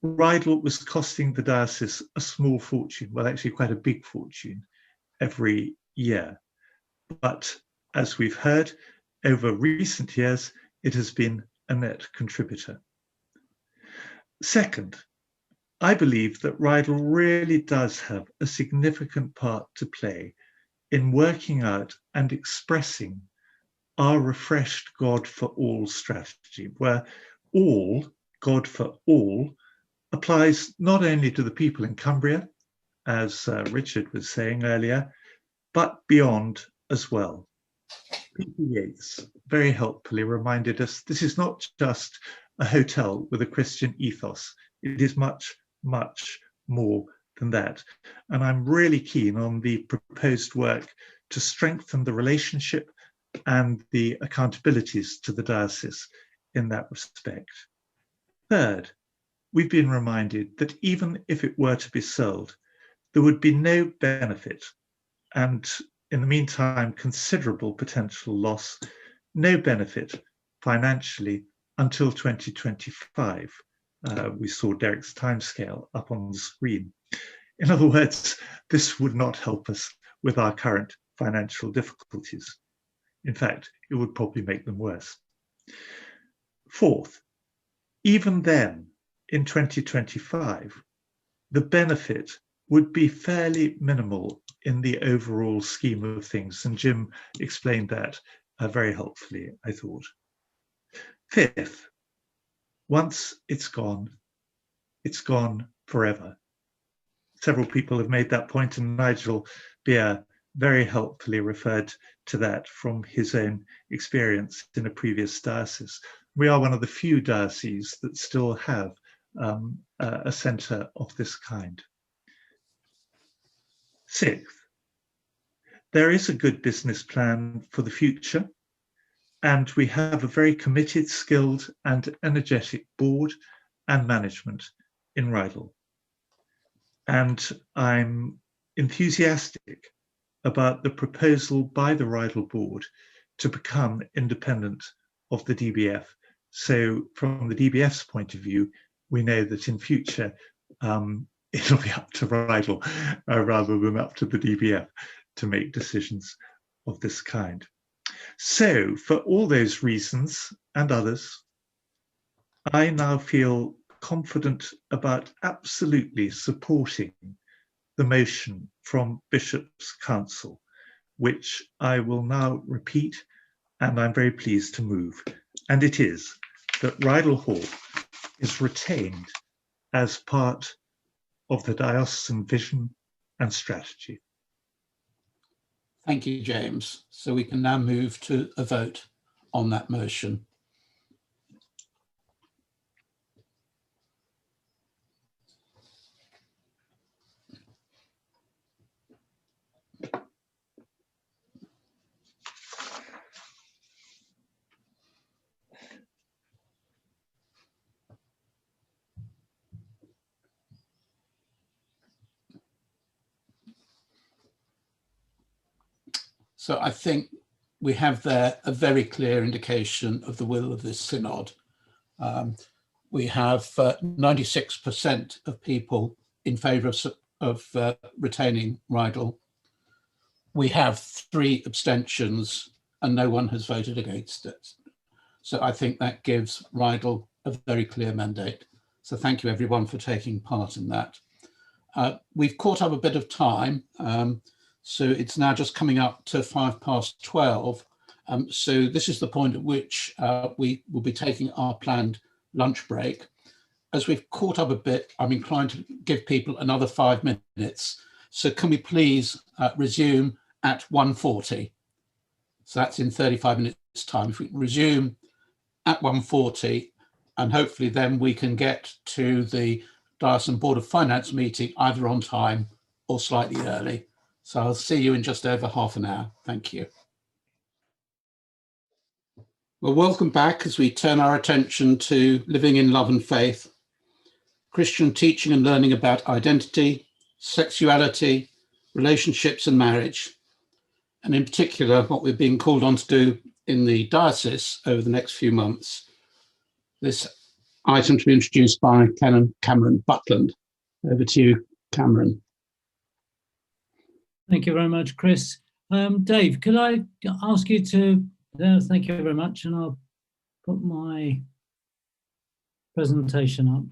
Rydal was costing the diocese a small fortune, well, actually quite a big fortune every year. But as we've heard, over recent years, it has been a net contributor. Second, I believe that Rydal really does have a significant part to play in working out and expressing our refreshed God for all strategy, where all, God for all, applies not only to the people in Cumbria, as Richard was saying earlier, but beyond as well. Peter Yates very helpfully reminded us this is not just a hotel with a Christian ethos. It is much, much more than that. And I'm really keen on the proposed work to strengthen the relationship and the accountabilities to the diocese in that respect. Third, we've been reminded that even if it were to be sold, there would be no benefit, and in the meantime, considerable potential loss, no benefit financially until 2025. We saw Derek's timescale up on the screen. In other words, this would not help us with our current financial difficulties. In fact, it would probably make them worse. Fourth, even then, in 2025, the benefit would be fairly minimal in the overall scheme of things, and Jim explained that very helpfully, I thought. Fifth, once it's gone forever. Several people have made that point, and Nigel Beer very helpfully referred to that from his own experience in a previous diocese. We are one of the few dioceses that still have a centre of this kind. Sixth, there is a good business plan for the future, and we have a very committed, skilled and energetic board and management in Rydal. And I'm enthusiastic about the proposal by the Rydal board to become independent of the DBF. So from the DBF's point of view, we know that in future, it'll be up to Rydal rather than up to the DBF to make decisions of this kind. So for all those reasons and others, I now feel confident about absolutely supporting the motion from Bishop's Council, which I will now repeat, and I'm very pleased to move. And it is that Rydal Hall is retained as part of the diocesan vision and strategy. Thank you, James. So we can now move to a vote on that motion. So I think we have there a very clear indication of the will of this synod. We have 96% of people in favour of retaining Rydal. We have 3 abstentions and no one has voted against it. So I think that gives Rydal a very clear mandate. So thank you everyone for taking part in that. We've caught up a bit of time. So it's now just coming up to 12:05. So this is the point at which we will be taking our planned lunch break. As we've caught up a bit, I'm inclined to give people another 5 minutes. So can we please resume at 1:40? So that's in 35 minutes time. If we resume at 1:40, and hopefully then we can get to the Diocesan Board of Finance meeting either on time or slightly early. So I'll see you in just over half an hour. Thank you. Well, welcome back as we turn our attention to living in love and faith, Christian teaching and learning about identity, sexuality, relationships and marriage, and in particular, what we're being called on to do in the diocese over the next few months. This item to be introduced by Canon Cameron Butland. Over to you, Cameron. Thank you very much, Chris. Dave, could I ask you to, thank you very much, and I'll put my presentation up.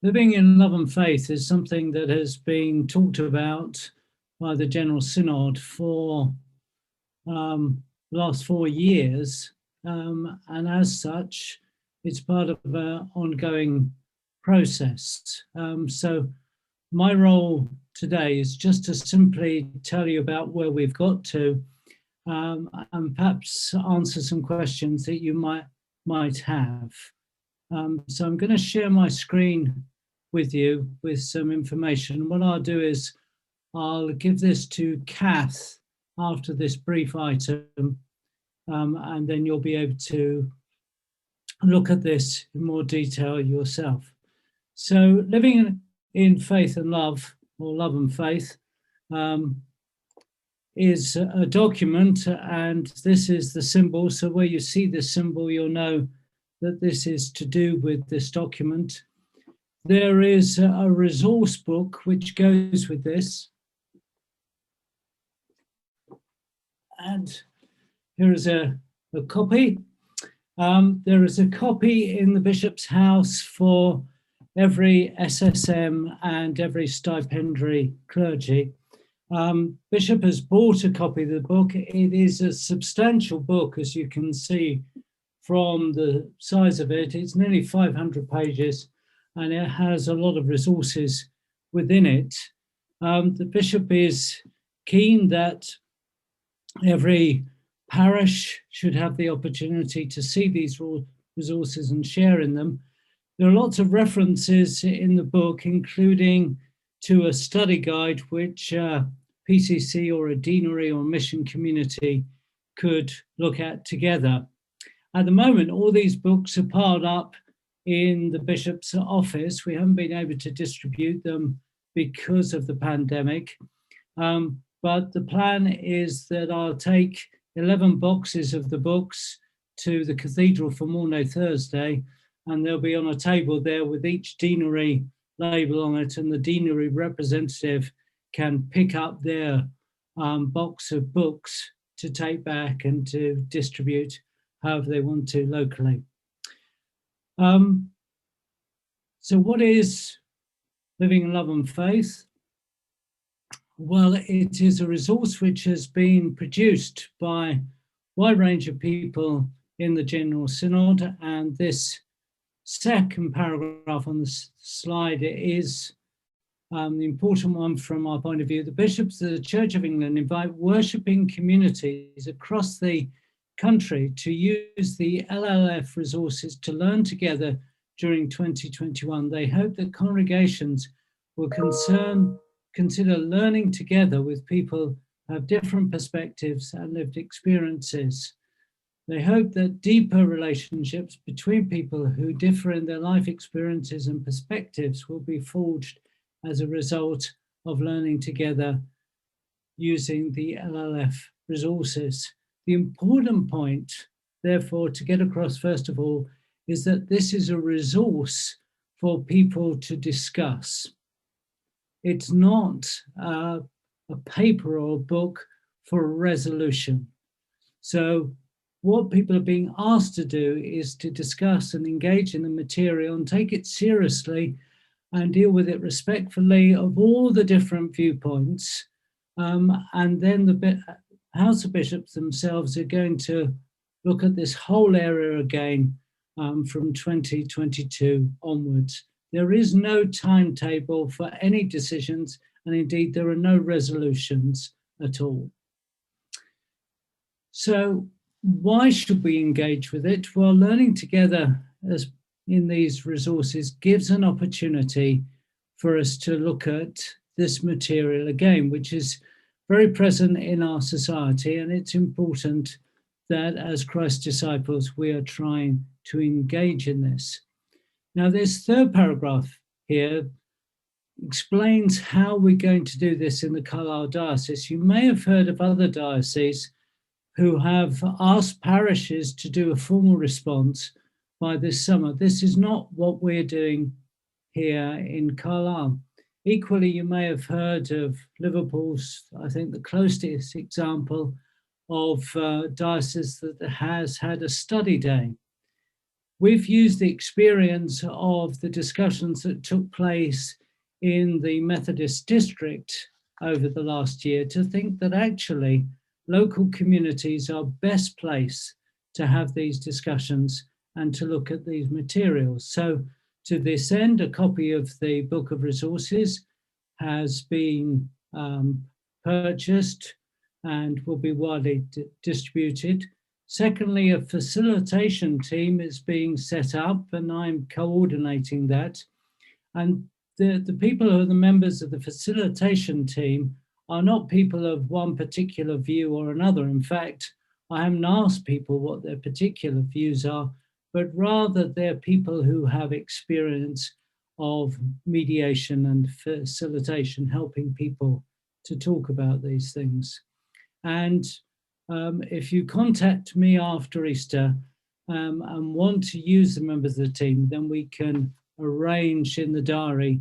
Living in love and faith is something that has been talked about by the General Synod for the last 4 years, and as such, it's part of an ongoing process. So my role today is just to simply tell you about where we've got to, and perhaps answer some questions that you might have. So I'm going to share my screen with you with some information. What I'll do is I'll give this to Kath after this brief item, and then you'll be able to look at this in more detail yourself. So living in faith and love, or love and faith, is a document, and this is the symbol. So where you see this symbol, you'll know that this is to do with this document. There is a resource book which goes with this. And here is a copy. There is a copy in the Bishop's House for every SSM and every stipendiary clergy. Bishop has bought a copy of the book. It is a substantial book, as you can see from the size of it. It's nearly 500 pages, and it has a lot of resources within it. The Bishop is keen that every parish should have the opportunity to see these resources and share in them. There are lots of references in the book, including to a study guide which PCC or a deanery or mission community could look at together. At the moment, all these books are piled up in the Bishop's office. We haven't been able to distribute them because of the pandemic. But the plan is that I'll take 11 boxes of the books to the cathedral for Maundy Thursday, and they'll be on a table there with each deanery label on it, and the deanery representative can pick up their box of books to take back and to distribute however they want to locally. So what is Living in Love and Faith? Well, it is a resource which has been produced by a wide range of people in the General Synod, and this second paragraph on the slide is the important one from our point of view. The bishops of the Church of England invite worshipping communities across the country to use the LLF resources to learn together during 2021. They hope that congregations will consider learning together with people who have different perspectives and lived experiences. They hope that deeper relationships between people who differ in their life experiences and perspectives will be forged as a result of learning together using the LLF resources. The important point, therefore, to get across first of all, is that this is a resource for people to discuss. It's not a paper or a book for a resolution. So what people are being asked to do is to discuss and engage in the material and take it seriously and deal with it respectfully of all the different viewpoints. And then the House of Bishops themselves are going to look at this whole area again from 2022 onwards. There is no timetable for any decisions, and indeed there are no resolutions at all. So why should we engage with it? Well, learning together as in these resources gives an opportunity for us to look at this material again, which is very present in our society, and it's important that as Christ's disciples we are trying to engage in this. Now this third paragraph here explains how we're going to do this in the Carlisle Diocese. You may have heard of other dioceses who have asked parishes to do a formal response by this summer. This is not what we're doing here in Carlisle. Equally, you may have heard of Liverpool's, I think the closest example of diocese that has had a study day. We've used the experience of the discussions that took place in the Methodist district over the last year to think that actually local communities are best placed to have these discussions and to look at these materials. So to this end, a copy of the Book of Resources has been purchased and will be widely distributed. Secondly, a facilitation team is being set up and I'm coordinating that. And the people who are the members of the facilitation team are not people of one particular view or another. In fact, I haven't asked people what their particular views are, but rather they're people who have experience of mediation and facilitation, helping people to talk about these things. And if you contact me after Easter and want to use the members of the team, then we can arrange in the diary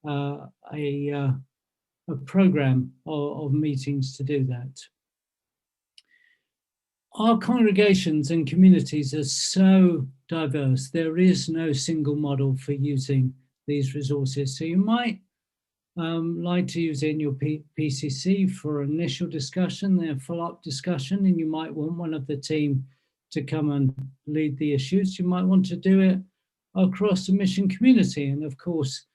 a program of meetings to do that. Our congregations and communities are so diverse. There is no single model for using these resources. So you might like to use it in your PCC for initial discussion, then follow-up discussion, and you might want one of the team to come and lead the issues. You might want to do it across the mission community. And of course,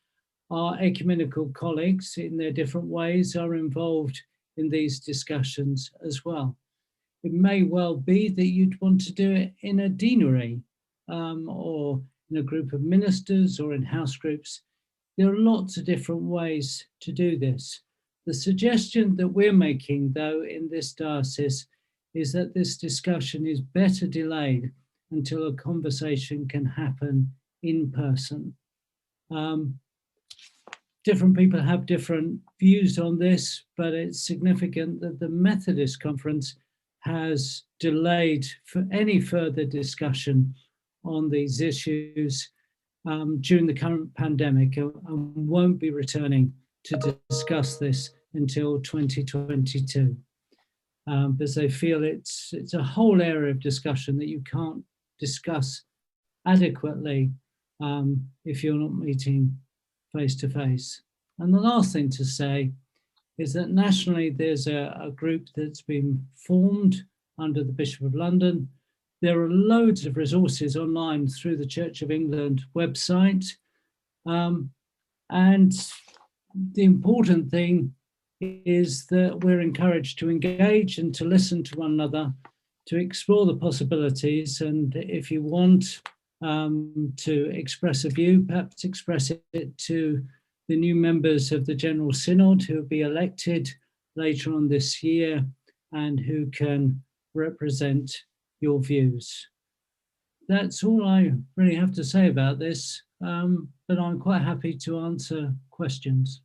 our ecumenical colleagues in their different ways are involved in these discussions as well. It may well be that you'd want to do it in a deanery or in a group of ministers or in house groups. There are lots of different ways to do this. The suggestion that we're making, though, in this diocese is that this discussion is better delayed until a conversation can happen in person. Different people have different views on this, but it's significant that the Methodist Conference has delayed for any further discussion on these issues during the current pandemic and won't be returning to discuss this until 2022 because they feel it's a whole area of discussion that you can't discuss adequately if you're not meeting face to face. And the last thing to say is that nationally there's a group that's been formed under the Bishop of London. There are loads of resources online through the Church of England website. And the important thing is that we're encouraged to engage and to listen to one another, to explore the possibilities. And if you want to express a view, perhaps express it to the new members of the General Synod who will be elected later on this year and who can represent your views. That's all I really have to say about this, but I'm quite happy to answer questions.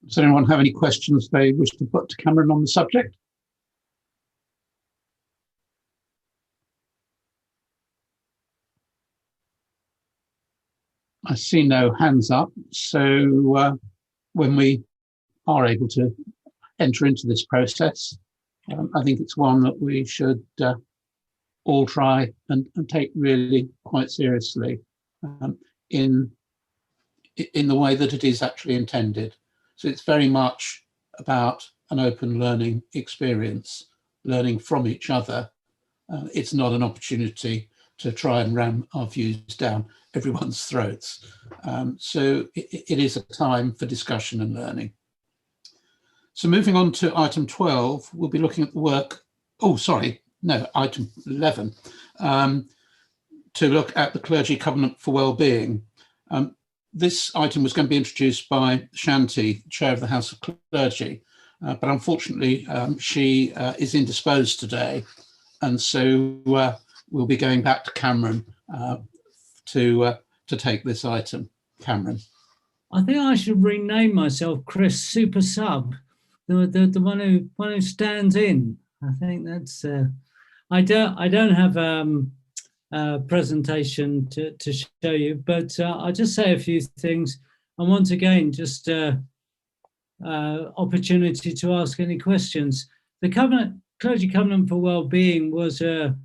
Does anyone have any questions they wish to put to Cameron on the subject? I see no hands up, so when we are able to enter into this process, I think it's one that we should all try and take really quite seriously in the way that it is actually intended. So it's very much about an open learning experience, learning from each other. It's not an opportunity to try and ram our views down everyone's throats. So it is a time for discussion and learning. So moving on to item 12, we'll be looking at the work, item 11, to look at the Clergy Covenant for Wellbeing. This item was going to be introduced by Shanti, Chair of the House of Clergy, but unfortunately she is indisposed today, and so we'll be going back to Cameron to take this item. Cameron. I think I should rename myself Chris Super Sub, the one who stands in. I think that's. I don't have a presentation to show you, but I'll just say a few things. And once again, just opportunity to ask any questions. The Clergy Covenant for Wellbeing was a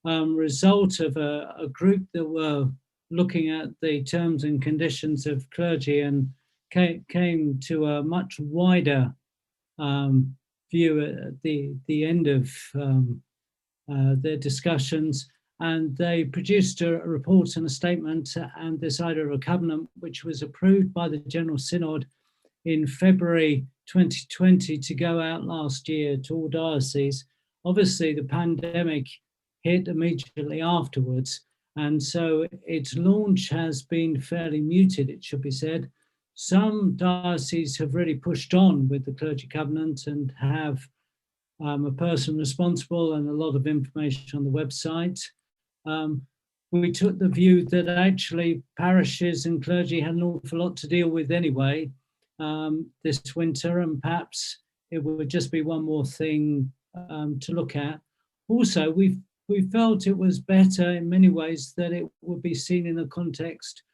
result of a group that were looking at the terms and conditions of clergy and came to a much wider view at the end of their discussions, and they produced a report and a statement and decided a covenant which was approved by the General Synod in February 2020 to go out last year to all dioceses. Obviously, the pandemic hit immediately afterwards, and so its launch has been fairly muted, it should be said. Some dioceses have really pushed on with the Clergy Covenant and have a person responsible and a lot of information on the website. We took the view that actually parishes and clergy had an awful lot to deal with anyway this winter, and perhaps it would just be one more thing to look at. Also, we felt it was better in many ways that it would be seen in the context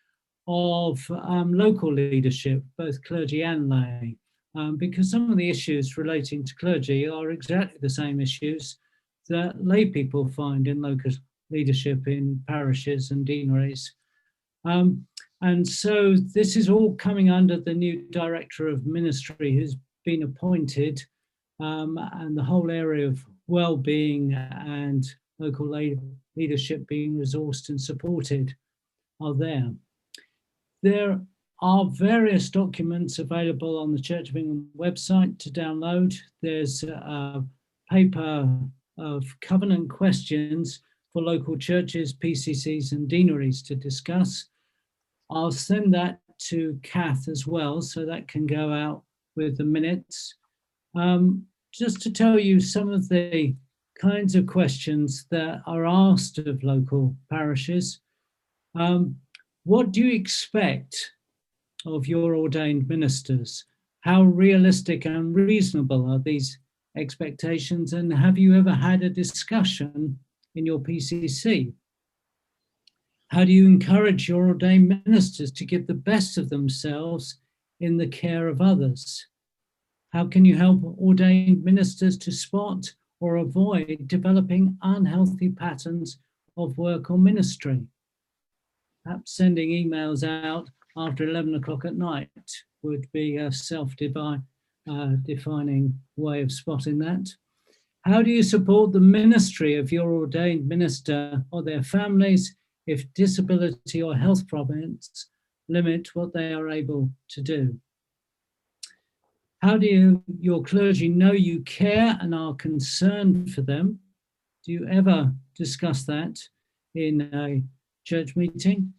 of local leadership, both clergy and lay, because some of the issues relating to clergy are exactly the same issues that lay people find in local leadership in parishes and deaneries. And so this is all coming under the new Director of Ministry who's been appointed, and the whole area of well-being and local leadership being resourced and supported are there. There are various documents available on the Church of England website to download. There's a paper of covenant questions for local churches, PCCs and deaneries to discuss. I'll send that to Kath as well, so that can go out with the minutes. Just to tell you some of the kinds of questions that are asked of local parishes. What do you expect of your ordained ministers? How realistic and reasonable are these expectations? And have you ever had a discussion in your PCC? How do you encourage your ordained ministers to give the best of themselves in the care of others? How can you help ordained ministers to spot or avoid developing unhealthy patterns of work or ministry? Perhaps sending emails out after 11 o'clock at night would be a self-defining way of spotting that. How do you support the ministry of your ordained minister or their families if disability or health problems limit what they are able to do? How do your clergy know you care and are concerned for them? Do you ever discuss that in a church meeting?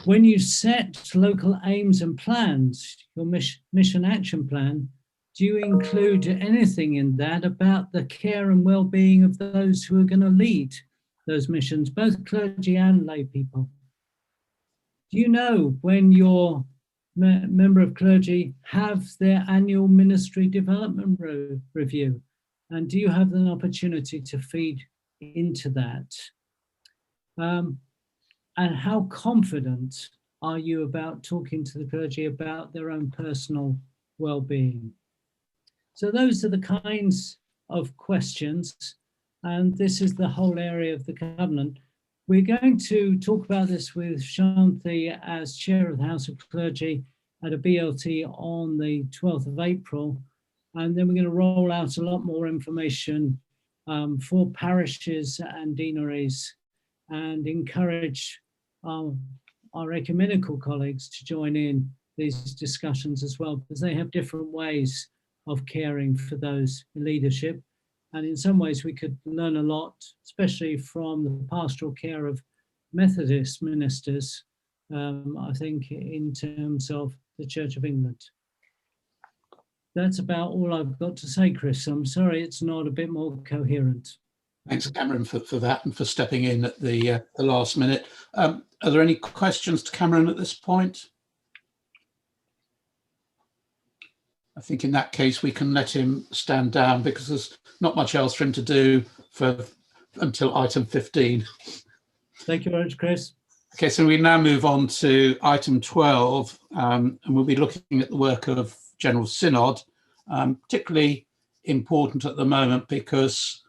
When you set local aims and plans, your mission action plan, do you include anything in that about the care and well-being of those who are going to lead those missions, both clergy and lay people? Do you know when your member of clergy have their annual ministry development review? And do you have an opportunity to feed into that? And how confident are you about talking to the clergy about their own personal well-being? So those are the kinds of questions, and this is the whole area of the covenant. We're going to talk about this with Shanti as Chair of the House of Clergy at a BLT on the 12th of April, and then we're going to roll out a lot more information for parishes and deaneries and encourage our ecumenical colleagues to join in these discussions as well, because they have different ways of caring for those in leadership. And in some ways we could learn a lot, especially from the pastoral care of Methodist ministers, I think, in terms of the Church of England. That's about all I've got to say, Chris. I'm sorry it's not a bit more coherent. Thanks, Cameron, for that and for stepping in at the last minute. Are there any questions to Cameron at this point? I think in that case we can let him stand down because there's not much else for him to do until item 15. Thank you very much, Chris. Okay, so we now move on to item 12, and we'll be looking at the work of General Synod, particularly important at the moment because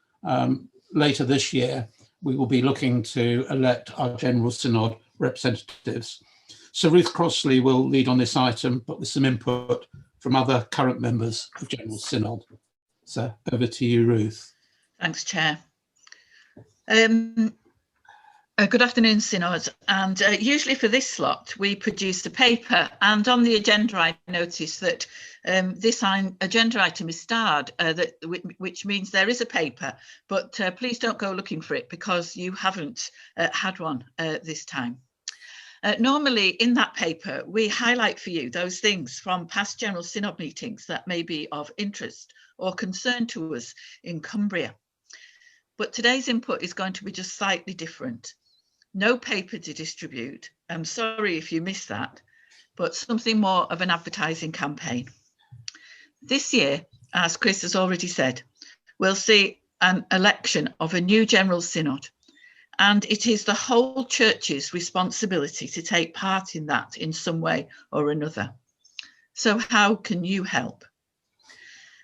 later this year we will be looking to elect our General Synod representatives. So Ruth Crossley will lead on this item, but with some input from other current members of General Synod. So over to you, Ruth. Thanks, Chair. Good afternoon, Synod. And usually for this slot, we produce a paper. And on the agenda, I noticed that this agenda item is starred, which means there is a paper. But please don't go looking for it because you haven't had one this time. Normally in that paper, we highlight for you those things from past General Synod meetings that may be of interest or concern to us in Cumbria. But today's input is going to be just slightly different. No paper to distribute. I'm sorry if you missed that, but something more of an advertising campaign. This year, as Chris has already said, we'll see an election of a new General Synod. And it is the whole church's responsibility to take part in that in some way or another. So how can you help?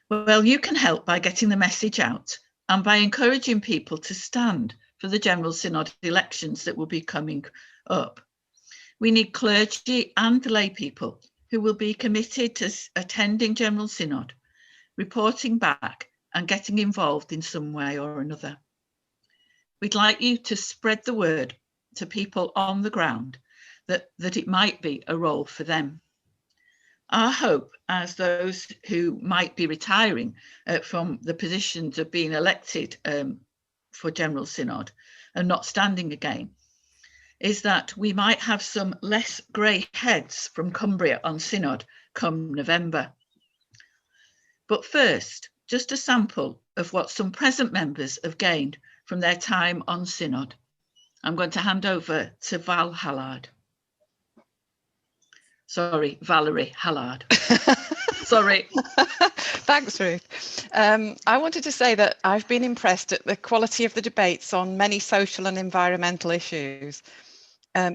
Well, you can help by getting the message out and by encouraging people to stand for the General Synod elections that will be coming up. We need clergy and lay people who will be committed to attending General Synod, reporting back and getting involved in some way or another. We'd like you to spread the word to people on the ground that it might be a role for them. Our hope, as those who might be retiring from the positions of being elected for General Synod and not standing again, is that we might have some less grey heads from Cumbria on Synod come November. But first, just a sample of what some present members have gained from their time on Synod. I'm going to hand over to Valerie Hallard. Sorry. Thanks, Ruth. I wanted to say that I've been impressed at the quality of the debates on many social and environmental issues.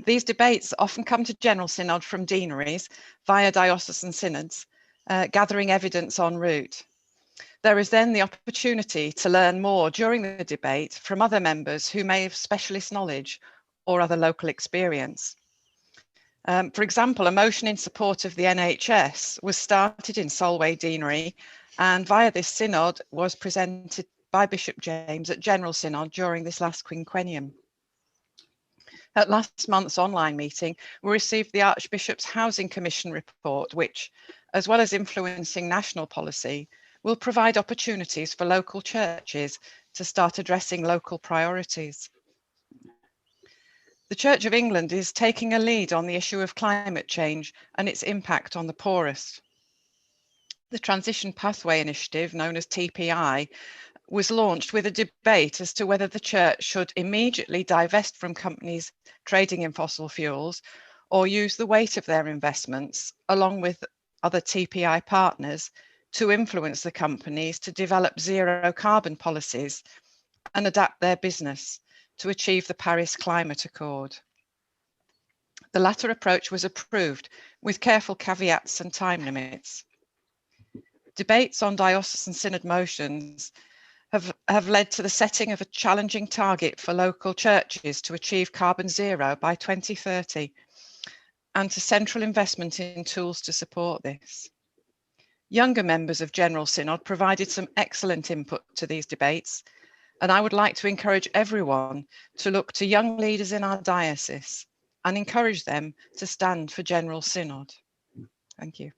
These debates often come to General Synod from deaneries via diocesan synods, gathering evidence en route. There is then the opportunity to learn more during the debate from other members who may have specialist knowledge or other local experience. For example, a motion in support of the NHS was started in Solway Deanery and via this synod was presented by Bishop James at General Synod during this last quinquennium. At last month's online meeting, we received the Archbishop's Housing Commission report, which, as well as influencing national policy, will provide opportunities for local churches to start addressing local priorities. The Church of England is taking a lead on the issue of climate change and its impact on the poorest. The Transition Pathway Initiative, known as TPI, was launched with a debate as to whether the Church should immediately divest from companies trading in fossil fuels or use the weight of their investments, along with other TPI partners, to influence the companies to develop zero carbon policies and adapt their business to achieve the Paris Climate Accord. The latter approach was approved with careful caveats and time limits. Debates on diocesan synod motions have led to the setting of a challenging target for local churches to achieve carbon zero by 2030 and to central investment in tools to support this. Younger members of General Synod provided some excellent input to these debates, and I would like to encourage everyone to look to young leaders in our diocese and encourage them to stand for General Synod. Thank you.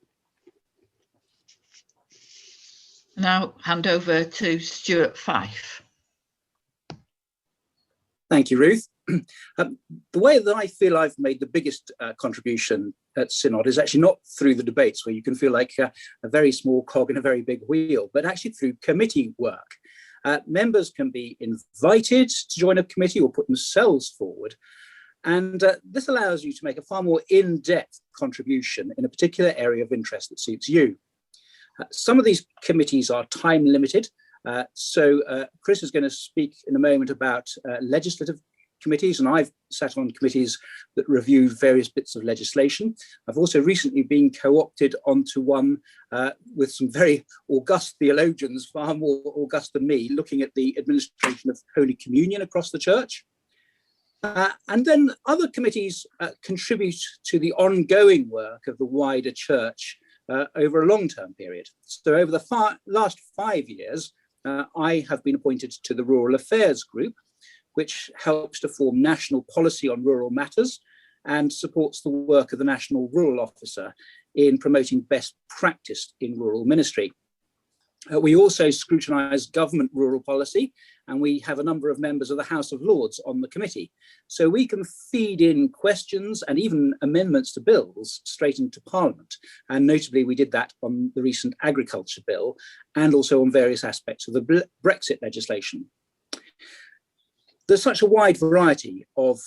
Now hand over to Stuart Fife. Thank you, Ruth. The way that I feel I've made the biggest contribution at Synod is actually not through the debates, where you can feel like a very small cog in a very big wheel, but actually through committee work. Members can be invited to join a committee or put themselves forward, and this allows you to make a far more in-depth contribution in a particular area of interest that suits you. Some of these committees are time limited. So Chris is going to speak in a moment about legislative committees, and I've sat on committees that review various bits of legislation. I've also recently been co-opted onto one with some very august theologians, far more august than me, looking at the administration of Holy Communion across the church. And then other committees contribute to the ongoing work of the wider church over a long-term period. So over the last 5 years, I have been appointed to the Rural Affairs Group, which helps to form national policy on rural matters and supports the work of the National Rural Officer in promoting best practice in rural ministry. We also scrutinise government rural policy, and we have a number of members of the House of Lords on the committee. So we can feed in questions and even amendments to bills straight into Parliament. And notably, we did that on the recent agriculture bill and also on various aspects of the Brexit legislation. There's such a wide variety of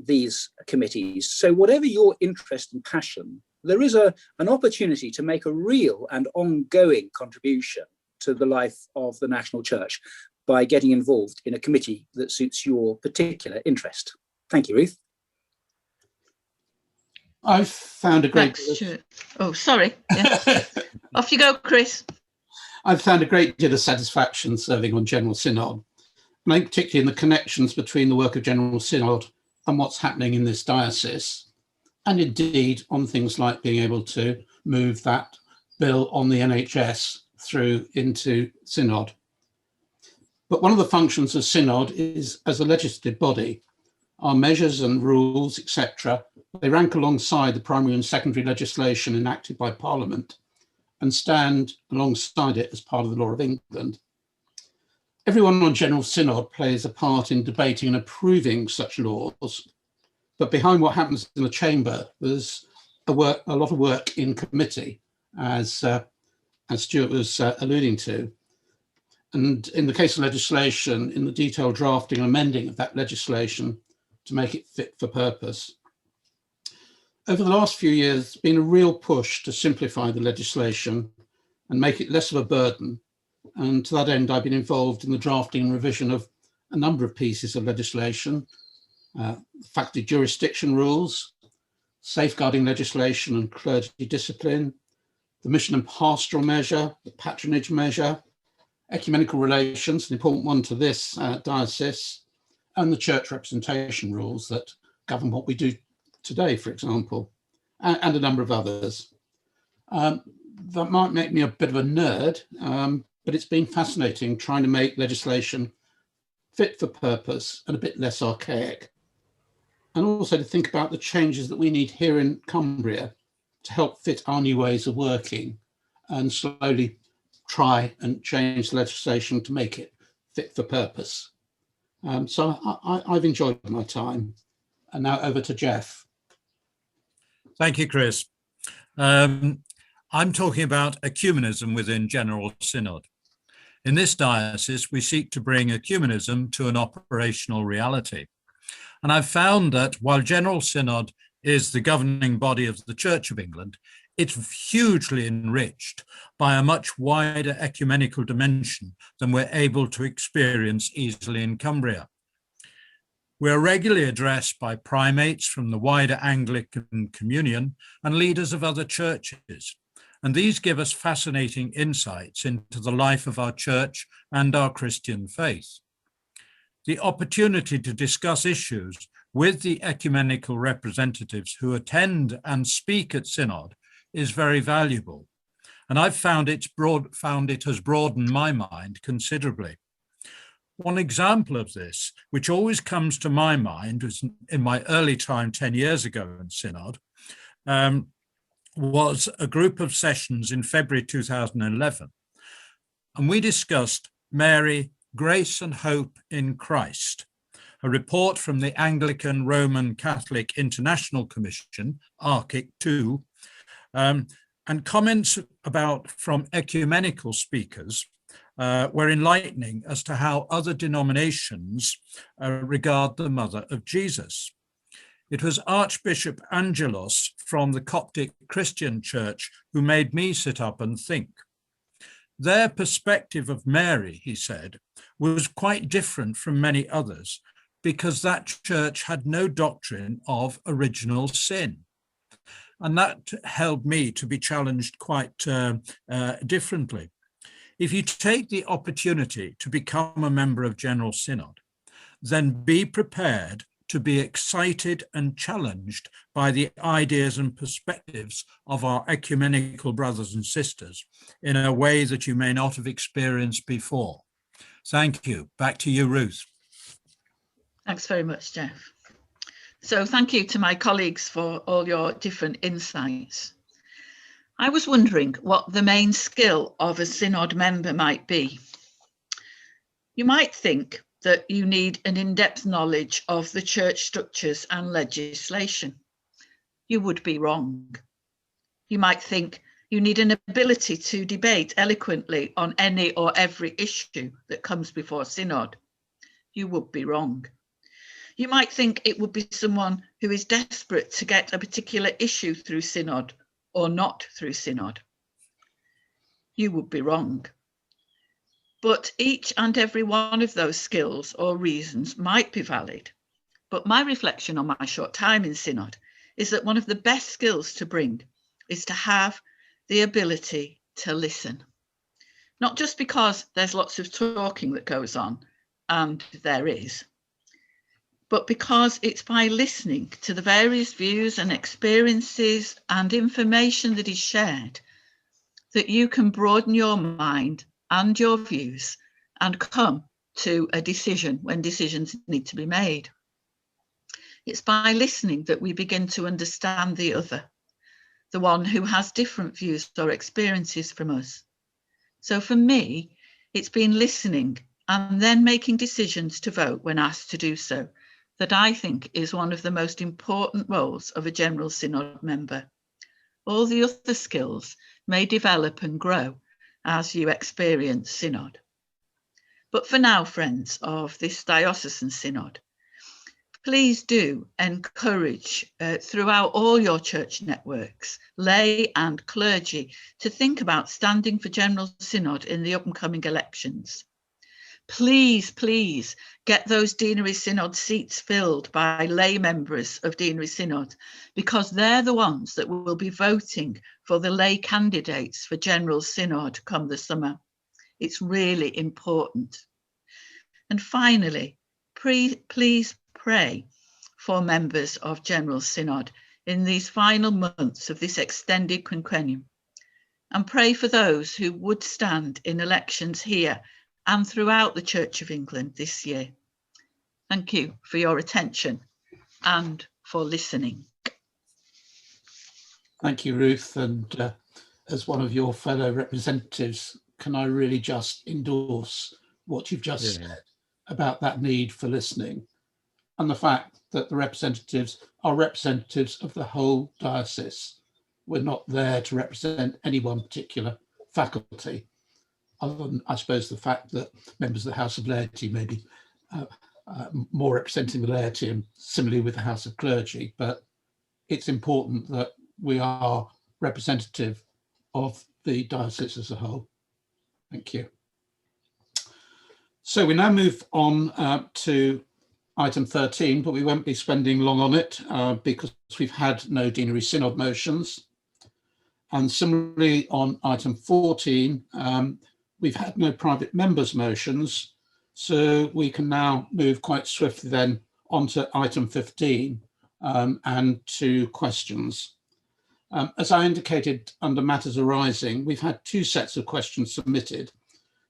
these committees. So whatever your interest and passion, there is an opportunity to make a real and ongoing contribution to the life of the National Church by getting involved in a committee that suits your particular interest. Thank you, Ruth. I've found a great... Oh, sorry. Yeah. Off you go, Chris. I've found a great deal of satisfaction serving on General Synod, and particularly in the connections between the work of General Synod and what's happening in this diocese, and indeed on things like being able to move that bill on the NHS through into Synod. But one of the functions of Synod is, as a legislative body, our measures and rules, etc., they rank alongside the primary and secondary legislation enacted by Parliament and stand alongside it as part of the law of England. Everyone on General Synod plays a part in debating and approving such laws, but behind what happens in the chamber, there's a lot of work in committee, as Stuart was alluding to. And in the case of legislation, in the detailed drafting and amending of that legislation to make it fit for purpose. Over the last few years, there's been a real push to simplify the legislation and make it less of a burden. And to that end, I've been involved in the drafting and revision of a number of pieces of legislation, faculty jurisdiction rules, safeguarding legislation and clergy discipline, the mission and pastoral measure, the patronage measure, ecumenical relations, an important one to this diocese, and the church representation rules that govern what we do today, for example, and a number of others. That might make me a bit of a nerd, but it's been fascinating trying to make legislation fit for purpose and a bit less archaic. And also to think about the changes that we need here in Cumbria to help fit our new ways of working and slowly try and change the legislation to make it fit for purpose. So I've enjoyed my time. And now over to Jeff. Thank you, Chris. I'm talking about ecumenism within General Synod. In this diocese, we seek to bring ecumenism to an operational reality. And I've found that while General Synod is the governing body of the Church of England, it's hugely enriched by a much wider ecumenical dimension than we're able to experience easily in Cumbria. We're regularly addressed by primates from the wider Anglican communion and leaders of other churches. And these give us fascinating insights into the life of our church and our Christian faith. The opportunity to discuss issues with the ecumenical representatives who attend and speak at Synod is very valuable. And I've found it has broadened my mind considerably. One example of this, which always comes to my mind, was in my early time 10 years ago in Synod, was a group of sessions in February 2011. And we discussed Mary, Grace and Hope in Christ, a report from the Anglican Roman Catholic International Commission, ARCIC 2, and comments from ecumenical speakers were enlightening as to how other denominations regard the Mother of Jesus. It was Archbishop Angelos from the Coptic Christian Church who made me sit up and think. Their perspective of Mary, he said, was quite different from many others because that church had no doctrine of original sin. And that held me to be challenged quite differently. If you take the opportunity to become a member of General Synod, then be prepared to be excited and challenged by the ideas and perspectives of our ecumenical brothers and sisters in a way that you may not have experienced before. Thank you. Back to you, Ruth. Thanks very much, Jeff. So thank you to my colleagues for all your different insights. I was wondering what the main skill of a Synod member might be. You might think that you need an in-depth knowledge of the church structures and legislation. You would be wrong. You might think you need an ability to debate eloquently on any or every issue that comes before Synod. You would be wrong. You might think it would be someone who is desperate to get a particular issue through Synod or not through Synod. You would be wrong. But each and every one of those skills or reasons might be valid. But my reflection on my short time in Synod is that one of the best skills to bring is to have the ability to listen. Not just because there's lots of talking that goes on, and there is, but because it's by listening to the various views and experiences and information that is shared that you can broaden your mind and your views and come to a decision when decisions need to be made. It's by listening that we begin to understand the other, the one who has different views or experiences from us. So for me, it's been listening and then making decisions to vote when asked to do so that I think is one of the most important roles of a General Synod member. All the other skills may develop and grow as you experience Synod. But for now, friends of this Diocesan Synod, please do encourage throughout all your church networks, lay and clergy, to think about standing for General Synod in the upcoming elections. Please, please get those Deanery Synod seats filled by lay members of Deanery Synod, because they're the ones that will be voting for the lay candidates for General Synod come the summer. It's really important. And finally, please pray for members of General Synod in these final months of this extended quinquennium, and pray for those who would stand in elections here and throughout the Church of England this year. Thank you for your attention and for listening. Thank you, Ruth. And as one of your fellow representatives, can I really just endorse what you've just said about that need for listening and the fact that the representatives are representatives of the whole diocese. We're not there to represent any one particular faculty, other than, I suppose, the fact that members of the House of Laity may be more representing the laity, and similarly with the House of Clergy. But it's important that we are representative of the diocese as a whole. Thank you. So we now move on to item 13, but we won't be spending long on it because we've had no Deanery Synod motions. And similarly on item 14, we've had no private members motions. So we can now move quite swiftly then on to item 15 and to questions. As I indicated under matters arising, we've had two sets of questions submitted.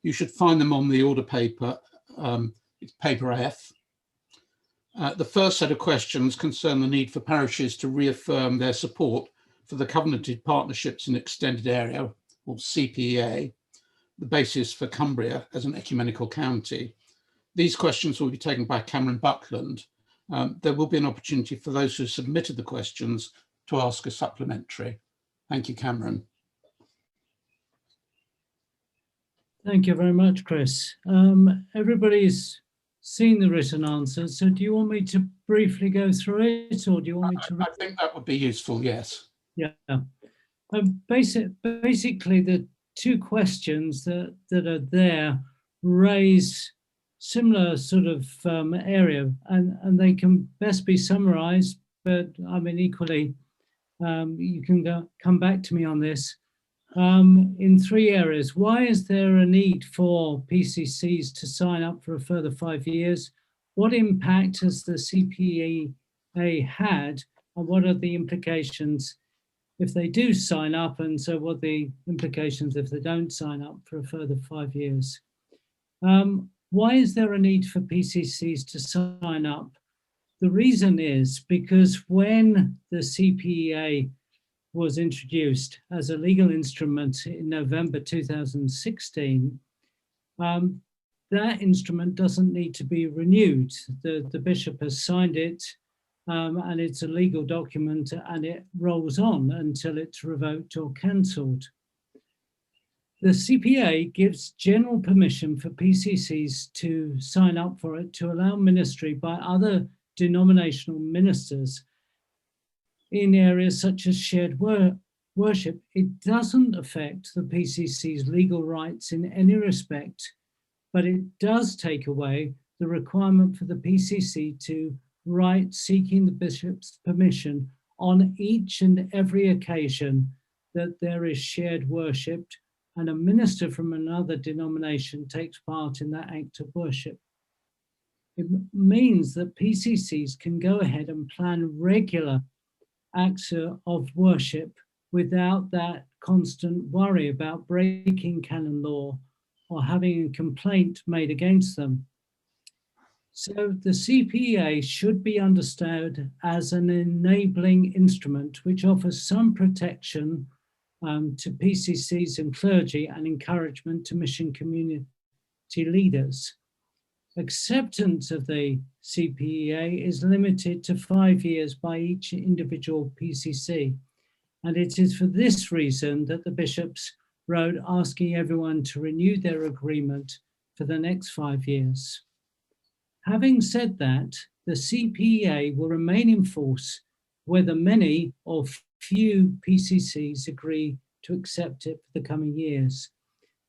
You should find them on the order paper, it's paper F. The first set of questions concern the need for parishes to reaffirm their support for the Covenanted Partnerships in Extended Area, or CPEA, the basis for Cumbria as an ecumenical county. These questions will be taken by Cameron Buckland. There will be an opportunity for those who submitted the questions to ask a supplementary. Thank you, Cameron. Thank you very much, Chris. Everybody's seen the written answers, so do you want me to briefly go through it, or do you want me to? I think that would be useful, yes. Yeah. Basically, the two questions that are there raise similar sort of area, and they can best be summarized, but I mean, equally, you can come back to me on this. In three areas. Why is there a need for PCCs to sign up for a further 5 years? What impact has the CPA had, and what are the implications if they do sign up? And so what are the implications if they don't sign up for a further 5 years? Why is there a need for PCCs to sign up? The reason is because when the CPA was introduced as a legal instrument in November 2016, that instrument doesn't need to be renewed. The bishop has signed it, and it's a legal document, and it rolls on until it's revoked or cancelled. The CPA gives general permission for PCCs to sign up for it, to allow ministry by other denominational ministers in areas such as shared worship. It doesn't affect the PCC's legal rights in any respect, but it does take away the requirement for the PCC to write seeking the bishop's permission on each and every occasion that there is shared worship and a minister from another denomination takes part in that act of worship. It means that PCCs can go ahead and plan regular acts of worship without that constant worry about breaking canon law or having a complaint made against them. So the CPA should be understood as an enabling instrument which offers some protection to PCCs and clergy and encouragement to mission community leaders. Acceptance of the CPA is limited to 5 years by each individual PCC. And it is for this reason that the bishops wrote asking everyone to renew their agreement for the next 5 years. Having said that, the CPA will remain in force whether many or few PCCs agree to accept it for the coming years.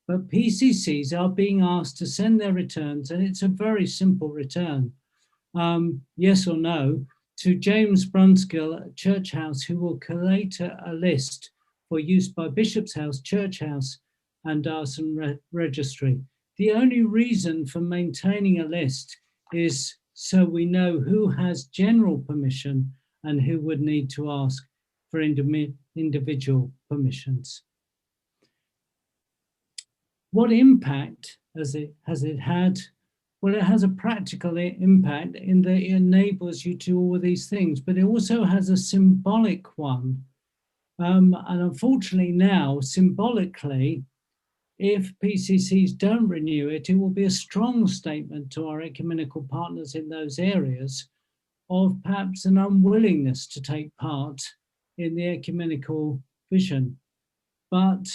But PCCs are being asked to send their returns, and it's a very simple return, yes or no, to James Brunskill at Church House, who will collate a list for use by Bishop's House, Church House, and Diocesan Registry. The only reason for maintaining a list is so we know who has general permission and who would need to ask for individual permissions. What impact has it had? Well, it has a practical impact in that it enables you to do all these things, but it also has a symbolic one. And unfortunately now, symbolically, if PCCs don't renew it, it will be a strong statement to our ecumenical partners in those areas of perhaps an unwillingness to take part in the ecumenical vision. But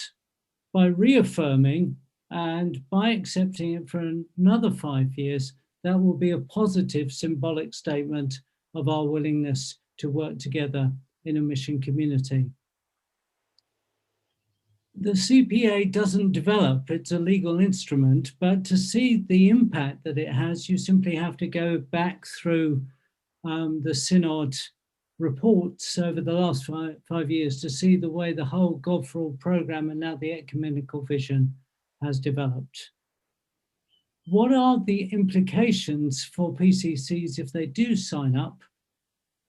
by reaffirming and by accepting it for another 5 years, that will be a positive symbolic statement of our willingness to work together in a mission community. The CPA doesn't develop, it's a legal instrument, but to see the impact that it has, you simply have to go back through the Synod reports over the last five years to see the way the whole God for All programme and now the ecumenical vision has developed. What are the implications for PCCs if they do sign up?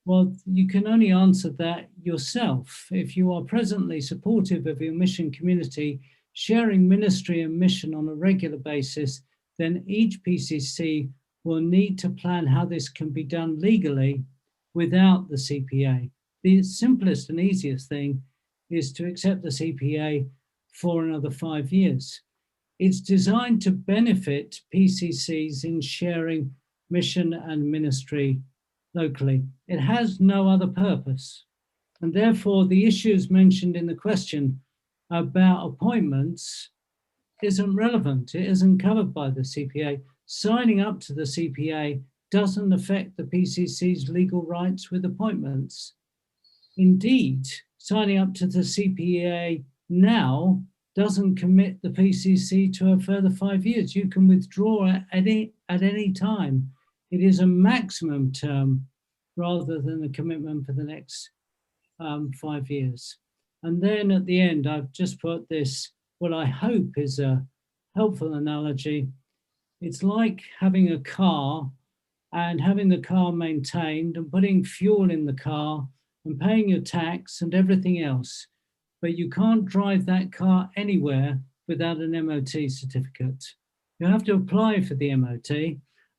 Well, you can only answer that yourself. If you are presently supportive of your mission community, sharing ministry and mission on a regular basis, then each PCC will need to plan how this can be done legally without the CPA. The simplest and easiest thing is to accept the CPA for another 5 years. It's designed to benefit PCCs in sharing mission and ministry locally. It has no other purpose. And therefore, the issues mentioned in the question about appointments isn't relevant. It isn't covered by the CPA. Signing up to the CPA doesn't affect the PCC's legal rights with appointments. Indeed, signing up to the CPA now doesn't commit the PCC to a further 5 years. You can withdraw at any time. It is a maximum term rather than a commitment for the next 5 years. And then at the end, I've just put this, what I hope is a helpful analogy. It's like having a car and having the car maintained and putting fuel in the car and paying your tax and everything else. But you can't drive that car anywhere without an MOT certificate. You have to apply for the MOT,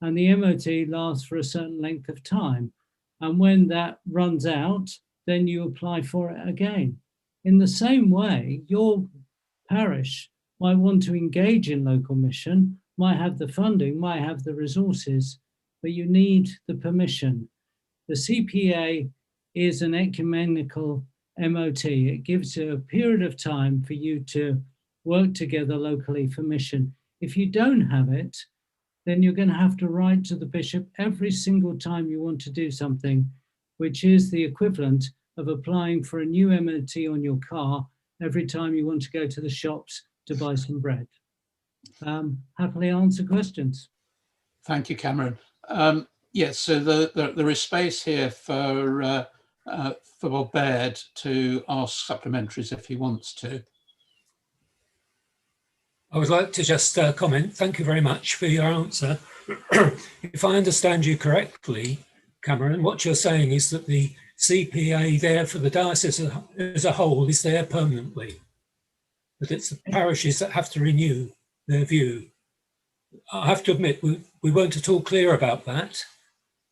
and the MOT lasts for a certain length of time. And when that runs out, then you apply for it again. In the same way, your parish might want to engage in local mission, might have the funding, might have the resources, but you need the permission. The CPA is an ecumenical MOT. It gives you a period of time for you to work together locally for mission. If you don't have it, then you're going to have to write to the bishop every single time you want to do something, which is the equivalent of applying for a new MOT on your car every time you want to go to the shops to buy some bread. Happily answer questions. Thank you, Cameron. Yes, so there is space here for Bob Baird to ask supplementaries if he wants to. I would like to just comment. Thank you very much for your answer. If I understand you correctly, Cameron, what you're saying is that the CPA there for the diocese as a whole is there permanently, that it's the parishes that have to renew their view. I have to admit, we weren't at all clear about that,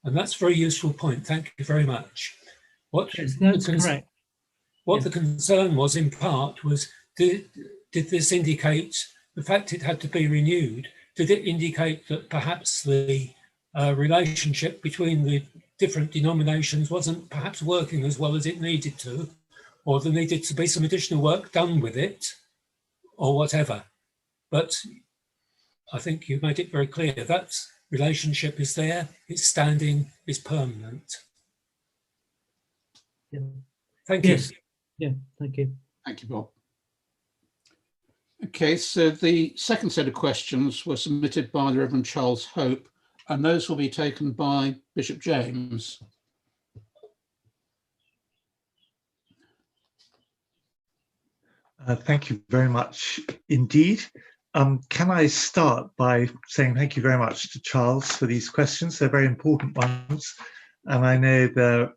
and that's a very useful point. Thank you very much. That's correct. What the concern was in part was, did this indicate, the fact it had to be renewed, did it indicate that perhaps the relationship between the different denominations wasn't perhaps working as well as it needed to, or there needed to be some additional work done with it, or whatever? But I think you made it very clear that relationship is there, it's standing, it's permanent. Yeah. Thank you. Yes. Yeah, thank you. Thank you, Bob. Okay, so the second set of questions were submitted by the Reverend Charles Hope, and those will be taken by Bishop James. Thank you very much indeed. Can I start by saying thank you very much to Charles for these questions? They're very important ones, and I know they're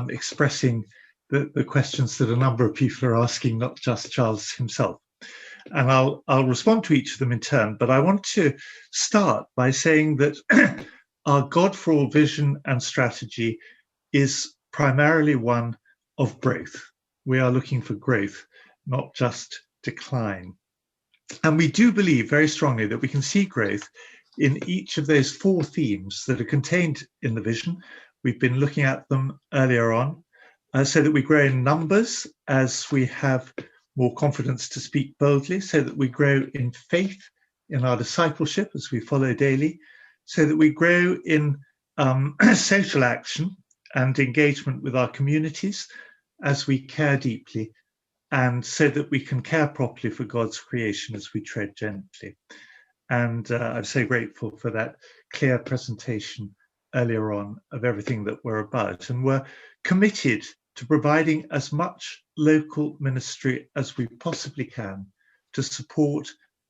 expressing the questions that a number of people are asking, not just Charles himself. And I'll respond to each of them in turn, but I want to start by saying that our God for All vision and strategy is primarily one of growth. We are looking for growth, not just decline. And we do believe very strongly that we can see growth in each of those 4 themes that are contained in the vision. We've been looking at them earlier on, so that we grow in numbers as we have more confidence to speak boldly, so that we grow in faith in our discipleship as we follow daily, so that we grow in social action and engagement with our communities as we care deeply, and so that we can care properly for God's creation as we tread gently. And I'm so grateful for that clear presentation earlier on of everything that we're about. And we're committed to providing as much local ministry as we possibly can to support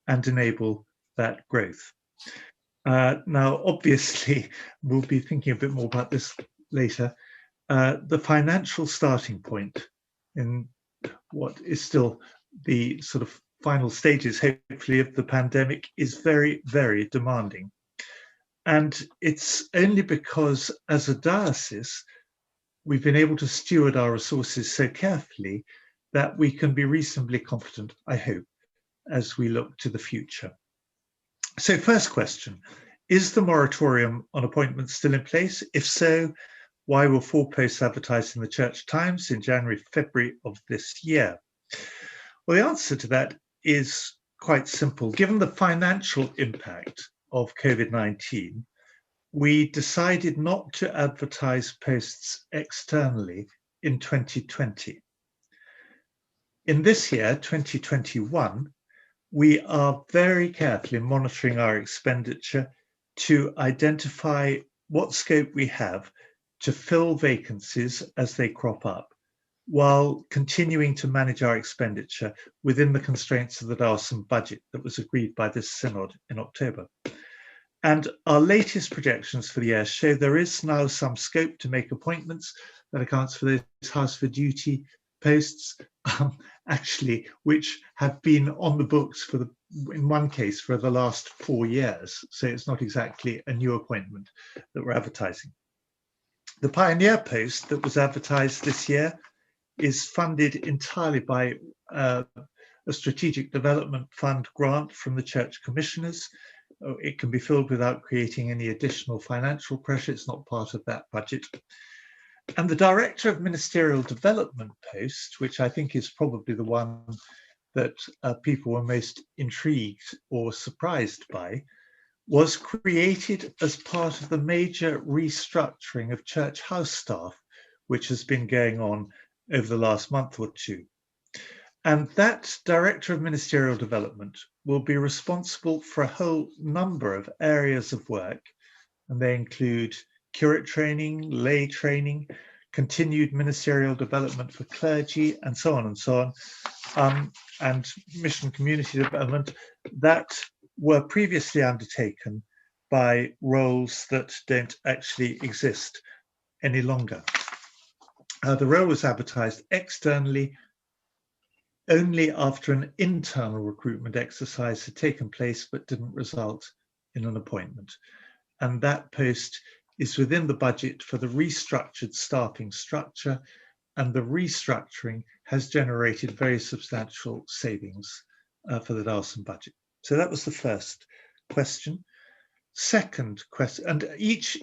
and enable that growth. Now, obviously, we'll be thinking a bit more about this later. The financial starting point in what is still the sort of final stages, hopefully, of the pandemic is very, very demanding. And it's only because, as a diocese, we've been able to steward our resources so carefully that we can be reasonably confident, I hope, as we look to the future. So first question, is the moratorium on appointments still in place? If so, why were 4 posts advertised in the Church Times in January, February of this year? Well, the answer to that is quite simple. Given the financial impact of COVID-19, we decided not to advertise posts externally in 2020. In this year, 2021, we are very carefully monitoring our expenditure to identify what scope we have to fill vacancies as they crop up, while continuing to manage our expenditure within the constraints of the diocesan budget that was agreed by this synod in October. And our latest projections for the year show there is now some scope to make appointments that accounts for those house for duty posts, actually, which have been on the books for in one case for the last 4 years. So it's not exactly a new appointment that we're advertising. The pioneer post that was advertised this year is funded entirely by a strategic development fund grant from the church commissioners. It can be filled without creating any additional financial pressure. It's not part of that budget. And the Director of Ministerial Development post, which I think is probably the one that people were most intrigued or surprised by, was created as part of the major restructuring of church house staff, which has been going on over the last month or two. And that Director of Ministerial Development will be responsible for a whole number of areas of work, and they include curate training, lay training, continued ministerial development for clergy, and so on and so on, and mission community development that were previously undertaken by roles that don't actually exist any longer. The role was advertised externally only after an internal recruitment exercise had taken place but didn't result in an appointment. And that post is within the budget for the restructured staffing structure, and the restructuring has generated very substantial savings for the diocesan budget. So that was the first question. Second question, and each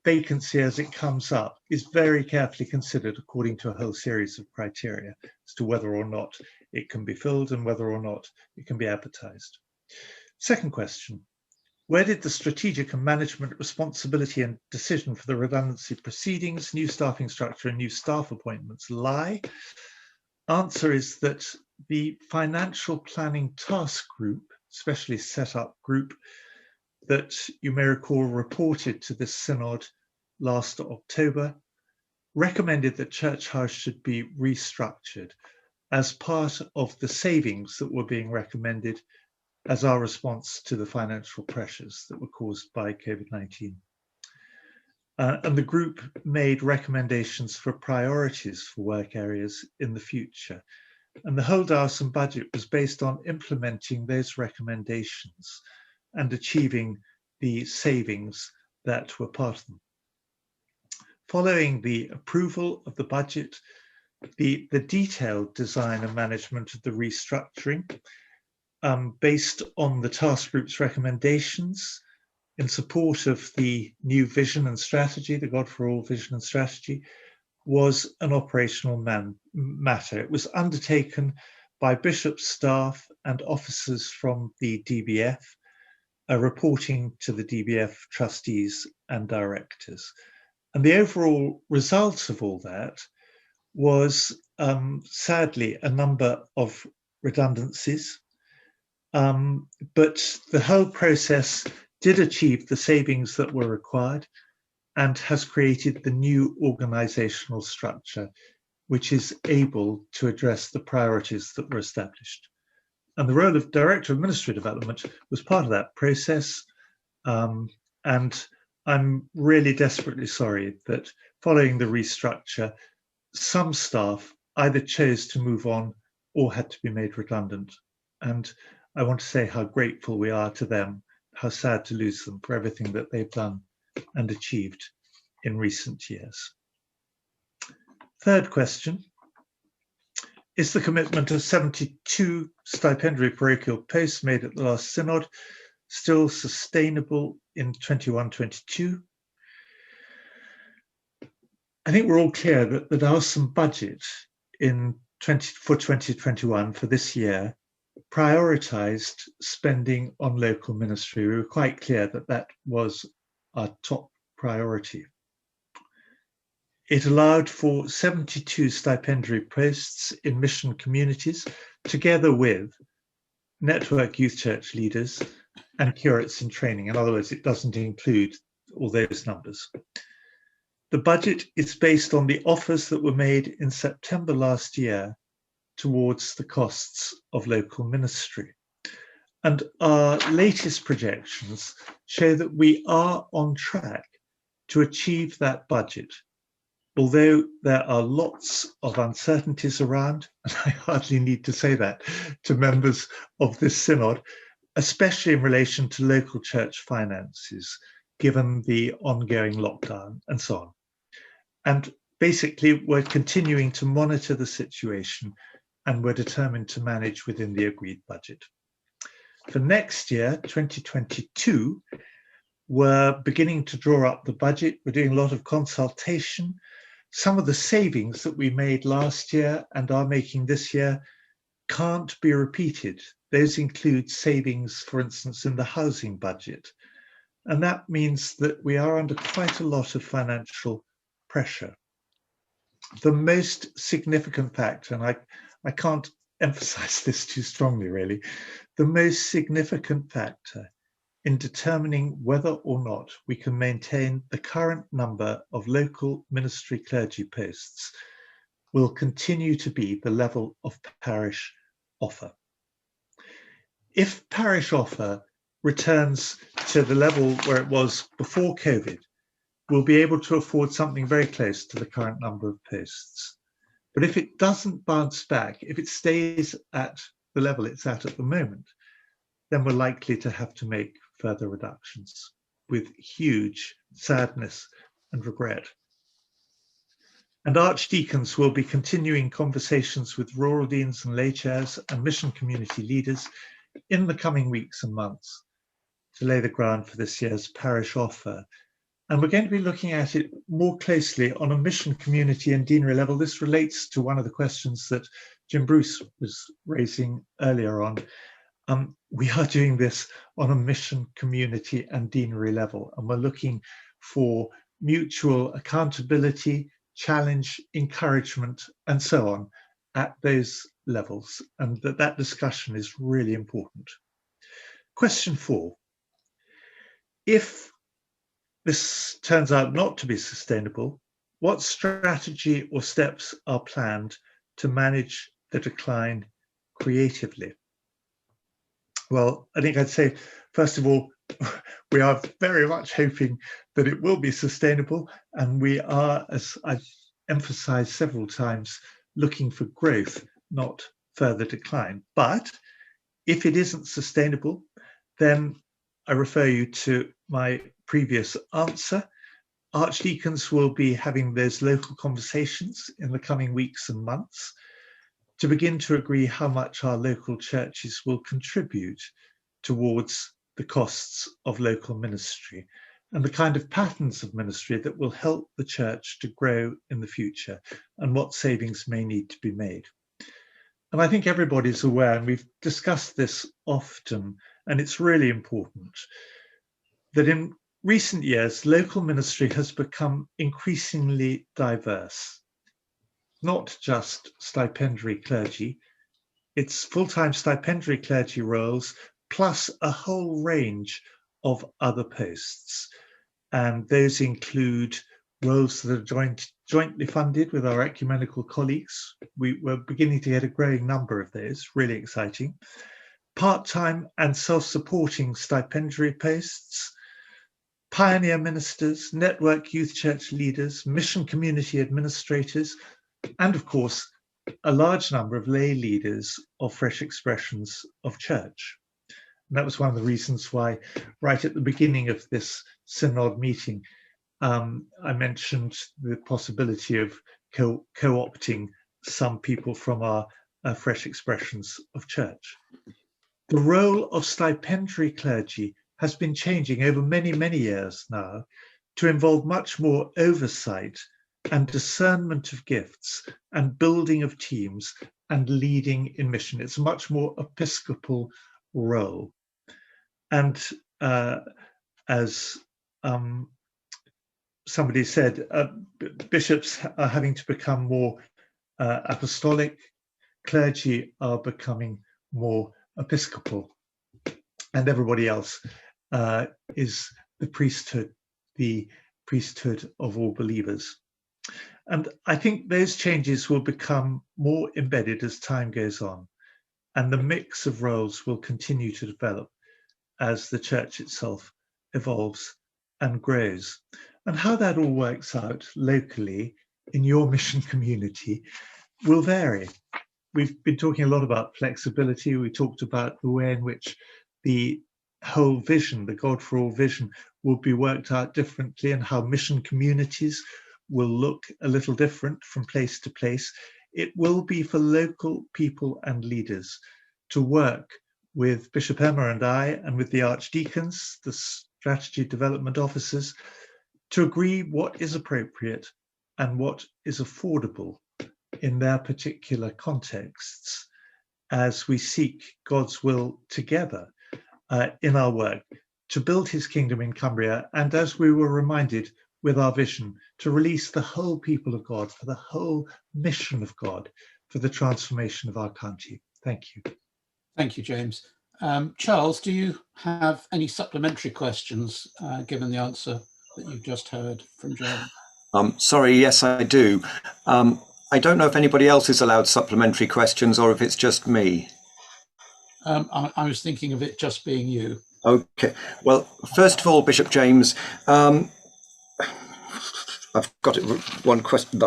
vacancy as it comes up is very carefully considered according to a whole series of criteria as to whether or not it can be filled and whether or not it can be advertised. Second question, where did the strategic and management responsibility and decision for the redundancy proceedings, new staffing structure and new staff appointments lie? Answer is that the financial planning task group, specially set up group, that you may recall reported to this synod last October, recommended that church house should be restructured as part of the savings that were being recommended as our response to the financial pressures that were caused by COVID-19. And the group made recommendations for priorities for work areas in the future. And the whole diocesan budget was based on implementing those recommendations and achieving the savings that were part of them. Following the approval of the budget, the detailed design and management of the restructuring, based on the task group's recommendations in support of the new vision and strategy, the God for All vision and strategy, was an operational matter. It was undertaken by bishop staff and officers from the DBF, reporting to the DBF trustees and directors. And the overall result of all that was, sadly, a number of redundancies, but the whole process did achieve the savings that were required and has created the new organizational structure, which is able to address the priorities that were established. And the role of Director of Ministry Development was part of that process. And I'm really desperately sorry that following the restructure, some staff either chose to move on or had to be made redundant. And I want to say how grateful we are to them, how sad to lose them for everything that they've done and achieved in recent years. Third question. Is the commitment of 72 stipendiary parochial posts made at the last synod still sustainable in 21-22? I think we're all clear that the diocesan budget for 2021 for this year prioritized spending on local ministry. We were quite clear that that was our top priority. It allowed for 72 stipendiary posts in mission communities, together with network youth church leaders, and curates in training. In other words, it doesn't include all those numbers. The budget is based on the offers that were made in September last year towards the costs of local ministry. And our latest projections show that we are on track to achieve that budget, although there are lots of uncertainties around, and I hardly need to say that to members of this synod, especially in relation to local church finances, given the ongoing lockdown and so on. And basically, we're continuing to monitor the situation, and we're determined to manage within the agreed budget. For next year, 2022, we're beginning to draw up the budget. We're doing a lot of consultation. Some of the savings that we made last year and are making this year can't be repeated. Those include savings, for instance, in the housing budget. And that means that we are under quite a lot of financial pressure. The most significant factor, and I can't emphasize this too strongly really, the most significant factor in determining whether or not we can maintain the current number of local ministry clergy posts will continue to be the level of parish offer. If parish offer returns to the level where it was before COVID, we'll be able to afford something very close to the current number of posts. But if it doesn't bounce back, if it stays at the level it's at the moment, then we're likely to have to make further reductions with huge sadness and regret. And archdeacons will be continuing conversations with rural deans and lay chairs and mission community leaders in the coming weeks and months to lay the ground for this year's parish offer. And we're going to be looking at it more closely on a mission community and deanery level. This relates to one of the questions that Jim Bruce was raising earlier on. We are doing this on a mission community and deanery level, and we're looking for mutual accountability, challenge, encouragement, and so on at those levels, and that discussion is really important. Question 4. If this turns out not to be sustainable, what strategy or steps are planned to manage the decline creatively? Well, I think I'd say, first of all, we are very much hoping that it will be sustainable, and we are, as I've emphasized several times, looking for growth, not further decline. But if it isn't sustainable, then I refer you to my previous answer. Archdeacons will be having those local conversations in the coming weeks and months to begin to agree how much our local churches will contribute towards the costs of local ministry and the kind of patterns of ministry that will help the church to grow in the future and what savings may need to be made. And I think everybody's aware, and we've discussed this often, and it's really important, that in recent years, local ministry has become increasingly diverse. Not just stipendiary clergy, it's full-time stipendiary clergy roles, plus a whole range of other posts. And those include roles that are jointly funded with our ecumenical colleagues. We're beginning to get a growing number of those, really exciting. Part-time and self-supporting stipendiary posts, pioneer ministers, network youth church leaders, mission community administrators, and of course, a large number of lay leaders of fresh expressions of church. And that was one of the reasons why, right at the beginning of this synod meeting, I mentioned the possibility of co-opting some people from our fresh expressions of church. The role of stipendiary clergy has been changing over many, many years now to involve much more oversight and discernment of gifts and building of teams and leading in mission. It's a much more episcopal role. And as somebody said, bishops are having to become more apostolic, clergy are becoming more episcopal, and everybody else is the priesthood of all believers. And I think those changes will become more embedded as time goes on, and the mix of roles will continue to develop as the church itself evolves and grows. And how that all works out locally in your mission community will vary. We've been talking a lot about flexibility. We talked about the way in which the whole vision, the God for all vision, will be worked out differently, and how mission communities will look a little different from place to place. It will be for local people and leaders to work with Bishop Emma and I, and with the archdeacons, the strategy development officers, to agree what is appropriate and what is affordable in their particular contexts, as we seek God's will together in our work to build his kingdom in Cumbria, and as we were reminded with our vision, to release the whole people of God for the whole mission of God for the transformation of our county. Thank you. Thank you, James. Charles, do you have any supplementary questions, given the answer that you've just heard from John? Sorry, yes, I do. I don't know if anybody else is allowed supplementary questions or if it's just me. I was thinking of it just being you. Okay. Well, first of all, Bishop James, I've got it, one question.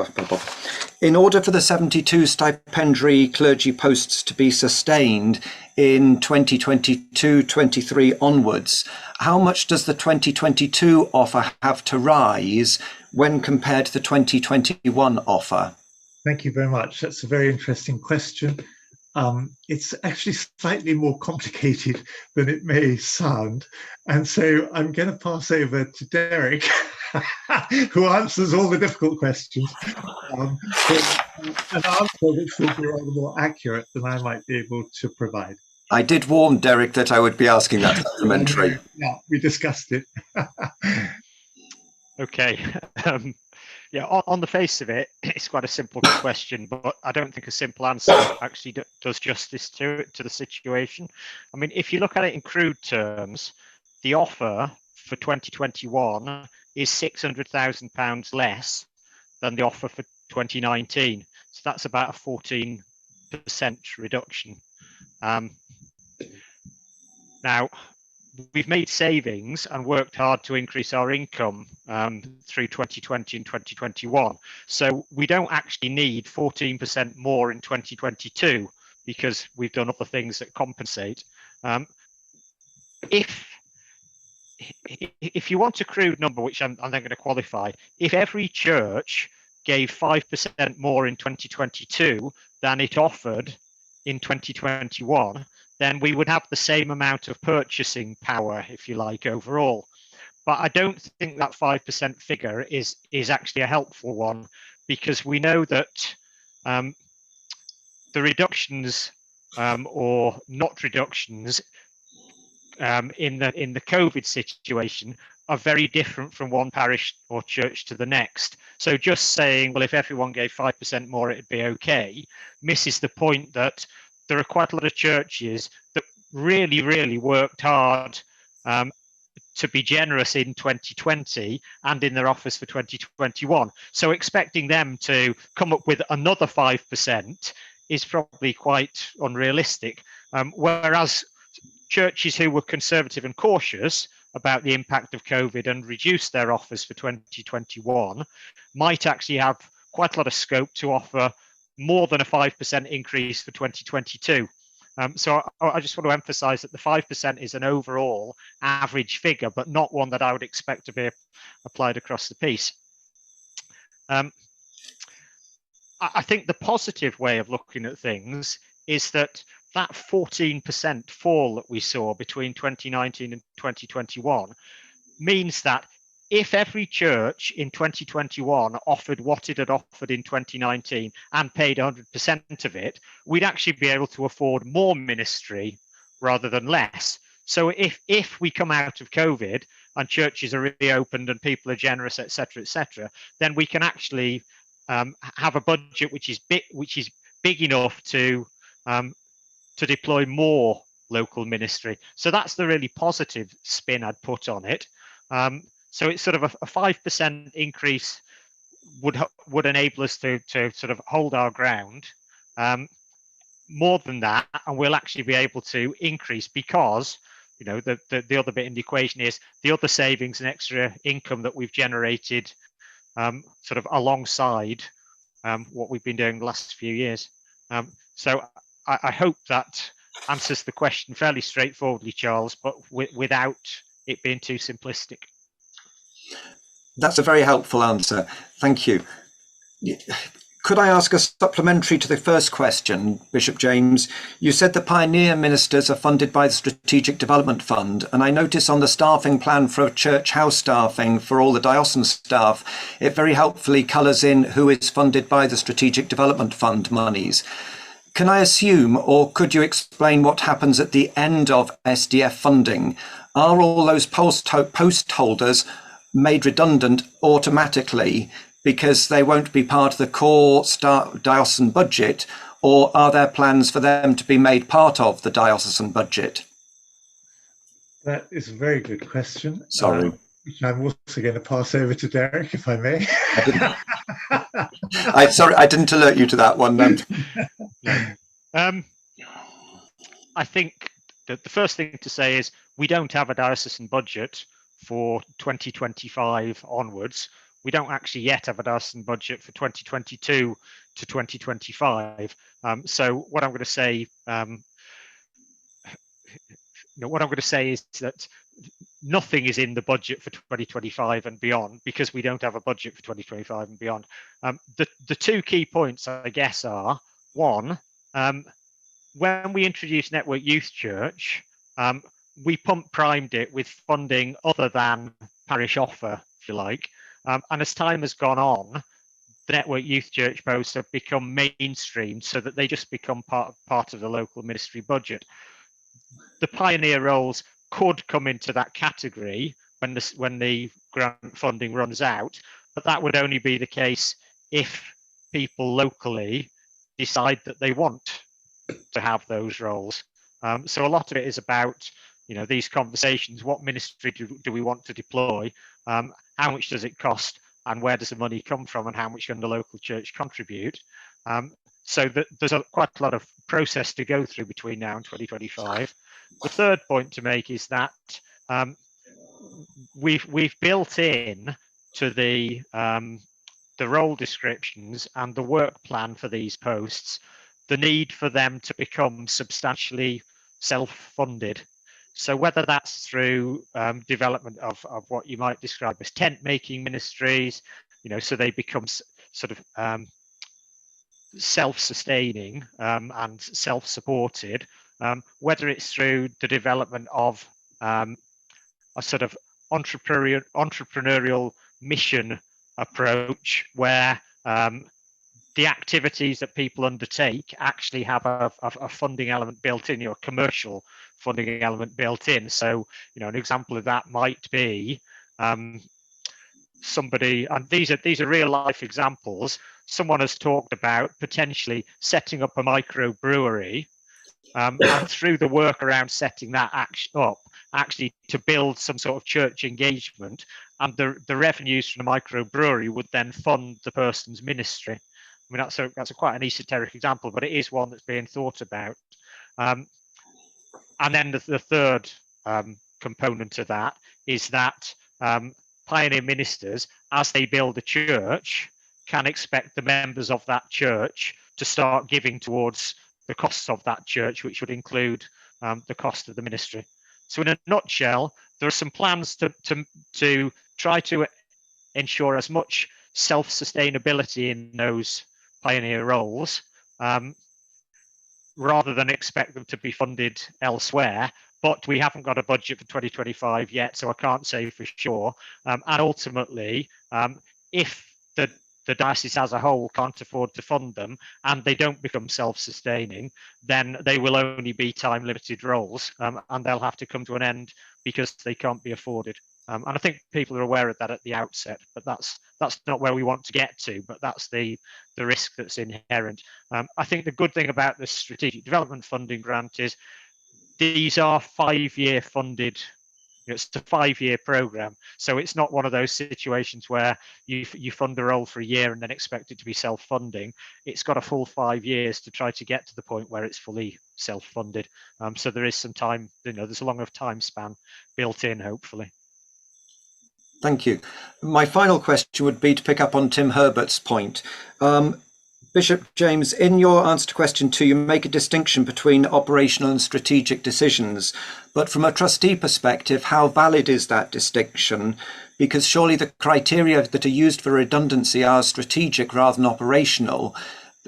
In order for the 72 stipendiary clergy posts to be sustained in 2022-23 onwards, how much does the 2022 offer have to rise when compared to the 2021 offer? Thank you very much. That's a very interesting question. It's actually slightly more complicated than it may sound. And so I'm going to pass over to Derek, who answers all the difficult questions, an answer which will be rather more accurate than I might be able to provide. I did warn Derek that I would be asking that supplementary. Yeah, we discussed it. Okay. Yeah, on the face of it, it's quite a simple question, but I don't think a simple answer actually does justice to the situation. I mean, if you look at it in crude terms, the offer for 2021 is £600,000 less than the offer for 2019. So that's about a 14% reduction. Now, we've made savings and worked hard to increase our income through 2020 and 2021. So we don't actually need 14% more in 2022 because we've done other things that compensate. If you want a crude number, which I'm then going to qualify, if every church gave 5% more in 2022 than it offered in 2021, then we would have the same amount of purchasing power, if you like, overall. But I don't think that 5% figure is actually a helpful one, because we know that the reductions or not reductions in the COVID situation are very different from one parish or church to the next. So just saying, well, if everyone gave 5% more, it'd be okay, misses the point that there are quite a lot of churches that really, really worked hard to be generous in 2020 and in their offers for 2021. So expecting them to come up with another 5% is probably quite unrealistic. Whereas churches who were conservative and cautious about the impact of COVID and reduced their offers for 2021 might actually have quite a lot of scope to offer more than a 5% increase for 2022. So I just want to emphasize that the 5% is an overall average figure, but not one that I would expect to be applied across the piece. I think the positive way of looking at things is that 14% fall that we saw between 2019 and 2021 means that if every church in 2021 offered what it had offered in 2019 and paid 100% of it, we'd actually be able to afford more ministry rather than less. So if we come out of COVID and churches are reopened and people are generous, etc., then we can actually have a budget which is big enough to deploy more local ministry. So that's the really positive spin I'd put on it. So it's sort of a 5% increase would enable us to sort of hold our ground. More than that, and we'll actually be able to increase, because the other bit in the equation is the other savings and extra income that we've generated sort of alongside what we've been doing the last few years. So I hope that answers the question fairly straightforwardly, Charles, but without it being too simplistic. That's a very helpful answer. Thank you. Could I ask a supplementary to the first question, Bishop James? You said the pioneer ministers are funded by the Strategic Development Fund, and I notice on the staffing plan for church house staffing for all the diocesan staff, it very helpfully colours in who is funded by the Strategic Development Fund monies. Can I assume, or could you explain what happens at the end of SDF funding? Are all those post holders made redundant automatically because they won't be part of the core diocesan budget, or are there plans for them to be made part of the diocesan budget? That is a very good question. Sorry. Which I'm also going to pass over to Derek, if I may. Sorry, I didn't alert you to that one. I think that the first thing to say is we don't have a diocesan budget for 2025 onwards. We don't actually yet have a diocesan budget for 2022 to 2025. So what I'm going to say, is that nothing is in the budget for 2025 and beyond, because we don't have a budget for 2025 and beyond. The two key points, I guess, are one, when we introduced Network Youth Church, we primed it with funding other than parish offer, if you like. And as time has gone on, the Network Youth Church posts have become mainstream, so that they just become part of the local ministry budget. The pioneer roles could come into that category when the grant funding runs out, but that would only be the case if people locally decide that they want to have those roles. So a lot of it is about these conversations. What ministry do we want to deploy? How much does it cost, and where does the money come from, and how much can the local church contribute? So there's quite a lot of process to go through between now and 2025. The third point to make is that we've built in to the role descriptions and the work plan for these posts the need for them to become substantially self-funded. So whether that's through development of what you might describe as tent-making ministries, so they become sort of self-sustaining and self-supported, whether it's through the development of a sort of entrepreneurial mission approach, where the activities that people undertake actually have a funding element built in, a commercial funding element built in. So, an example of that might be somebody, and these are real life examples. Someone has talked about potentially setting up a microbrewery, and through the work around setting that up, actually to build some sort of church engagement, and the revenues from the microbrewery would then fund the person's ministry. I mean, that's quite an esoteric example, but it is one that's being thought about. And then the third component of that is that pioneer ministers, as they build a church, can expect the members of that church to start giving towards the costs of that church, which would include the cost of the ministry. So in a nutshell, there are some plans to try to ensure as much self-sustainability in those pioneer roles, rather than expect them to be funded elsewhere. But we haven't got a budget for 2025 yet, so I can't say for sure. And ultimately, if the diocese as a whole can't afford to fund them and they don't become self-sustaining, then they will only be time-limited roles, and they'll have to come to an end because they can't be afforded. And I think people are aware of that at the outset, but that's not where we want to get to, but that's the risk that's inherent. I think the good thing about the Strategic Development Funding grant is these are 5-year funded. It's a 5-year program, so it's not one of those situations where you fund a role for a year and then expect it to be self-funding. It's got a full 5 years to try to get to the point where it's fully self-funded. So there is some time, there's a long enough time span built in, hopefully. Thank you. My final question would be to pick up on Tim Herbert's point. Bishop James, in your answer to question 2, you make a distinction between operational and strategic decisions. But from a trustee perspective, how valid is that distinction? Because surely the criteria that are used for redundancy are strategic rather than operational.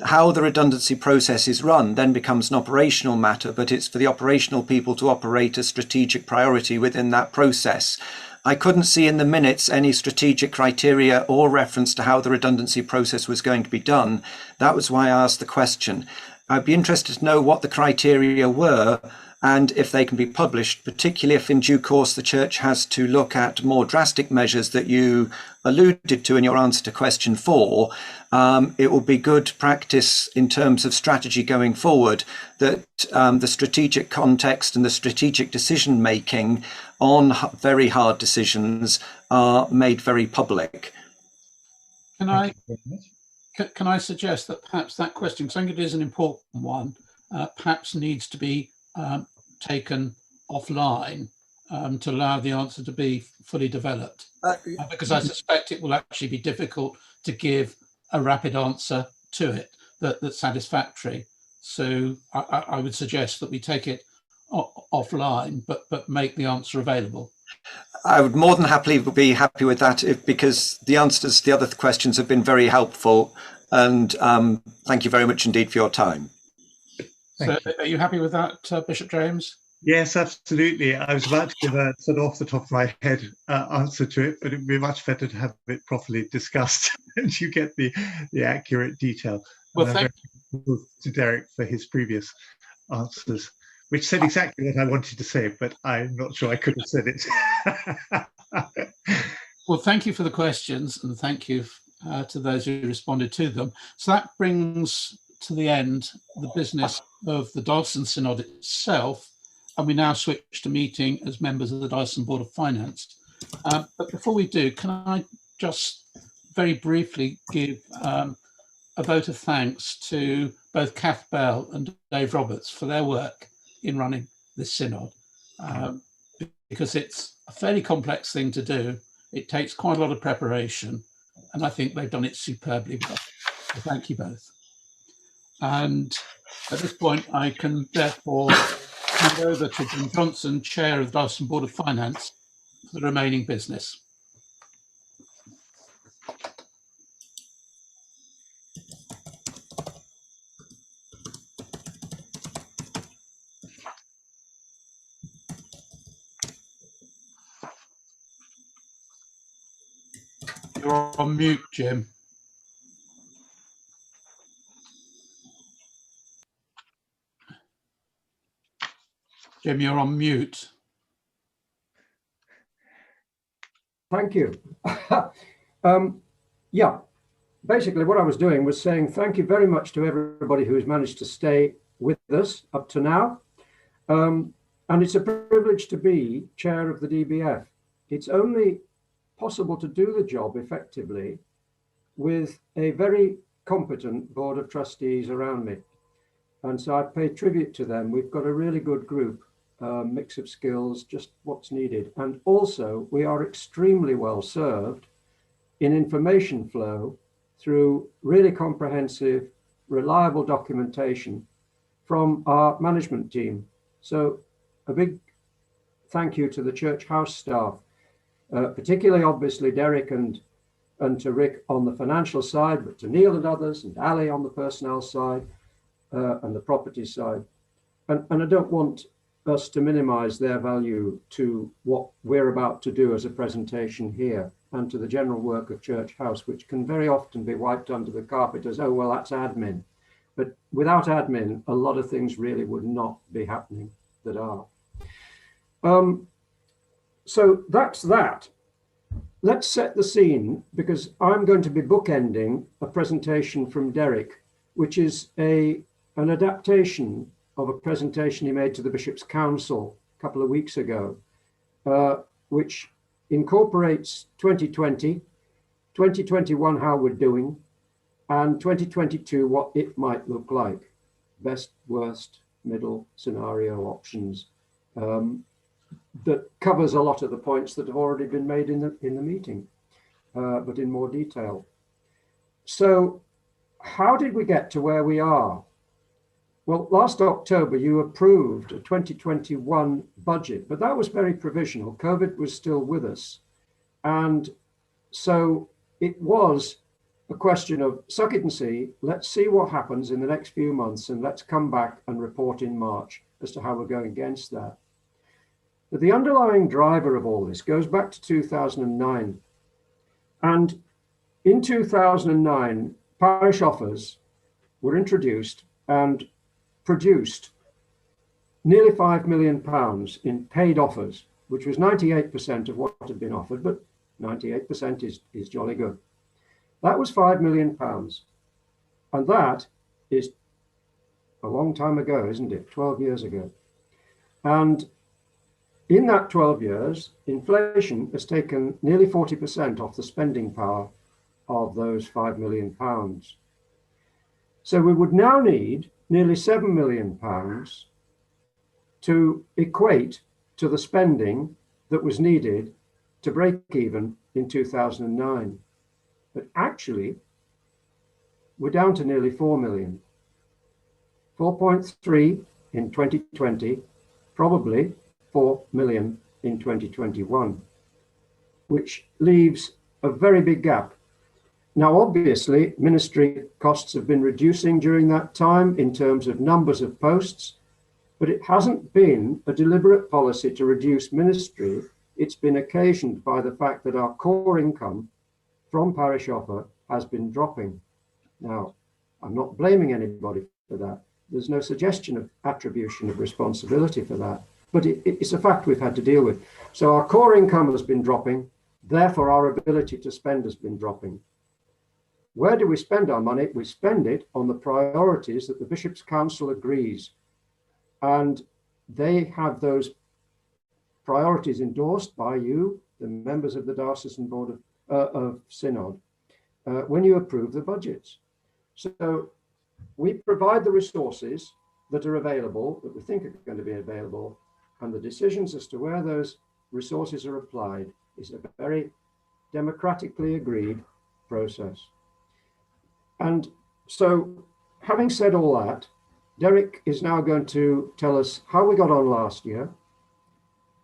How the redundancy process is run then becomes an operational matter, but it's for the operational people to operate a strategic priority within that process. I couldn't see in the minutes any strategic criteria or reference to how the redundancy process was going to be done. That was why I asked the question. I'd be interested to know what the criteria were and if they can be published, particularly if in due course the Church has to look at more drastic measures that you alluded to in your answer to question 4. It will be good practice in terms of strategy going forward that the strategic context and the strategic decision making on very hard decisions are made very public. Can I suggest that perhaps that question, because I think it is an important one, perhaps needs to be taken offline to allow the answer to be fully developed, because I suspect it will actually be difficult to give a rapid answer to it that's satisfactory. So I would suggest that we take it offline, but make the answer available. I would more than happily be happy with that, because the answers to the other questions have been very helpful, and thank you very much indeed for your time. So are you happy with that, Bishop James? Yes, absolutely. I was about to give a sort of off the top of my head answer to it, but it would be much better to have it properly discussed and you get the accurate detail. Well, and thank you to Derek for his previous answers, which said exactly what I wanted to say, but I'm not sure I could have said it. Well, thank you for the questions, and thank you to those who responded to them. So that brings to the end the business of the Diocesan Synod itself, and we now switch to meeting as members of the Diocesan Board of Finance. But before we do, can I just very briefly give a vote of thanks to both Kath Bell and Dave Roberts for their work in running this synod, because it's a fairly complex thing to do. It takes quite a lot of preparation, and I think they've done it superbly well. So thank you both. And at this point, I can therefore hand over to Jim Johnson, Chair of the Diocesan Board of Finance, for the remaining business. You're on mute, Jim. Jim, you're on mute. Thank you. Yeah, basically what I was doing was saying thank you very much to everybody who has managed to stay with us up to now. And it's a privilege to be chair of the DBF. It's only possible to do the job effectively with a very competent board of trustees around me. And so I pay tribute to them. We've got a really good group, mix of skills, just what's needed. And also we are extremely well served in information flow through really comprehensive, reliable documentation from our management team. So a big thank you to the Church House staff, particularly obviously Derek and to Rick on the financial side, but to Neil and others, and Ali on the personnel side and the property side. And I don't want us to minimize their value to what we're about to do as a presentation here and to the general work of Church House, which can very often be wiped under the carpet as, oh, well, that's admin. But without admin, a lot of things really would not be happening that are. So that's that. Let's set the scene, because I'm going to be bookending a presentation from Derek, which is an adaptation of a presentation he made to the Bishops' Council a couple of weeks ago, which incorporates 2020, 2021, how we're doing, and 2022, what it might look like. Best, worst, middle scenario options. That covers a lot of the points that have already been made in the meeting, but in more detail. So how did we get to where we are? Well, last October, you approved a 2021 budget, but that was very provisional. COVID was still with us. And so it was a question of suck it and see, let's see what happens in the next few months, and let's come back and report in March as to how we're going against that. But the underlying driver of all this goes back to 2009. And in 2009, parish offers were introduced and produced nearly £5 million in paid offers, which was 98% of what had been offered, but 98% is jolly good. That was £5 million. And that is a long time ago, isn't it? 12 years ago. And in that 12 years, inflation has taken nearly 40% off the spending power of those £5 million. So we would now need nearly £7 million to equate to the spending that was needed to break even in 2009. But actually, we're down to nearly 4 million. 4.3 in 2020, probably 4 million in 2021, which leaves a very big gap. Now, obviously, ministry costs have been reducing during that time in terms of numbers of posts, but it hasn't been a deliberate policy to reduce ministry. It's been occasioned by the fact that our core income from parish offer has been dropping. Now, I'm not blaming anybody for that. There's no suggestion of attribution of responsibility for that, but it's a fact we've had to deal with. So our core income has been dropping, therefore our ability to spend has been dropping. Where do we spend our money? We spend it on the priorities that the Bishops' Council agrees. And they have those priorities endorsed by you, the members of the Diocesan Board of Synod, when you approve the budgets. So we provide the resources that are available, that we think are going to be available, and the decisions as to where those resources are applied is a very democratically agreed process. And so, having said all that, Derek is now going to tell us how we got on last year,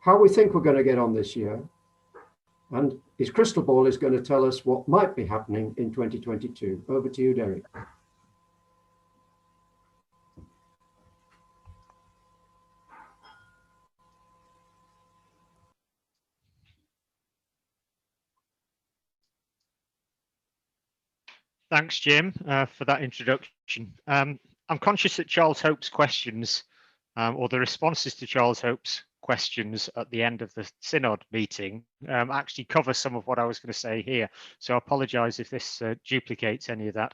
how we think we're going to get on this year, and his crystal ball is going to tell us what might be happening in 2022. Over to you, Derek. Thanks, Jim, for that introduction. I'm conscious that Charles Hope's questions, or the responses to Charles Hope's questions at the end of the Synod meeting, actually cover some of what I was going to say here. So I apologise if this duplicates any of that.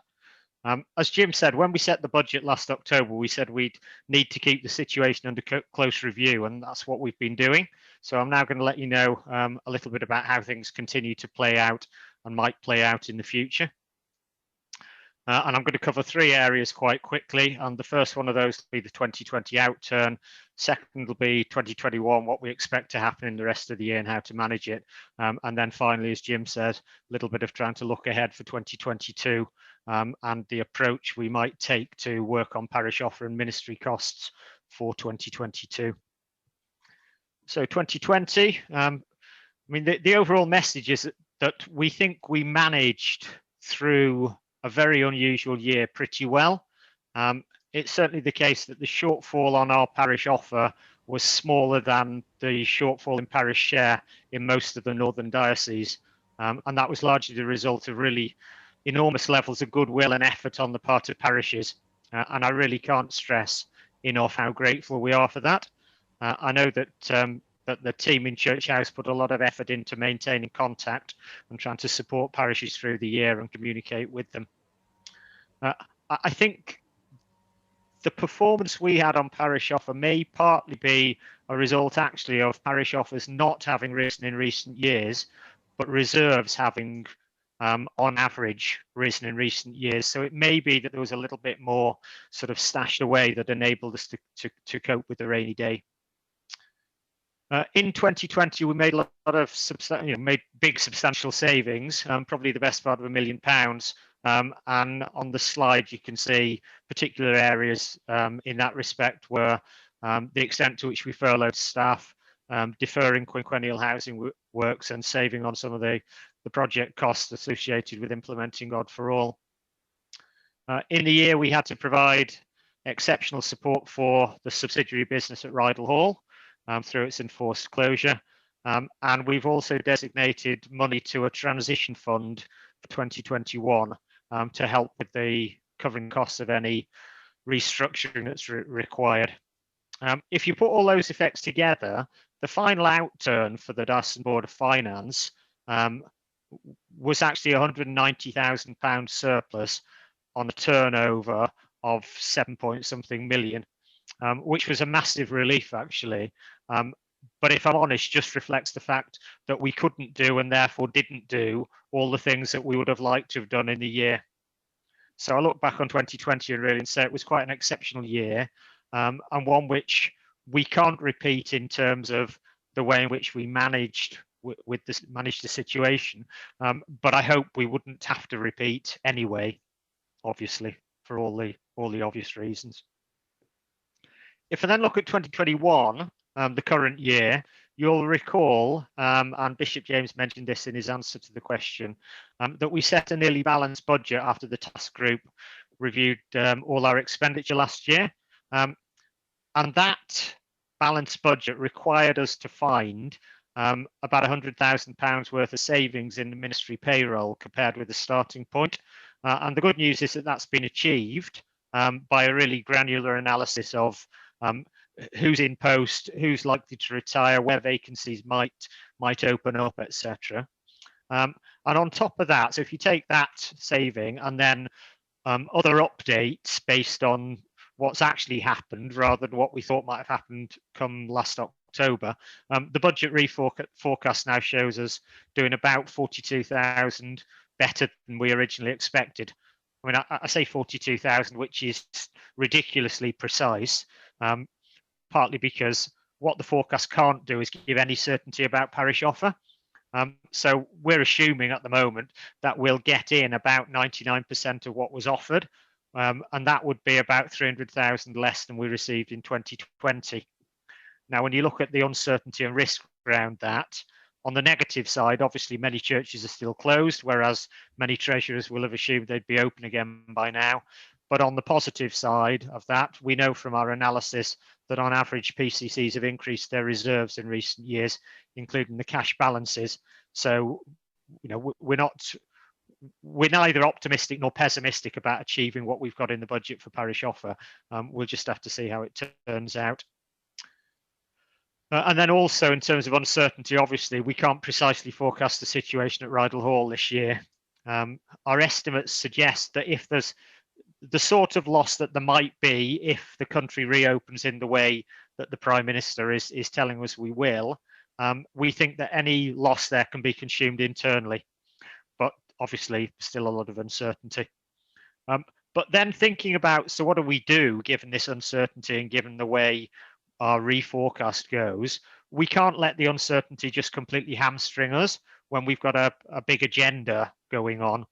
As Jim said, when we set the budget last October, we said we'd need to keep the situation under close review, and that's what we've been doing. So I'm now going to let you know a little bit about how things continue to play out and might play out in the future. And I'm going to cover three areas quite quickly. And the first one of those will be the 2020 outturn. Second will be 2021, what we expect to happen in the rest of the year and how to manage it. And then finally, as Jim said, a little bit of trying to look ahead for 2022 and the approach we might take to work on parish offer and ministry costs for 2022. So 2020, I mean, the overall message is that we think we managed through a very unusual year pretty well. It's certainly the case that the shortfall on our parish offer was smaller than the shortfall in parish share in most of the northern dioceses. And that was largely the result of really enormous levels of goodwill and effort on the part of parishes. And I really can't stress enough how grateful we are for that. I know that the team in Church House put a lot of effort into maintaining contact and trying to support parishes through the year and communicate with them. I think the performance we had on parish offer may partly be a result actually of parish offers not having risen in recent years, but reserves having on average risen in recent years. So it may be that there was a little bit more sort of stashed away that enabled us to cope with the rainy day. In 2020, we made a lot of made big substantial savings, probably the best part of £1 million. And on the slide, you can see particular areas in that respect were the extent to which we furloughed staff, deferring quinquennial housing works, and saving on some of the project costs associated with implementing God for All. In the year, we had to provide exceptional support for the subsidiary business at Rydal Hall through its enforced closure. And we've also designated money to a transition fund for 2021 to help with the covering costs of any restructuring that's required. If you put all those effects together, the final outturn for the Diocesan Board of Finance was actually £190,000 surplus on a turnover of 7-point-something million, which was a massive relief actually. But if I'm honest, just reflects the fact that we couldn't do and therefore didn't do all the things that we would have liked to have done in the year. So I look back on 2020 and really say it was quite an exceptional year, and one which we can't repeat in terms of the way in which we managed the situation. But I hope we wouldn't have to repeat anyway, obviously, for all the obvious reasons. If I then look at 2021, the current year, you'll recall, and Bishop James mentioned this in his answer to the question, that we set a nearly balanced budget after the task group reviewed all our expenditure last year. And that balanced budget required us to find about £100,000 worth of savings in the ministry payroll compared with the starting point. And the good news is that that's been achieved by a really granular analysis of who's in post, who's likely to retire, where vacancies might open up, etc. And on top of that, so if you take that saving and then other updates based on what's actually happened rather than what we thought might have happened come last October, the budget reforecast now shows us doing about 42,000 better than we originally expected. I mean, I say 42,000, which is ridiculously precise, partly because what the forecast can't do is give any certainty about parish offer. So we're assuming at the moment that we'll get in about 99% of what was offered, and that would be about 300,000 less than we received in 2020. Now, when you look at the uncertainty and risk around that, on the negative side, obviously many churches are still closed, whereas many treasurers will have assumed they'd be open again by now. But on the positive side of that, we know from our analysis that on average PCCs have increased their reserves in recent years, including the cash balances. So, you know, we're neither optimistic nor pessimistic about achieving what we've got in the budget for parish offer. We'll just have to see how it turns out. And then also in terms of uncertainty, obviously we can't precisely forecast the situation at Rydal Hall this year. Our estimates suggest that if there's the sort of loss that there might be if the country reopens in the way that the Prime Minister is telling us we will, we think that any loss there can be consumed internally, but obviously still a lot of uncertainty. But then thinking about, so what do we do given this uncertainty and given the way our reforecast goes? We can't let the uncertainty just completely hamstring us when we've got a big agenda going on.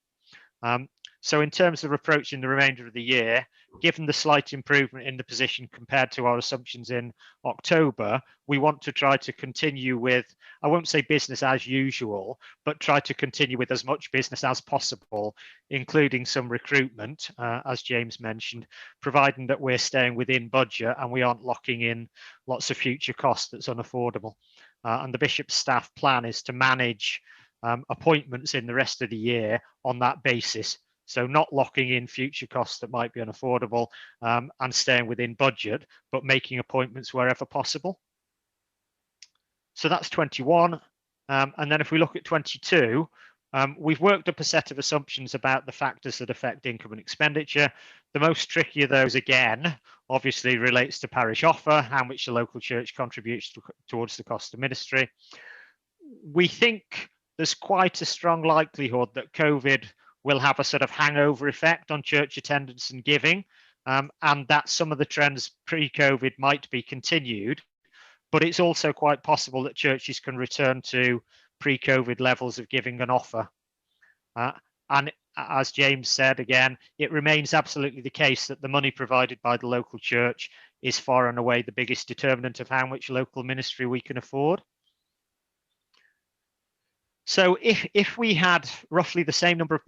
So in terms of approaching the remainder of the year, given the slight improvement in the position compared to our assumptions in October, we want to try to continue with, I won't say business as usual, but try to continue with as much business as possible, including some recruitment, as James mentioned, providing that we're staying within budget and we aren't locking in lots of future costs that's unaffordable. And the Bishop's staff plan is to manage appointments in the rest of the year on that basis. So not locking in future costs that might be unaffordable and staying within budget, but making appointments wherever possible. So that's 21. And then if we look at 22, We've worked up a set of assumptions about the factors that affect income and expenditure. The most tricky of those, again, obviously relates to parish offer, how much the local church contributes towards the cost of ministry. We think there's quite a strong likelihood that COVID will have a sort of hangover effect on church attendance and giving, and that some of the trends pre-COVID might be continued. But it's also quite possible that churches can return to pre-COVID levels of giving and offer. And as James said, again, it remains absolutely the case that the money provided by the local church is far and away the biggest determinant of how much local ministry we can afford. So if we had roughly the same number of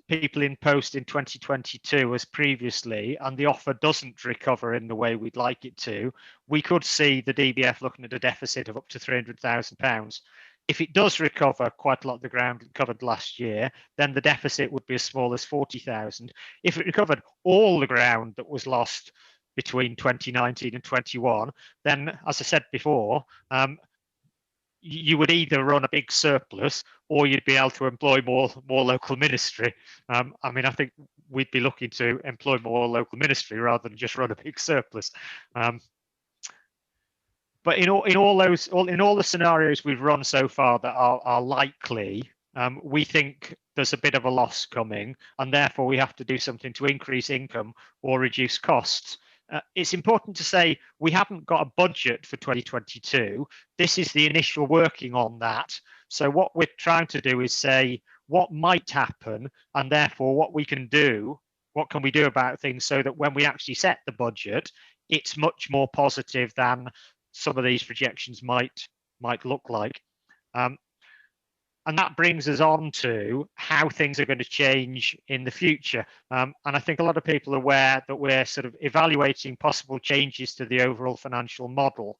people in post in 2022 as previously, and the offer doesn't recover in the way we'd like it to, we could see the DBF looking at a deficit of up to £300,000. If it does recover quite a lot of the ground covered last year, then the deficit would be as small as 40,000. If it recovered all the ground that was lost between 2019 and 21, then, as I said before, you would either run a big surplus or you'd be able to employ more local ministry. I mean, I think we'd be looking to employ more local ministry rather than just run a big surplus. But in all the scenarios we've run so far that are likely, we think there's a bit of a loss coming, and therefore we have to do something to increase income or reduce costs. It's important to say we haven't got a budget for 2022. This is the initial working on that. So what we're trying to do is say what might happen, and therefore what we can do, what can we do about things so that when we actually set the budget, it's much more positive than some of these projections might look like. And that brings us on to how things are going to change in the future. And I think a lot of people are aware that we're sort of evaluating possible changes to the overall financial model,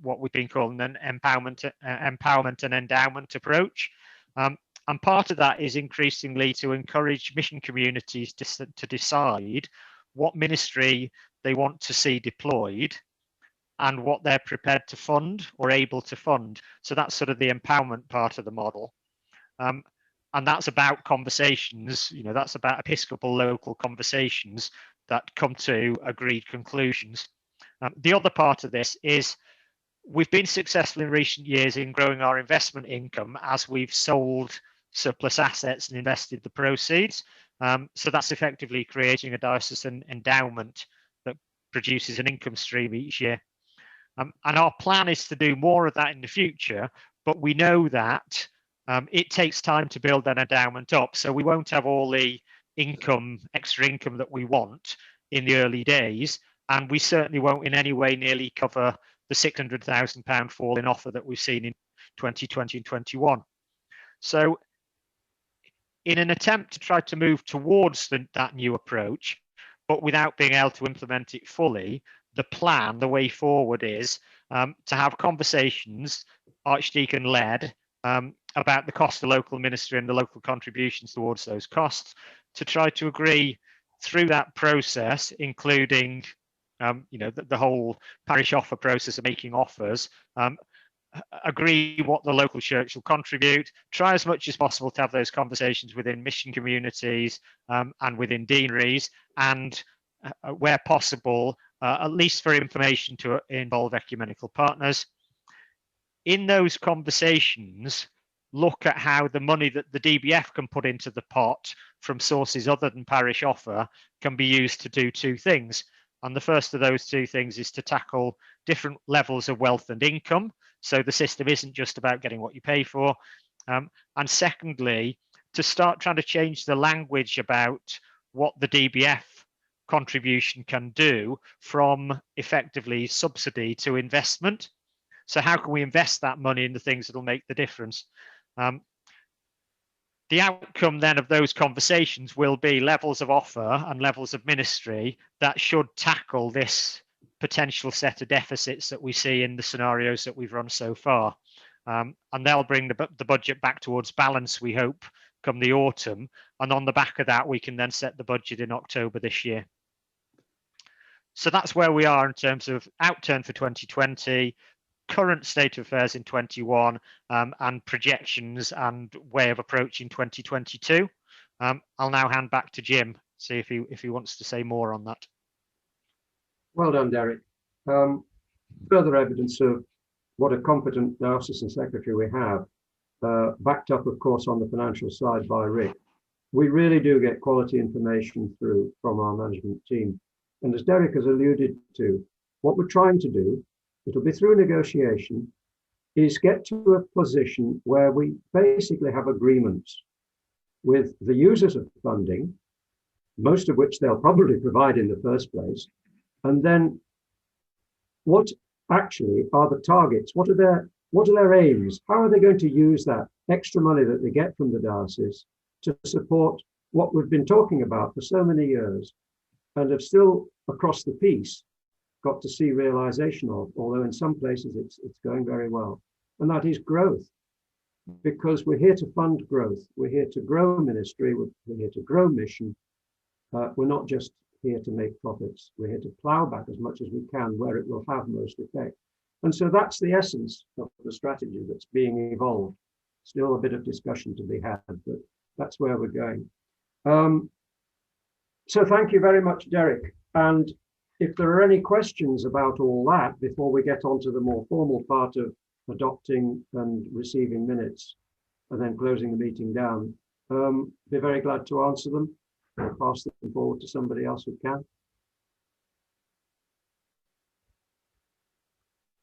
what we've been calling an empowerment and endowment approach. And part of that is increasingly to encourage mission communities to decide what ministry they want to see deployed and what they're prepared to fund or able to fund. So that's sort of the empowerment part of the model. And that's about conversations, that's about episcopal local conversations that come to agreed conclusions. The other part of this is we've been successful in recent years in growing our investment income as we've sold surplus assets and invested the proceeds. So that's effectively creating a diocesan endowment that produces an income stream each year. And our plan is to do more of that in the future, but we know that it takes time to build that endowment up. So we won't have all the extra income that we want in the early days, and we certainly won't in any way nearly cover the £600,000 fall in offer that we've seen in 2020 and 21. So in an attempt to try to move towards that new approach, but without being able to implement it fully, the way forward is to have conversations, Archdeacon-led, about the cost of local ministry and the local contributions towards those costs, to try to agree through that process, including the whole parish offer process of making offers, agree what the local church will contribute, try as much as possible to have those conversations within mission communities and within deaneries, and where possible, at least for information, to involve ecumenical partners. In those conversations, look at how the money that the DBF can put into the pot from sources other than parish offer can be used to do two things. And the first of those two things is to tackle different levels of wealth and income. So the system isn't just about getting what you pay for. And secondly, to start trying to change the language about what the DBF contribution can do from effectively subsidy to investment. So how can we invest that money in the things that will make the difference? The outcome then of those conversations will be levels of offer and levels of ministry that should tackle this potential set of deficits that we see in the scenarios that we've run so far. And they'll bring the budget back towards balance, we hope, come the autumn. And on the back of that, we can then set the budget in October this year. So that's where we are in terms of outturn for 2020, current state of affairs in 21 and projections and way of approaching 2022. I'll now hand back to Jim, see if he wants to say more on that. Well done, Derek. Further evidence of what a competent diocesan secretary we have, backed up, of course, on the financial side by Rick. We really do get quality information through from our management team. And as Derek has alluded to, what we're trying to do, it'll be through negotiation, is get to a position where we basically have agreements with the users of funding, most of which they'll probably provide in the first place, and then what actually are the targets? What are their aims? How are they going to use that extra money that they get from the diocese to support what we've been talking about for so many years and have still across the piece got to see realization of, although in some places it's going very well. And that is growth, because we're here to fund growth. We're here to grow ministry. We're here to grow mission. We're not just here to make profits. We're here to plow back as much as we can where it will have most effect. And so that's the essence of the strategy that's being evolved. Still a bit of discussion to be had, but that's where we're going. So thank you very much, Derek. And if there are any questions about all that before we get on to the more formal part of adopting and receiving minutes and then closing the meeting down, be very glad to answer them or pass them forward to somebody else who can.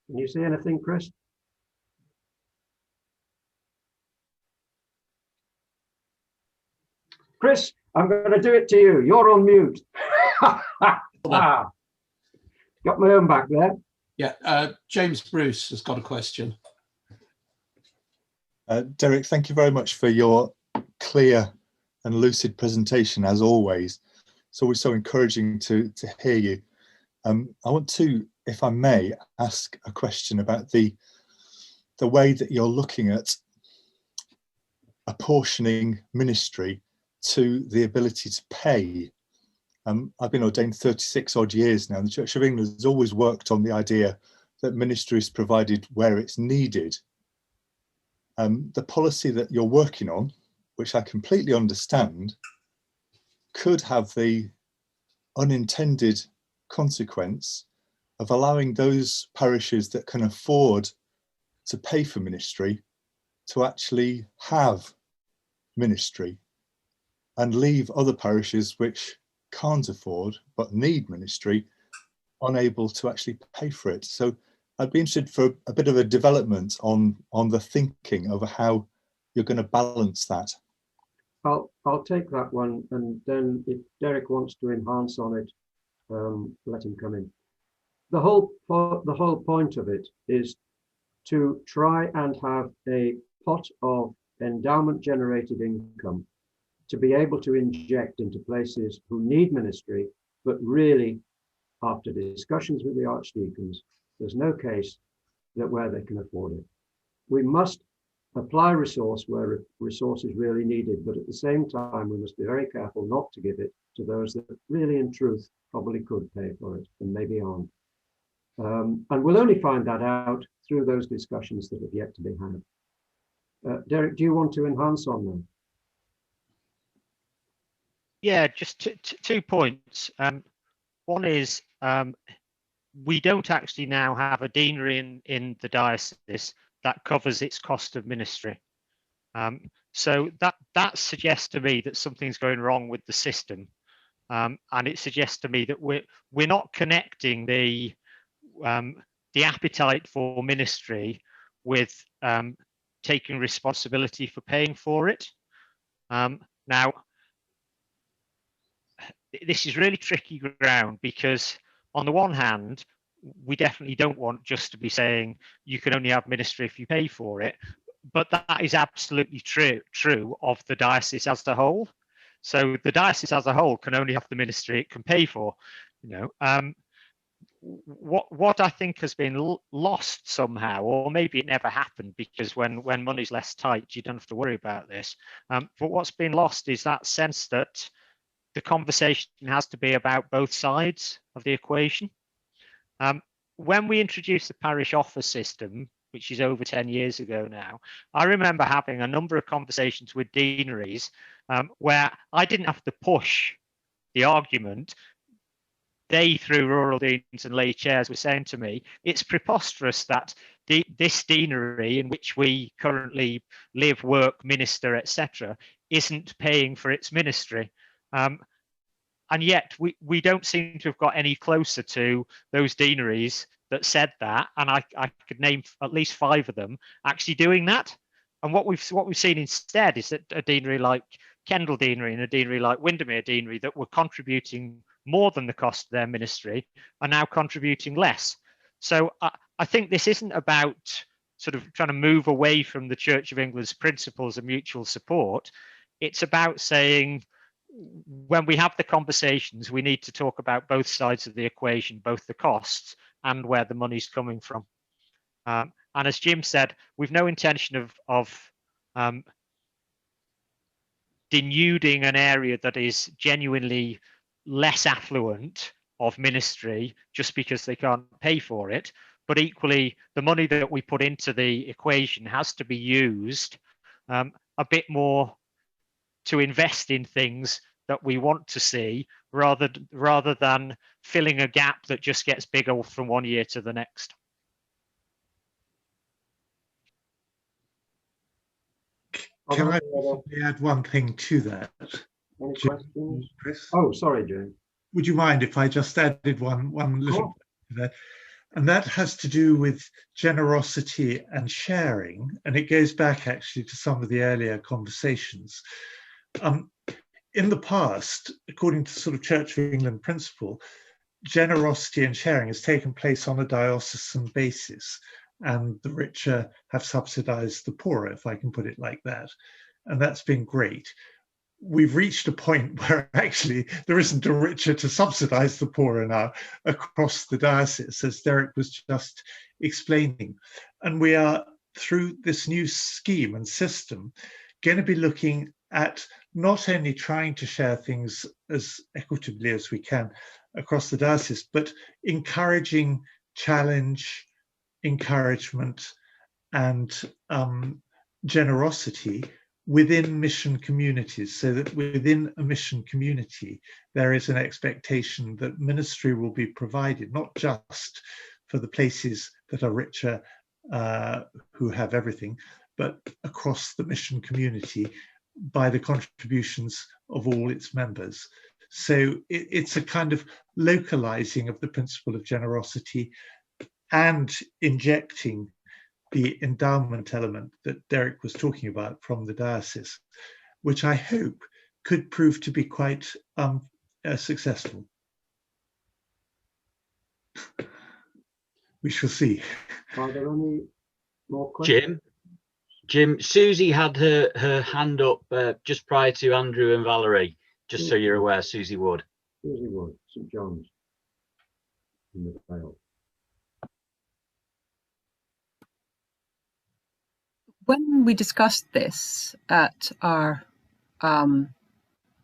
Can you see anything, Chris? Chris, I'm going to do it to you. You're on mute. Got my own back there. Yeah, James Bruce has got a question. Derek, thank you very much for your clear and lucid presentation, as always. It's always so encouraging to hear you. I want to, if I may, ask a question about the way that you're looking at apportioning ministry to the ability to pay. I've been ordained 36 odd years now. The Church of England has always worked on the idea that ministry is provided where it's needed. The policy that you're working on, which I completely understand, could have the unintended consequence of allowing those parishes that can afford to pay for ministry to actually have ministry and leave other parishes which can't afford but need ministry unable to actually pay for it. So I'd be interested for a bit of a development on the thinking of how you're going to balance that. I'll take that one, and then if Derek wants to enhance on it, let him come in. The whole point of it is to try and have a pot of endowment generated income to be able to inject into places who need ministry, but really, after discussions with the archdeacons, there's no case that where they can afford it. We must apply resource where resource is really needed, but at the same time, we must be very careful not to give it to those that really, in truth, probably could pay for it and maybe aren't. And we'll only find that out through those discussions that have yet to be had. Derek, do you want to enhance on them? Yeah, just two points. One is we don't actually now have a deanery in the diocese that covers its cost of ministry. So that suggests to me that something's going wrong with the system, and it suggests to me that we're not connecting the appetite for ministry with taking responsibility for paying for it. Now, this is really tricky ground, because on the one hand, we definitely don't want just to be saying you can only have ministry if you pay for it, but that is absolutely true of the diocese as a whole. So the diocese as a whole can only have the ministry it can pay for. You know, what I think has been lost somehow, or maybe it never happened, because when money's less tight, you don't have to worry about this. But what's been lost is that sense that the conversation has to be about both sides of the equation. when we introduced the parish offer system, which is over 10 years ago now, I remember having a number of conversations with deaneries where I didn't have to push the argument. They, through rural deans and lay chairs, were saying to me, it's preposterous that this deanery in which we currently live, work, minister, etc., isn't paying for its ministry. And yet we don't seem to have got any closer to those deaneries that said that, and I could name at least 5 of them actually doing that. And what we've seen instead is that a deanery like Kendal Deanery and a deanery like Windermere Deanery that were contributing more than the cost of their ministry are now contributing less. So I think this isn't about sort of trying to move away from the Church of England's principles of mutual support. It's about saying, when we have the conversations, we need to talk about both sides of the equation, both the costs and where the money's coming from. And as Jim said, we've no intention of denuding an area that is genuinely less affluent of ministry just because they can't pay for it. But equally, the money that we put into the equation has to be used a bit more to invest in things that we want to see, rather than filling a gap that just gets bigger from one year to the next. Can I possibly add one thing to that? Any questions? Chris? Oh, sorry, Jane. Would you mind if I just added one little bit to that? And that has to do with generosity and sharing, and it goes back actually to some of the earlier conversations. In the past, according to sort of Church of England principle, generosity and sharing has taken place on a diocesan basis, and the richer have subsidized the poorer, if I can put it like that. And that's been great. We've reached a point where actually there isn't a richer to subsidize the poorer now across the diocese, as Derek was just explaining. And we are, through this new scheme and system, going to be looking at not only trying to share things as equitably as we can across the diocese, but encouraging challenge, encouragement, and generosity within mission communities, so that within a mission community there is an expectation that ministry will be provided, not just for the places that are richer, who have everything, but across the mission community by the contributions of all its members. So it's a kind of localizing of the principle of generosity and injecting the endowment element that Derek was talking about from the diocese, which I hope could prove to be quite successful. We shall see. Are there any more questions? Jim, Susie had her hand up just prior to Andrew and Valerie, just so you're aware. Susie Wood. Susie Wood, St John's in the Vale. When we discussed this at our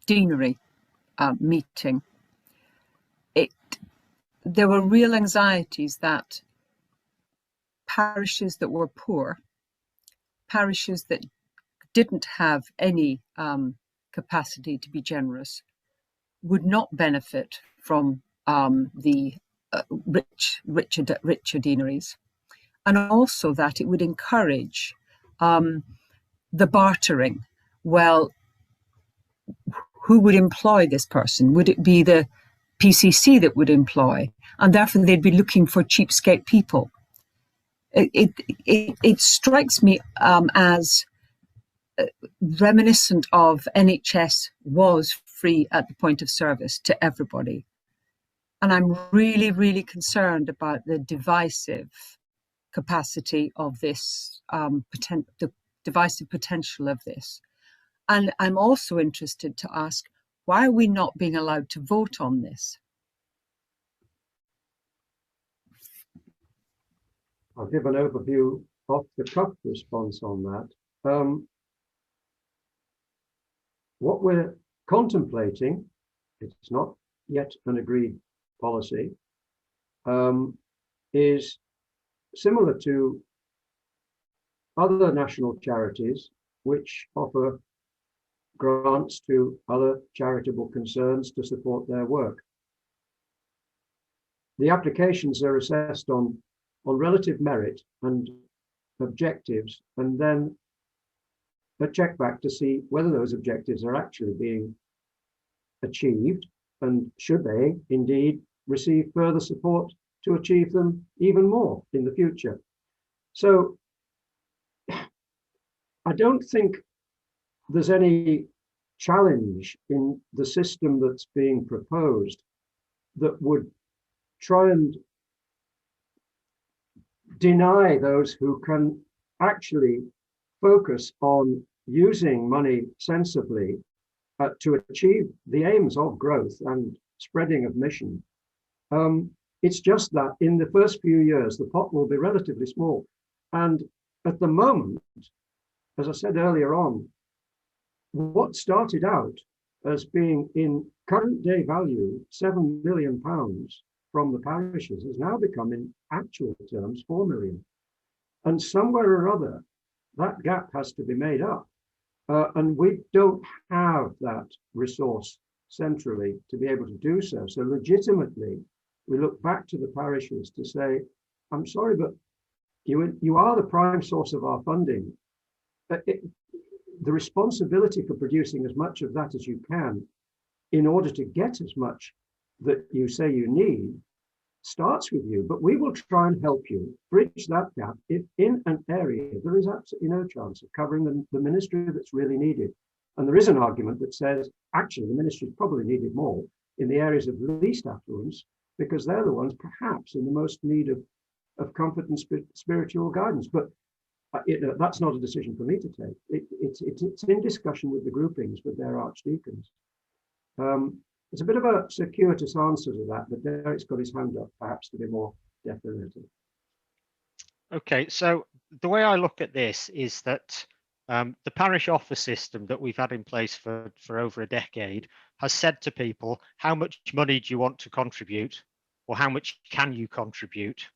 deanery meeting, there were real anxieties that parishes that were poor, parishes that didn't have any capacity to be generous, would not benefit from the richer deaneries, and also that it would encourage the bartering. Well, who would employ this person? Would it be the PCC that would employ? And therefore they'd be looking for cheapskate people. It strikes me as reminiscent of NHS was free at the point of service to everybody. And I'm really, really concerned about the divisive capacity of this, the divisive potential of this. And I'm also interested to ask, why are we not being allowed to vote on this? I'll give an overview off the cuff response on that. What we're contemplating, it's not yet an agreed policy, is similar to other national charities which offer grants to other charitable concerns to support their work. The applications are assessed on relative merit and objectives, and then a check back to see whether those objectives are actually being achieved, and should they indeed receive further support to achieve them even more in the future. So I don't think there's any challenge in the system that's being proposed that would try and deny those who can actually focus on using money sensibly to achieve the aims of growth and spreading of mission. It's just that in the first few years, the pot will be relatively small. And at the moment, as I said earlier on, what started out as being in current day value, £7 million from the parishes has now become in actual terms 4 million. And somewhere or other, that gap has to be made up. And we don't have that resource centrally to be able to do so. So legitimately, we look back to the parishes to say, I'm sorry, but you are the prime source of our funding. The responsibility for producing as much of that as you can in order to get as much that you say you need starts with you, but we will try and help you bridge that gap if in an area there is absolutely no chance of covering the ministry that's really needed. And there is an argument that says, actually, the ministry is probably needed more in the areas of least affluence, because they're the ones perhaps in the most need of comfort and spiritual guidance. But that's not a decision for me to take. It's in discussion with the groupings, with their archdeacons. It's a bit of a circuitous answer to that, but Derek's got his hand up, perhaps to be more definitive. Okay, so the way I look at this is that the parish office system that we've had in place for over a decade has said to people, how much money do you want to contribute, or how much can you contribute?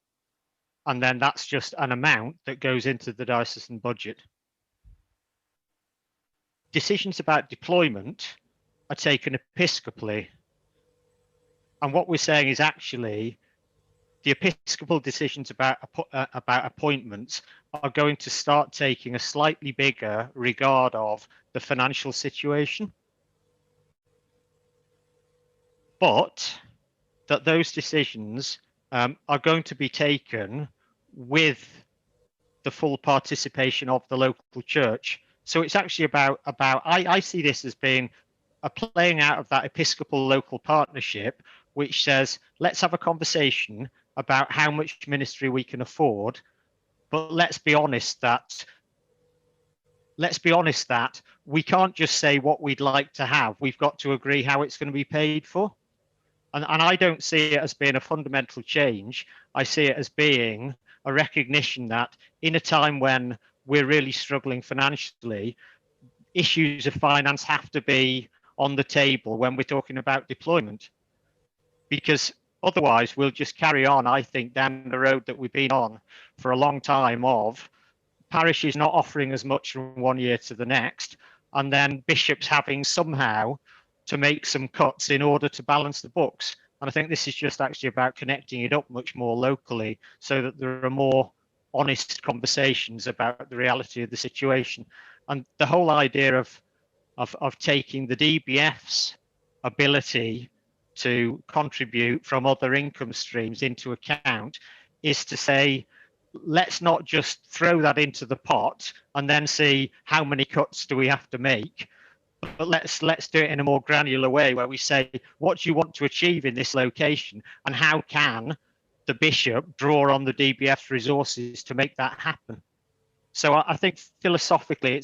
And then that's just an amount that goes into the diocesan budget. Decisions about deployment are taken episcopally. And what we're saying is actually the episcopal decisions about appointments are going to start taking a slightly bigger regard of the financial situation. But that those decisions are going to be taken with the full participation of the local church. So it's actually about I see this as being a playing out of that episcopal local partnership, which says, let's have a conversation about how much ministry we can afford, but let's be honest that we can't just say what we'd like to have. We've got to agree how it's going to be paid for. And I don't see it as being a fundamental change. I see it as being a recognition that in a time when we're really struggling financially, issues of finance have to be on the table when we're talking about deployment. Because otherwise we'll just carry on, I think, down the road that we've been on for a long time of parishes not offering as much from one year to the next, and then bishops having somehow to make some cuts in order to balance the books. And I think this is just actually about connecting it up much more locally so that there are more honest conversations about the reality of the situation. And the whole idea of taking the DBF's ability to contribute from other income streams into account is to say, let's not just throw that into the pot and then see how many cuts do we have to make, but let's do it in a more granular way where we say, what do you want to achieve in this location, and how can the bishop draw on the DBF's resources to make that happen? So I think philosophically,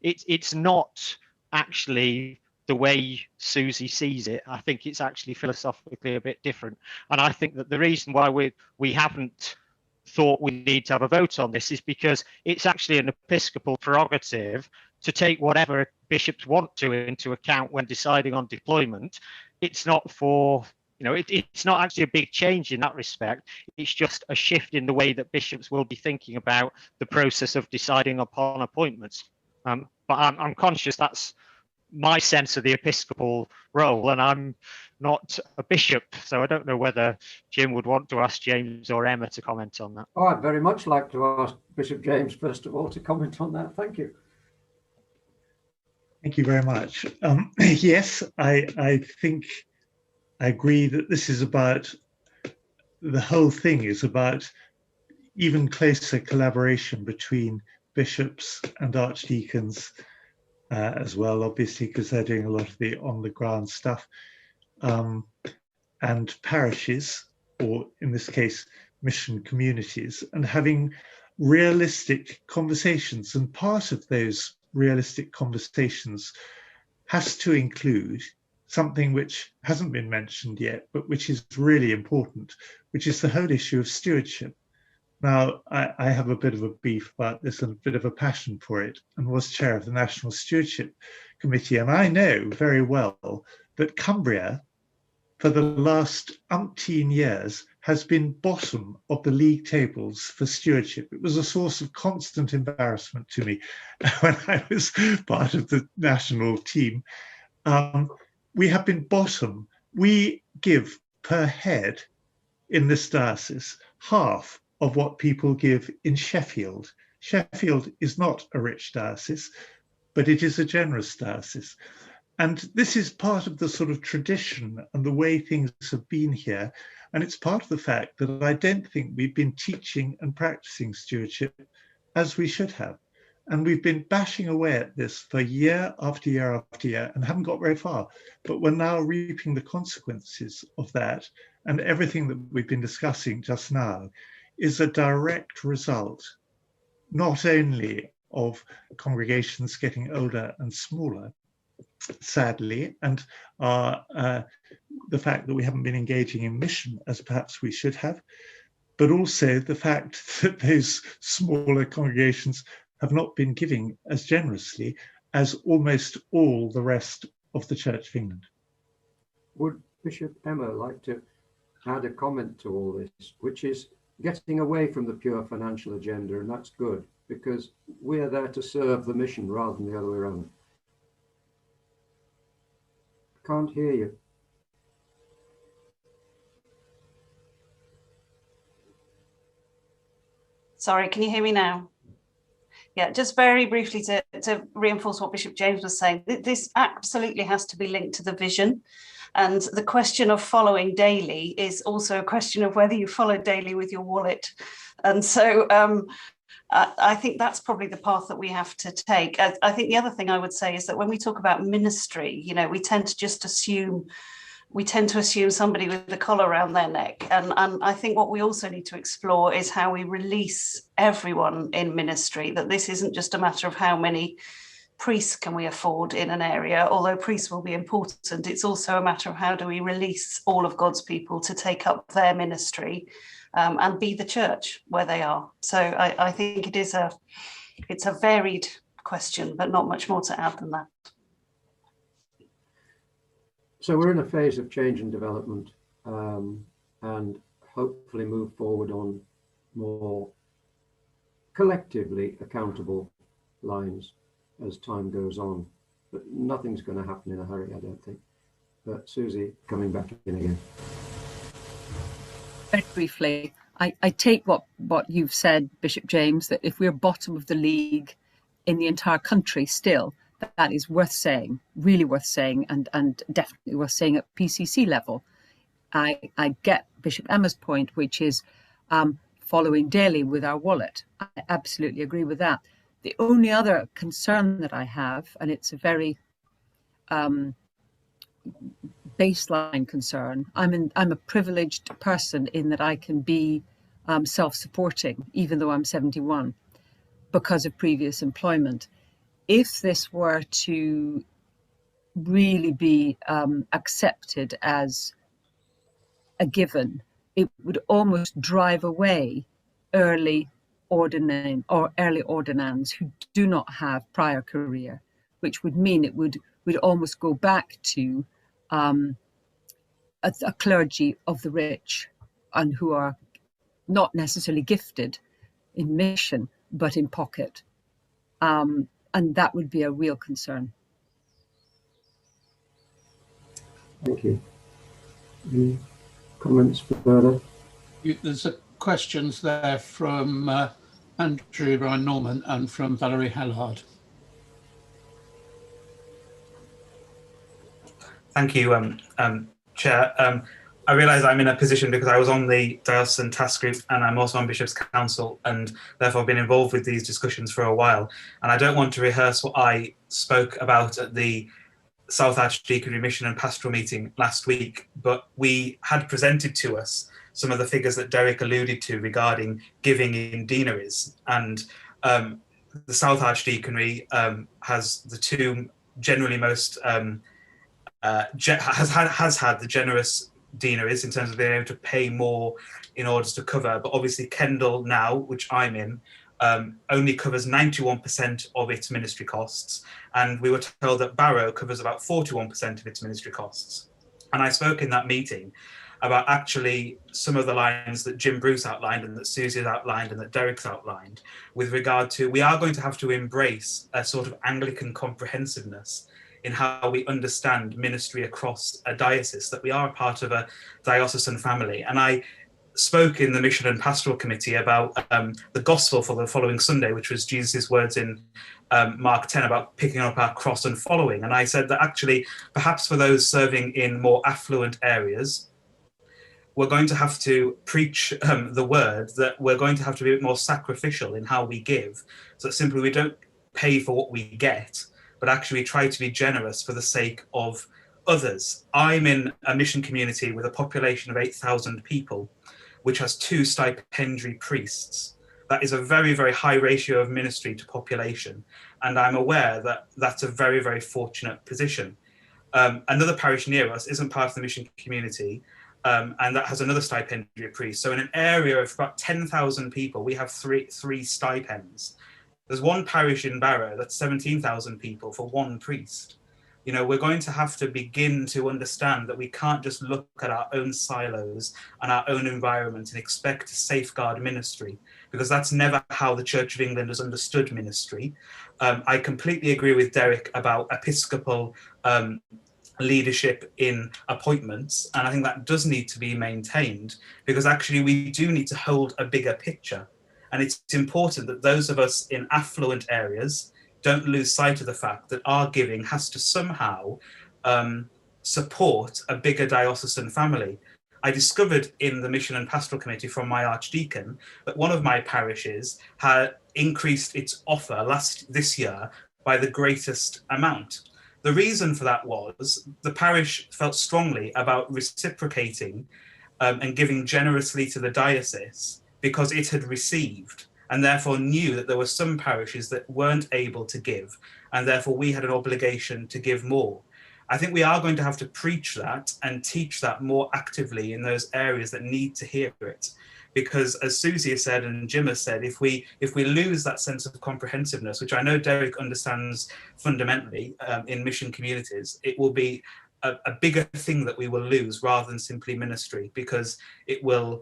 it's not actually the way Susie sees it. I think it's actually philosophically a bit different. And I think that the reason why we haven't thought we need to have a vote on this is because it's actually an episcopal prerogative to take whatever bishops want to into account when deciding on deployment. It's not for it's not actually a big change in that respect. It's just a shift in the way that bishops will be thinking about the process of deciding upon appointments. But I'm conscious that's my sense of the episcopal role, and I'm not a bishop, so I don't know whether Jim would want to ask James or Emma to comment on that. Oh, I'd very much like to ask Bishop James, first of all, to comment on that. Thank you. Thank you very much. Yes, I think I agree that this is about, the whole thing is about even closer collaboration between bishops and archdeacons as well, obviously, because they're doing a lot of the on-the-ground stuff, and parishes, or in this case, mission communities, and having realistic conversations. And part of those realistic conversations has to include something which hasn't been mentioned yet, but which is really important, which is the whole issue of stewardship. Now, I have a bit of a beef about this and a bit of a passion for it, and was chair of the National Stewardship Committee. And I know very well that Cumbria, for the last umpteen years, has been bottom of the league tables for stewardship. It was a source of constant embarrassment to me when I was part of the national team. We have been bottom. We give per head in this diocese half of what people give in Sheffield. Sheffield is not a rich diocese, but it is a generous diocese. And this is part of the sort of tradition and the way things have been here. And it's part of the fact that I don't think we've been teaching and practicing stewardship as we should have. And we've been bashing away at this for year after year after year and haven't got very far. But we're now reaping the consequences of that. And everything that we've been discussing just now is a direct result, not only of congregations getting older and smaller, sadly, and the fact that we haven't been engaging in mission as perhaps we should have, but also the fact that those smaller congregations have not been giving as generously as almost all the rest of the Church of England. Would Bishop Emma like to add a comment to all this, which is getting away from the pure financial agenda, and that's good, because we're there to serve the mission rather than the other way around. Can't hear you. Sorry, can you hear me now? Yeah, just very briefly to reinforce what Bishop James was saying, this absolutely has to be linked to the vision. And the question of following daily is also a question of whether you follow daily with your wallet. And so I think that's probably the path that we have to take. I think the other thing I would say is that when we talk about ministry, we tend to just assume, somebody with a collar around their neck. And I think what we also need to explore is how we release everyone in ministry, that this isn't just a matter of how many priests can we afford in an area, although priests will be important. It's also a matter of how do we release all of God's people to take up their ministry and be the church where they are. So I think it's a varied question, but not much more to add than that. So we're in a phase of change and development, and hopefully move forward on more collectively accountable lines as time goes on. But nothing's going to happen in a hurry, I don't think. But Susie, coming back in again. Very briefly, I take what you've said, Bishop James, that if we're bottom of the league in the entire country still, that is worth saying, really worth saying, and definitely worth saying at PCC level. I get Bishop Emma's point, which is following daily with our wallet. I absolutely agree with that. The only other concern that I have, and it's a very baseline concern, I'm a privileged person in that I can be self-supporting, even though I'm 71, because of previous employment. If this were to really be accepted as a given, it would almost drive away early ordinands who do not have prior career, which would mean we'd almost go back to a clergy of the rich and who are not necessarily gifted in mission, but in pocket. And that would be a real concern. Thank you. Any comments further? There's questions there from Andrew Ryan Norman and from Valerie Hallard. Thank you, Chair. I realise I'm in a position because I was on the Diocesan Task Group and I'm also on Bishop's Council, and therefore been involved with these discussions for a while. And I don't want to rehearse what I spoke about at the South Archdeaconry Mission and Pastoral Meeting last week, but we had presented to us some of the figures that Derek alluded to regarding giving in deaneries. And the South Archdeaconry has the two generally most, has had the generous deaneries in terms of being able to pay more in order to cover, but obviously Kendal now, which I'm in, only covers 91% of its ministry costs, and we were told that Barrow covers about 41% of its ministry costs. And I spoke in that meeting about actually some of the lines that Jim Bruce outlined and that Susie's outlined and that Derek's outlined with regard to, we are going to have to embrace a sort of Anglican comprehensiveness in how we understand ministry across a diocese, that we are a part of a diocesan family. And I spoke in the Mission and Pastoral Committee about the gospel for the following Sunday, which was Jesus' words in Mark 10 about picking up our cross and following. And I said that actually, perhaps for those serving in more affluent areas, we're going to have to preach the word, that we're going to have to be a bit more sacrificial in how we give. So that simply we don't pay for what we get, but actually try to be generous for the sake of others. I'm in a mission community with a population of 8,000 people, which has 2 stipendiary priests. That is a very, very high ratio of ministry to population. And I'm aware that that's a very, very fortunate position. Another parish near us isn't part of the mission community, and that has another stipendiary priest. So in an area of about 10,000 people, we have three stipends. There's one parish in Barrow that's 17,000 people for one priest. You know, we're going to have to begin to understand that we can't just look at our own silos and our own environment and expect to safeguard ministry, because that's never how the Church of England has understood ministry. I completely agree with Derek about episcopal leadership in appointments, and I think that does need to be maintained, because actually we do need to hold a bigger picture. And it's important that those of us in affluent areas don't lose sight of the fact that our giving has to somehow support a bigger diocesan family. I discovered in the Mission and Pastoral Committee from my Archdeacon that one of my parishes had increased its offer this year by the greatest amount. The reason for that was the parish felt strongly about reciprocating and giving generously to the diocese because it had received, and therefore knew that there were some parishes that weren't able to give, and therefore we had an obligation to give more. I think we are going to have to preach that and teach that more actively in those areas that need to hear it. Because as Susie has said and Jim has said, if we lose that sense of comprehensiveness, which I know Derek understands fundamentally in mission communities, it will be a bigger thing that we will lose rather than simply ministry, because it will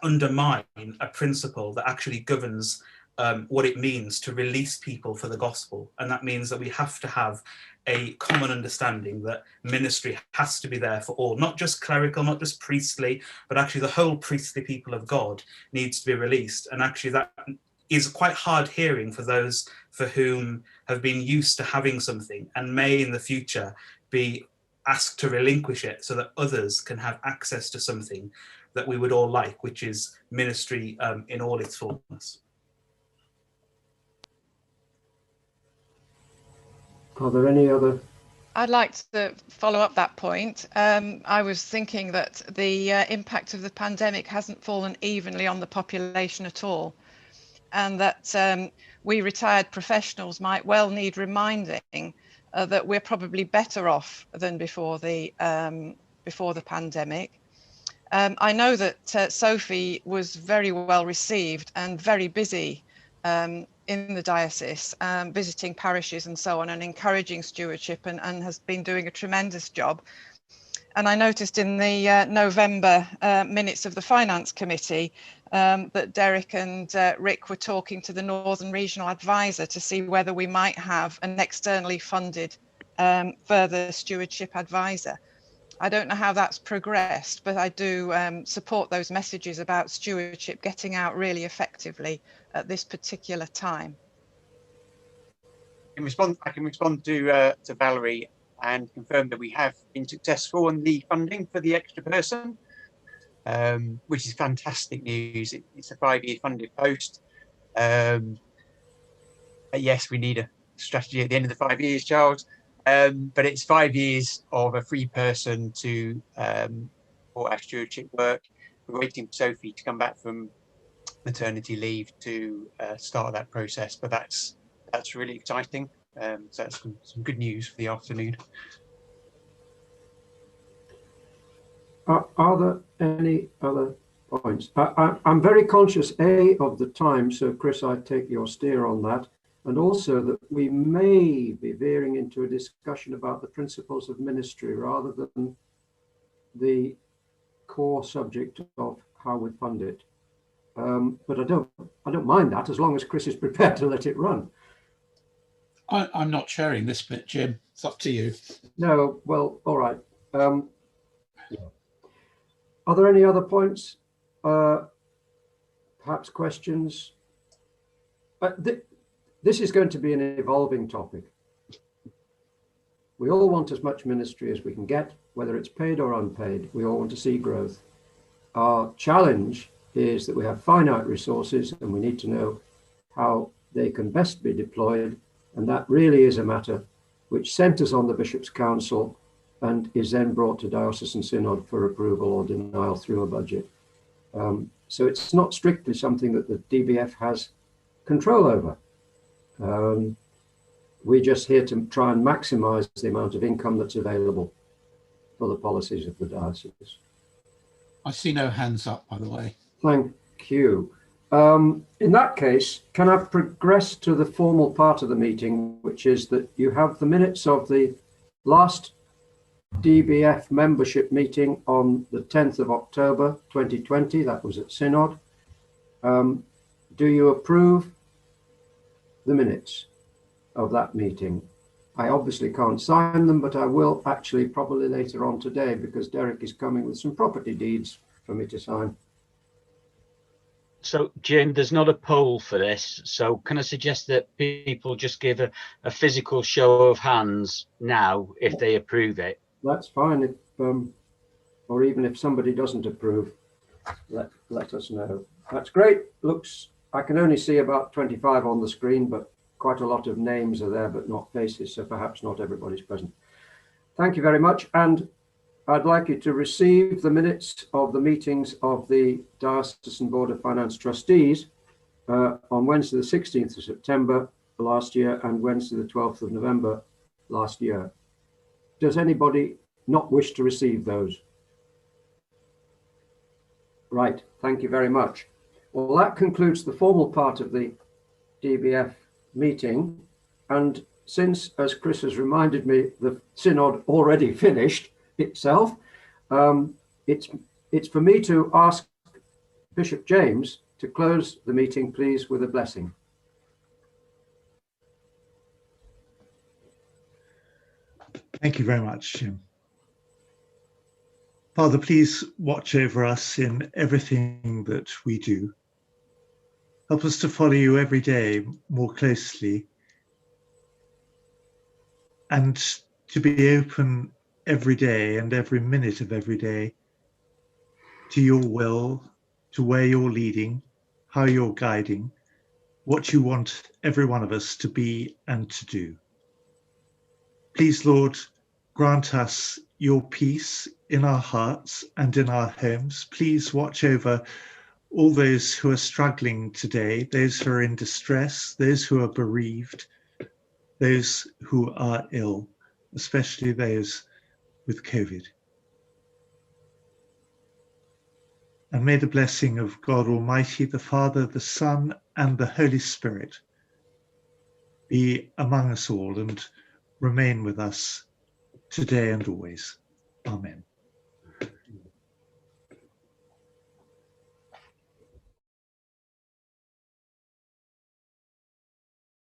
undermine a principle that actually governs what it means to release people for the gospel. And that means that we have to have a common understanding that ministry has to be there for all, not just clerical, not just priestly, but actually the whole priestly people of God needs to be released. And actually that is quite hard hearing for those for whom have been used to having something and may in the future be asked to relinquish it so that others can have access to something that we would all like, which is ministry in all its fullness. Are there any other? I'd like to follow up that point. I was thinking that the impact of the pandemic hasn't fallen evenly on the population at all, and that we retired professionals might well need reminding that we're probably better off than before the pandemic. I know that Sophie was very well received and very busy in the diocese, visiting parishes and so on, and encouraging stewardship, and has been doing a tremendous job. And I noticed in the November minutes of the Finance Committee that Derek and Rick were talking to the Northern Regional Advisor to see whether we might have an externally funded further stewardship advisor. I don't know how that's progressed, but I do support those messages about stewardship getting out really effectively at this particular time. I can respond to Valerie and confirm that we have been successful in the funding for the extra person, which is fantastic news. It's a 5-year funded post. Yes, we need a strategy at the end of the 5 years, Charles, but it's 5 years of a free person to support our stewardship work. We're waiting for Sophie to come back from maternity leave to start that process, but that's really exciting. So that's some good news for the afternoon. Are there any other points? I'm very conscious, of the time, so Chris, I take your steer on that, and also that we may be veering into a discussion about the principles of ministry rather than the core subject of how we fund it. But I don't mind that as long as Chris is prepared to let it run. I'm not sharing this bit, Jim. It's up to you. No, well, all right. Yeah. Are there any other points? Perhaps questions? This is going to be an evolving topic. We all want as much ministry as we can get, whether it's paid or unpaid. We all want to see growth. Our challenge is that we have finite resources and we need to know how they can best be deployed. And that really is a matter which centres on the Bishop's Council and is then brought to Diocesan Synod for approval or denial through a budget. So it's not strictly something that the DBF has control over. We're just here to try and maximise the amount of income that's available for the policies of the diocese. I see no hands up, by the way. Thank you. In that case, can I progress to the formal part of the meeting, which is that you have the minutes of the last DBF membership meeting on the 10th of October 2020. That was at Synod. Do you approve the minutes of that meeting? I obviously can't sign them, but I will actually probably later on today because Derek is coming with some property deeds for me to sign. So, Jim, there's not a poll for this. So can I suggest that people just give a physical show of hands now if they approve it? That's fine. If, or even if somebody doesn't approve, let us know. That's great. Looks, I can only see about 25 on the screen, but quite a lot of names are there, but not faces. So perhaps not everybody's present. Thank you very much. And I'd like you to receive the minutes of the meetings of the Diocesan Board of Finance Trustees on Wednesday the 16th of September last year and Wednesday the 12th of November last year. Does anybody not wish to receive those? Right, thank you very much. Well, that concludes the formal part of the DBF meeting. And since, as Chris has reminded me, the Synod already finished itself, it's for me to ask Bishop James to close the meeting, please, with a blessing. Thank you very much, Jim. Father, please watch over us in everything that we do. Help us to follow you every day more closely and to be open every day and every minute of every day to your will, to where you're leading, how you're guiding, what you want every one of us to be and to do. Please, Lord, grant us your peace in our hearts and in our homes. Please watch over all those who are struggling today, those who are in distress, those who are bereaved, those who are ill, especially those with COVID. And may the blessing of God Almighty, the Father, the Son, and the Holy Spirit be among us all and remain with us today and always. Amen.